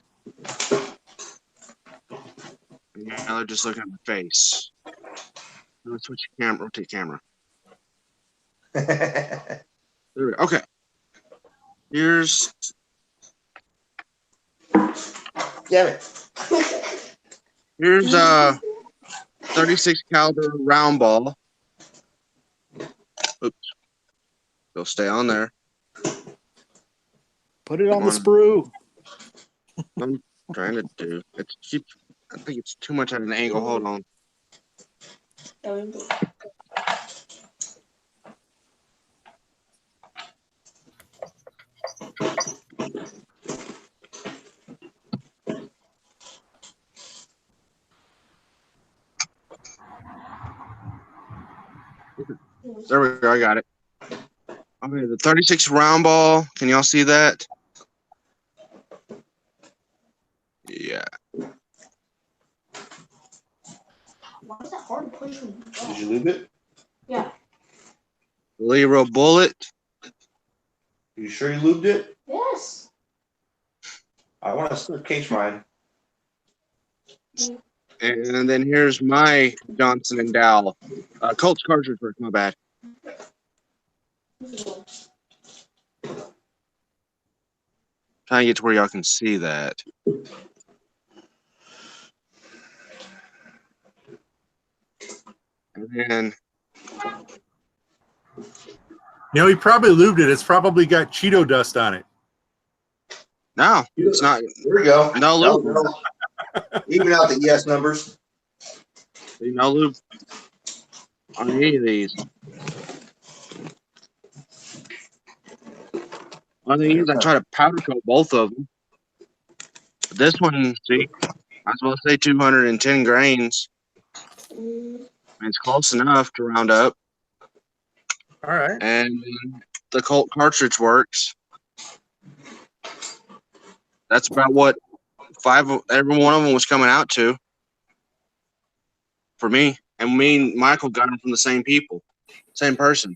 Now they're just looking at my face. Let's switch camera. Rotate camera. There we go. Okay. Here's. Damn it. Here's 36 caliber round ball. Oops. It'll stay on there. Put it on Come the on. sprue. I'm trying to do. I think it's too much at an angle. Hold on. There we go. I got it. Okay, the 36 round ball. Can y'all see that? Yeah. Why is that hard to push? Did you lube it? Yeah. Lero bullet. You sure you lubed it? Yes. I want to still case mine. And then here's my Johnson and Dow. Colt's cartridge work, my bad. Trying to get to where y'all can see that. And then You know, he probably lubed it. It's probably got Cheeto dust on it. no, it's not. There we go. No lube. Even out the yes numbers. No lube on any of these. One thing is, I try to powder coat both of them. But this one, see, I was supposed to say 210 grains. It's close enough to round up. All right. And the Colt cartridge works. That's about what every one of them was coming out to for me. And me and Michael got them from the same people, same person.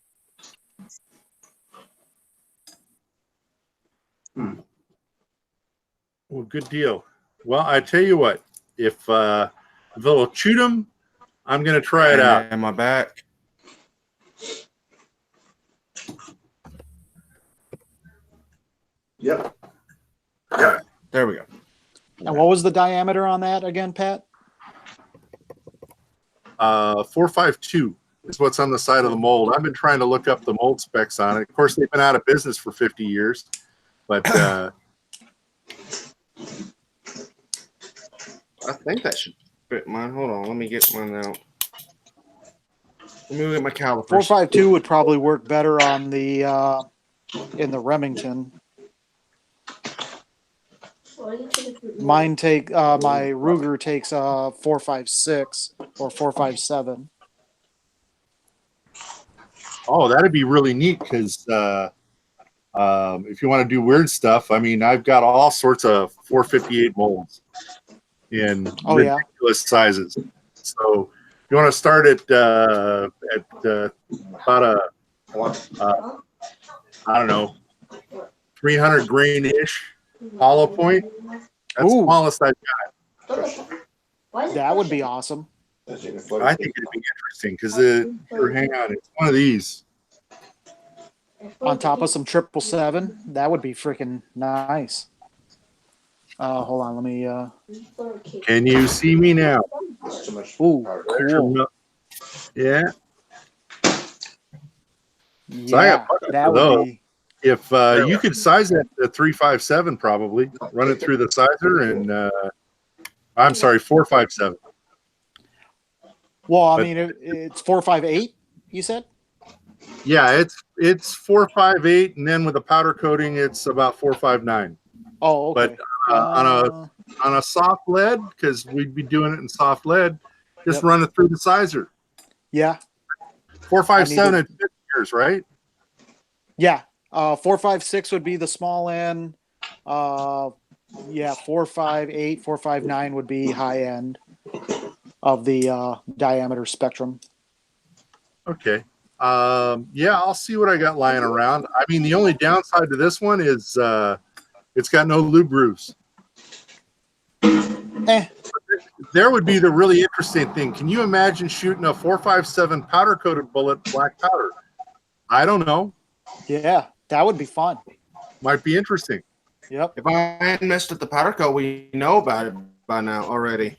Well, good deal. Well, I tell you what, if they'll shoot them, I'm going to try it out. And my back. Yep. There we go. And what was the diameter on that again, Pat? 452 is what's on the side of the mold. I've been trying to look up the mold specs on it. Of course, they've been out of business for 50 years, but I think that should fit mine. Hold on, let me get mine out. Let me get my calipers. 452 would probably work better on the in the Remington. Mine take my Ruger takes 456 or 457. oh, that'd be really neat because if you want to do weird stuff, I mean, I've got all sorts of 458 molds in ridiculous sizes. So you want to start at about a I don't know, 300 grain ish hollow point. That's the smallest I've got. That would be awesome. I think it'd be interesting because hang on, it's one of these. On top of some 777, that would be freaking nice. Hold on, let me. Can you see me now? Ooh, cool. Yeah. So Yeah, that would be. If you could size that to 357, probably run it through the sizer, and I'm sorry, 457. Well, I mean, it's 458. You said? Yeah, it's 458, and then with the powder coating, it's about 459. Oh, okay. But on a soft lead, because we'd be doing it in soft lead, just run it through the sizer. Yeah. 457 at 50 years, right? Yeah. 456 would be the small end. 458, 459 would be high end of the diameter spectrum. Okay. I'll see what I got lying around. I mean, the only downside to this one is it's got no lube grooves. There would be the really interesting thing. Can you imagine shooting a 457 powder coated bullet black powder? I don't know. Yeah, that would be fun. Might be interesting. Yep. If I hadn't messed up the powder coat, we know about it by now already.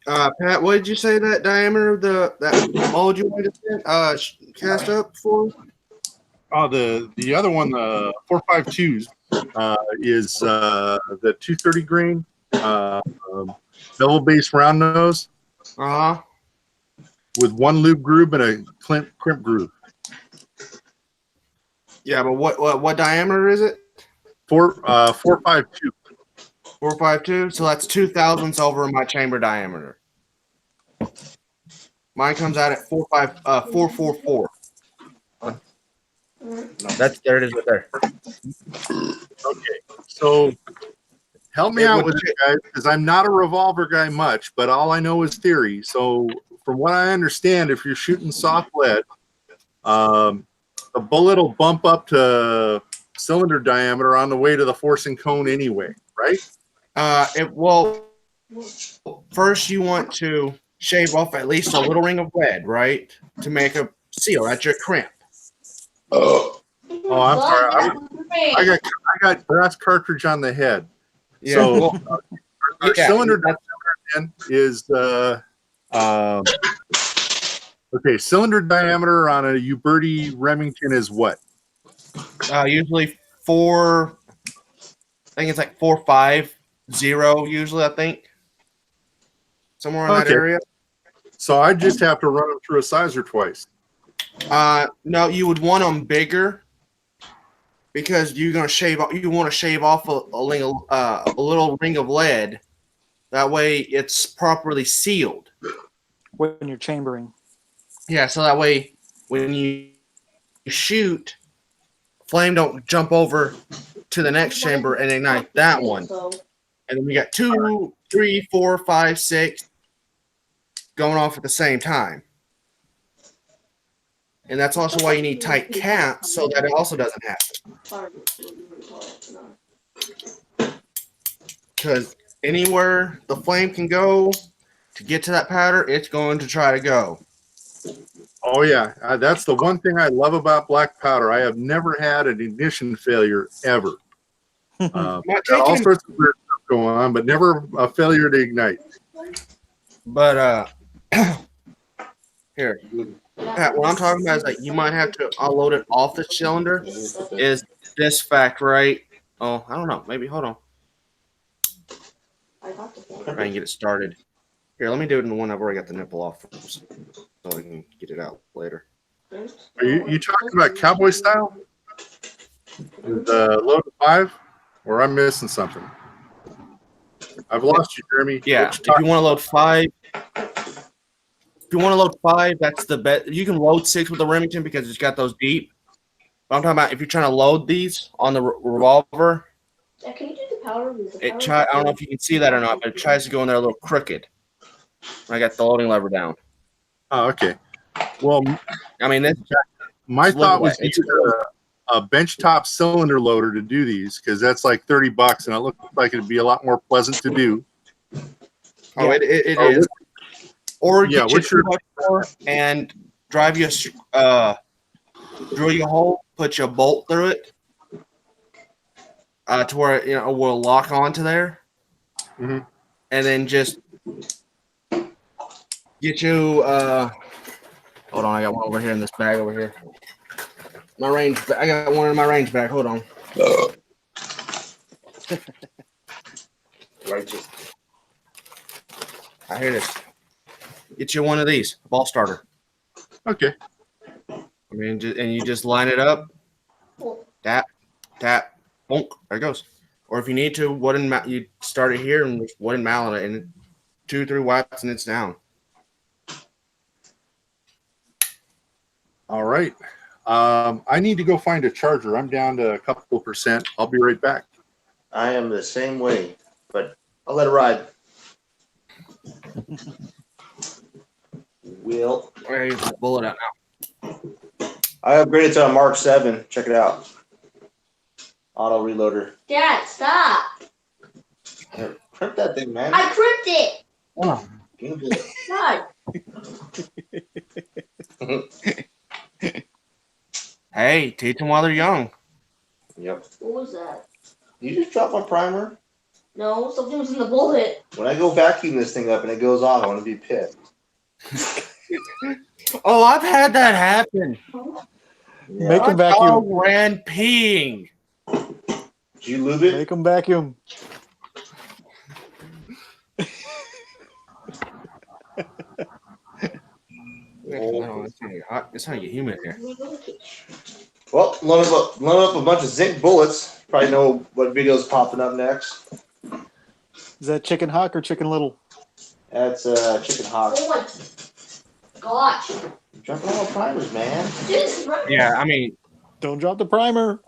Pat, what did you say that diameter of that mold you wanted to cast up for? Oh, the other one, the 452s, is the 230 grain double base round nose. With one lube groove and a crimp groove. Yeah, but what diameter is it? 452. 452. So that's 2 thousandths over my chamber diameter. Mine comes out at 444. No, there it is right there. Okay, so help me out with it, guys, because I'm not a revolver guy much, but all I know is theory. So from what I understand, if you're shooting soft lead, the bullet will bump up to cylinder diameter on the way to the forcing cone anyway, right? First you want to shave off at least a little ring of lead, right, to make a seal. That's your crimp. Oh, I'm sorry. I got brass cartridge on the head. Yeah. So our cylinder diameter is okay. Cylinder diameter on a Uberti Remington is what? Usually 4. I think it's like 450. Usually, I think somewhere in that area. So I just have to run them through a sizer twice. No, you would want them bigger because you're gonna shave. You want to shave off a little ring of lead. That way, it's properly sealed when you're chambering. Yeah, so that way when you shoot, flame don't jump over to the next chamber and ignite that one. And then we got 2, 3, 4, 5, 6 going off at the same time. And that's also why you need tight caps so that it also doesn't happen. Because anywhere the flame can go to get to that powder, it's going to try to go. Oh yeah, that's the one thing I love about black powder. I have never had an ignition failure ever. All sorts of weird stuff go on, but never a failure to ignite. But here, Pat, what I'm talking about is like you might have to unload it off the cylinder. Is this fact right? Oh, I don't know. Maybe hold on. Try and get it started. Here, let me do it in the one I've already got the nipple off first, so I can get it out later. Are you talking about cowboy style? The load of 5? Or I'm missing something? I've lost you, Jeremy. Yeah, if you want to load 5, that's the best. You can load 6 with the Remington because it's got those deep. But I'm talking about if you're trying to load these on the revolver, Yeah, can you do the powder? I don't know if you can see that or not, but it tries to go in there a little crooked. I got the loading lever down. Oh, okay. Well, I mean, my thought was it's to use a benchtop cylinder loader to do these because that's like $30, and it looks like it'd be a lot more pleasant to do. Oh, it is. Or Yeah, get what's your your 2x4 and drive you drill you a hole, put you a bolt through it, to where it will lock onto there, Mhm. and then just get you. Hold on, I got one over here in this bag over here. My range. I got one in my range bag. Hold on. Righteous. Here it is. Get you one of these, a ball starter. Okay. I mean, and you just line it up. Tap, tap, bonk. There it goes. Or if you need to, you start it here and just wooden mallet it, and 2-3 wipes and it's down. All right. I need to go find a charger. I'm down to a couple percent. I'll be right back. I am the same way, but I'll let it ride. Will. Where is the bullet out now? I upgraded to a Mark 7. Check it out. Auto reloader. Dad, stop! Here, crimp that thing, man. I crimped it! Oh. God. Hey, teach them while they're young. Yep. What was that? You just dropped my primer. No, something was in the bullet. When I go vacuum this thing up and it goes off, I want to be pissed. Oh, I've had that happen. Make My them vacuum. dog ran peeing. Did you lube it? Make them vacuum. Oh, it's not hot. It's not get humid here. Well, load up a bunch of zinc bullets. Probably know what video's popping up next. Is that Chicken Hawk or Chicken Little? That's Chicken Hawk. Oh my gosh. Dropping all the primers, man. Yeah, I mean, Don't drop the primer.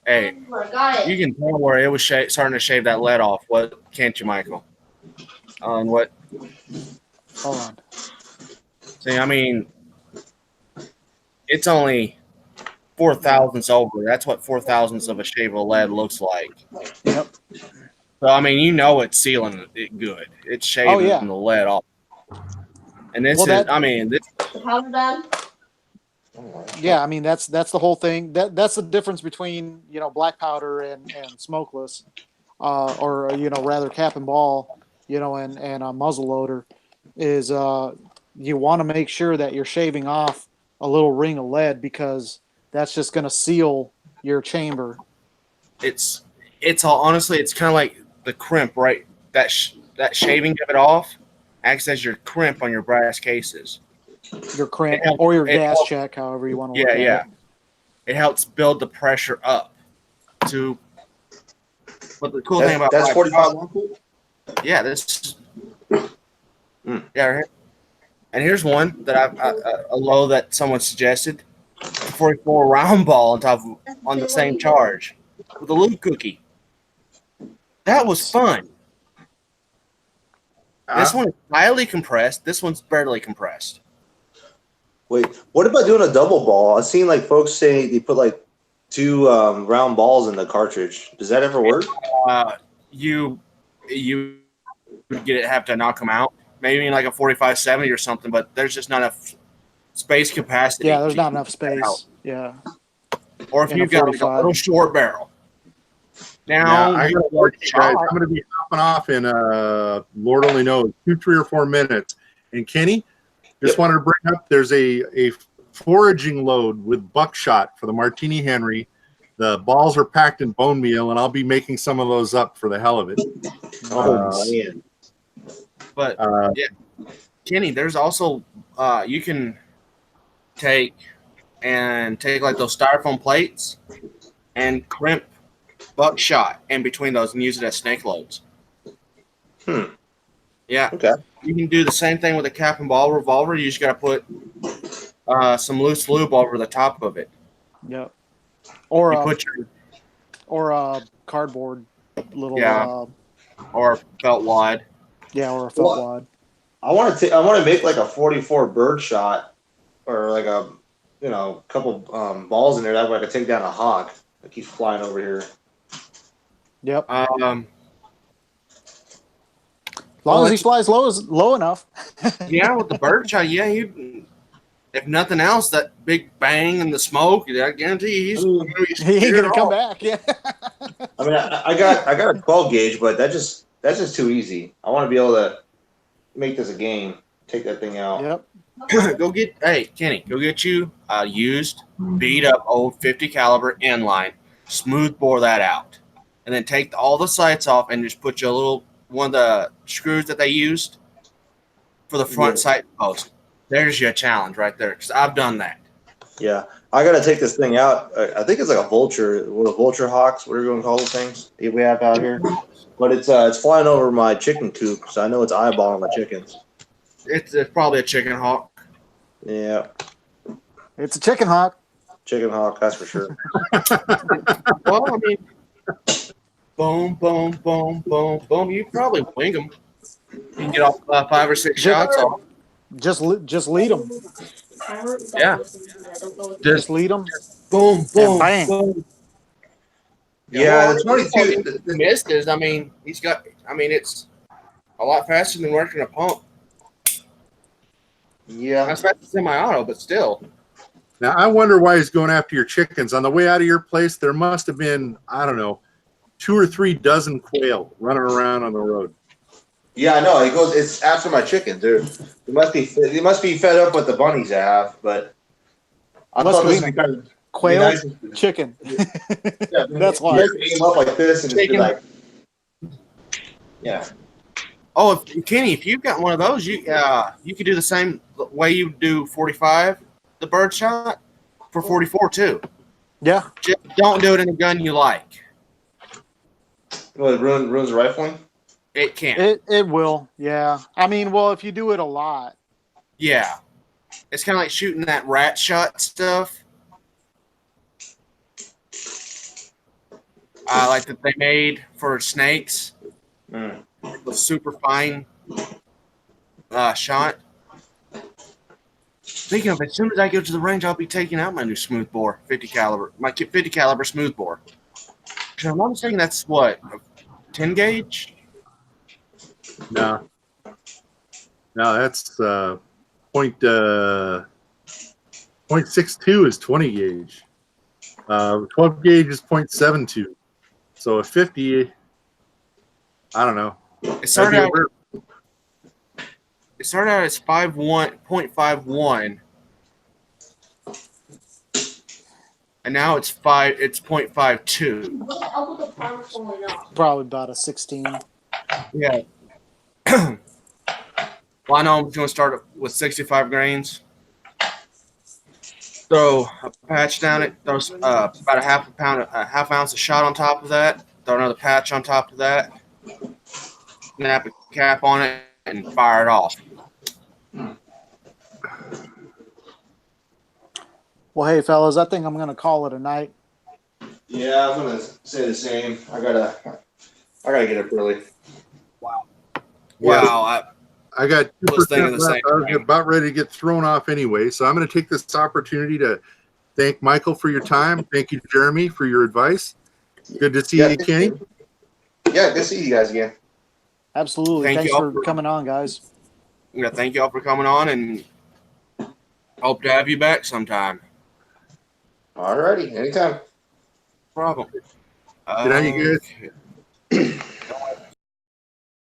hey, I got it. you can tell where it was starting to shave that lead off. What can't you, Michael? On what? Hold on. See, I mean, it's only 4/1000ths over. That's what 4/1000ths of a shave of lead looks like. Yep. So I mean, it's sealing it good. It's shaving the lead off. And this Well, this. The powder done? Yeah, I mean that's the whole thing. That's the difference between black powder and smokeless, or rather cap and ball, and a muzzle loader, is you want to make sure that you're shaving off a little ring of lead because that's just going to seal your chamber. It's all honestly, it's kind of like the crimp, right? That shaving of it off acts as your crimp on your brass cases. Your crimp or your gas check, however you want to look at it. It helps build the pressure up to. But the cool thing about that's 45. Yeah, this. Yeah, right here. And here's one that a low that someone suggested: 44 round ball on the same charge with a loop cookie. That was fun. This one is highly compressed. This one's barely compressed. Wait, what about doing a double ball? I've seen like folks say they put like 2 round balls in the cartridge. Does that ever work? You would have to knock them out. Maybe in like a 45-70 or something, but there's just not enough space capacity. Yeah, there's not enough space. Yeah. Or if you've got like a little short barrel. Now I you gotta work work, you guys. shot. I'm gonna be hopping off in Lord only knows 2, 3, or 4 minutes. And Kenny, just Yep. wanted to bring up there's a foraging load with buckshot for the Martini Henry. The balls are packed in bone meal, and I'll be making some of those up for the hell of it. Oh man. But Uh, Kenny, there's also you can take like those styrofoam plates and crimp buckshot in between those and use it as snake loads. Yeah. Okay. You can do the same thing with a cap and ball revolver. You just got to put some loose lube over the top of it. Yep. Or You a put your cardboard little Yeah. Or felt wad. or a felt Well, wad. I want to make like a 44 bird shot, or like a couple balls in there. That way I could take down a hawk that keeps flying over here. Yep. As long as he flies low enough. Yeah, with the bird shot, yeah, you. If nothing else, that big bang and the smoke, I guarantee He ain't gonna come back. Yeah. I mean, I got a 12 gauge, but that's just too easy. I want to be able to make this a game. Take that thing out. Yep. Kenny, go get you a used, beat up old 50 caliber inline, smooth bore that out, and then take all the sights off and just put you a little one of the screws that they used for the front sight post. There's your challenge right there, because I've done that. Yeah, I got to take this thing out. I think it's like a vulture, one of the vulture hawks, whatever you want to call the things that we have out here. But it's flying over my chicken coop, so I know it's eyeballing my chickens. It's probably a chicken hawk. Yeah, It's a chicken hawk. chicken hawk, that's for sure. Well, I mean, boom, boom, boom, boom, boom. You probably wing them. You can get off 5 or 6 shots off. Just lead them. Yeah. Just lead them. Boom, boom, bang. boom. Yeah, well, the 22. The mist is. I mean, it's a lot faster than working a pump. Yeah, That's fast as semi-auto, but still. now, I wonder why he's going after your chickens. On the way out of your place, there must have been, I don't know, 2 or 3 dozen quail running around on the road. yeah, I know. It's after my chickens. They must be fed up with the bunnies I have, but I Must thought this be would be kind of Quail, nice. chicken. Yeah, That's why. You guys aim up like this and just be Chicken. like, yeah. Oh, Kenny, if you've got one of those, you could do the same way you do 45, the bird shot, for 44 too. Yeah. Just don't do it in a gun you like. Well, it ruins the rifling. It can't. It will. Yeah. I mean, well, if you do it a lot. Yeah. It's kind of like shooting that rat shot stuff. Like that they made for snakes. The super fine shot. Speaking of, as soon as I go to the range, I'll be taking out my new smooth bore 50 caliber, my 50 caliber smooth bore. If I'm not mistaken, that's what, a 10 gauge? No, that's point 0.62 is 20 gauge. 12 gauge is 0.72. So a 50, I don't know. It started out as 0.51, and now it's 0.52. What the hell with the farm's going on? Probably about a 16. Yeah. Well, I know I'm going to start with 65 grains. Throw a patch down it. Throw about a half ounce of shot on top of that. Throw another patch on top of that. Snap a cap on it and fire it off. Well, hey, fellas, I think I'm going to call it a night. Yeah, I'm gonna say the same. I gotta get up early. Wow. I got Was 2% thinking the left. same I was thing. about ready to get thrown off anyway. So I'm going to take this opportunity to thank Michael for your time. Thank you, Jeremy, for your advice. Good to see you, Kenny. Yeah, good to see you guys again. Absolutely. Thank Thanks you all for coming on, guys. Yeah, thank you all for coming on, and hope to have you back sometime. Alrighty, anytime. No problem. Good night, you guys. Okay.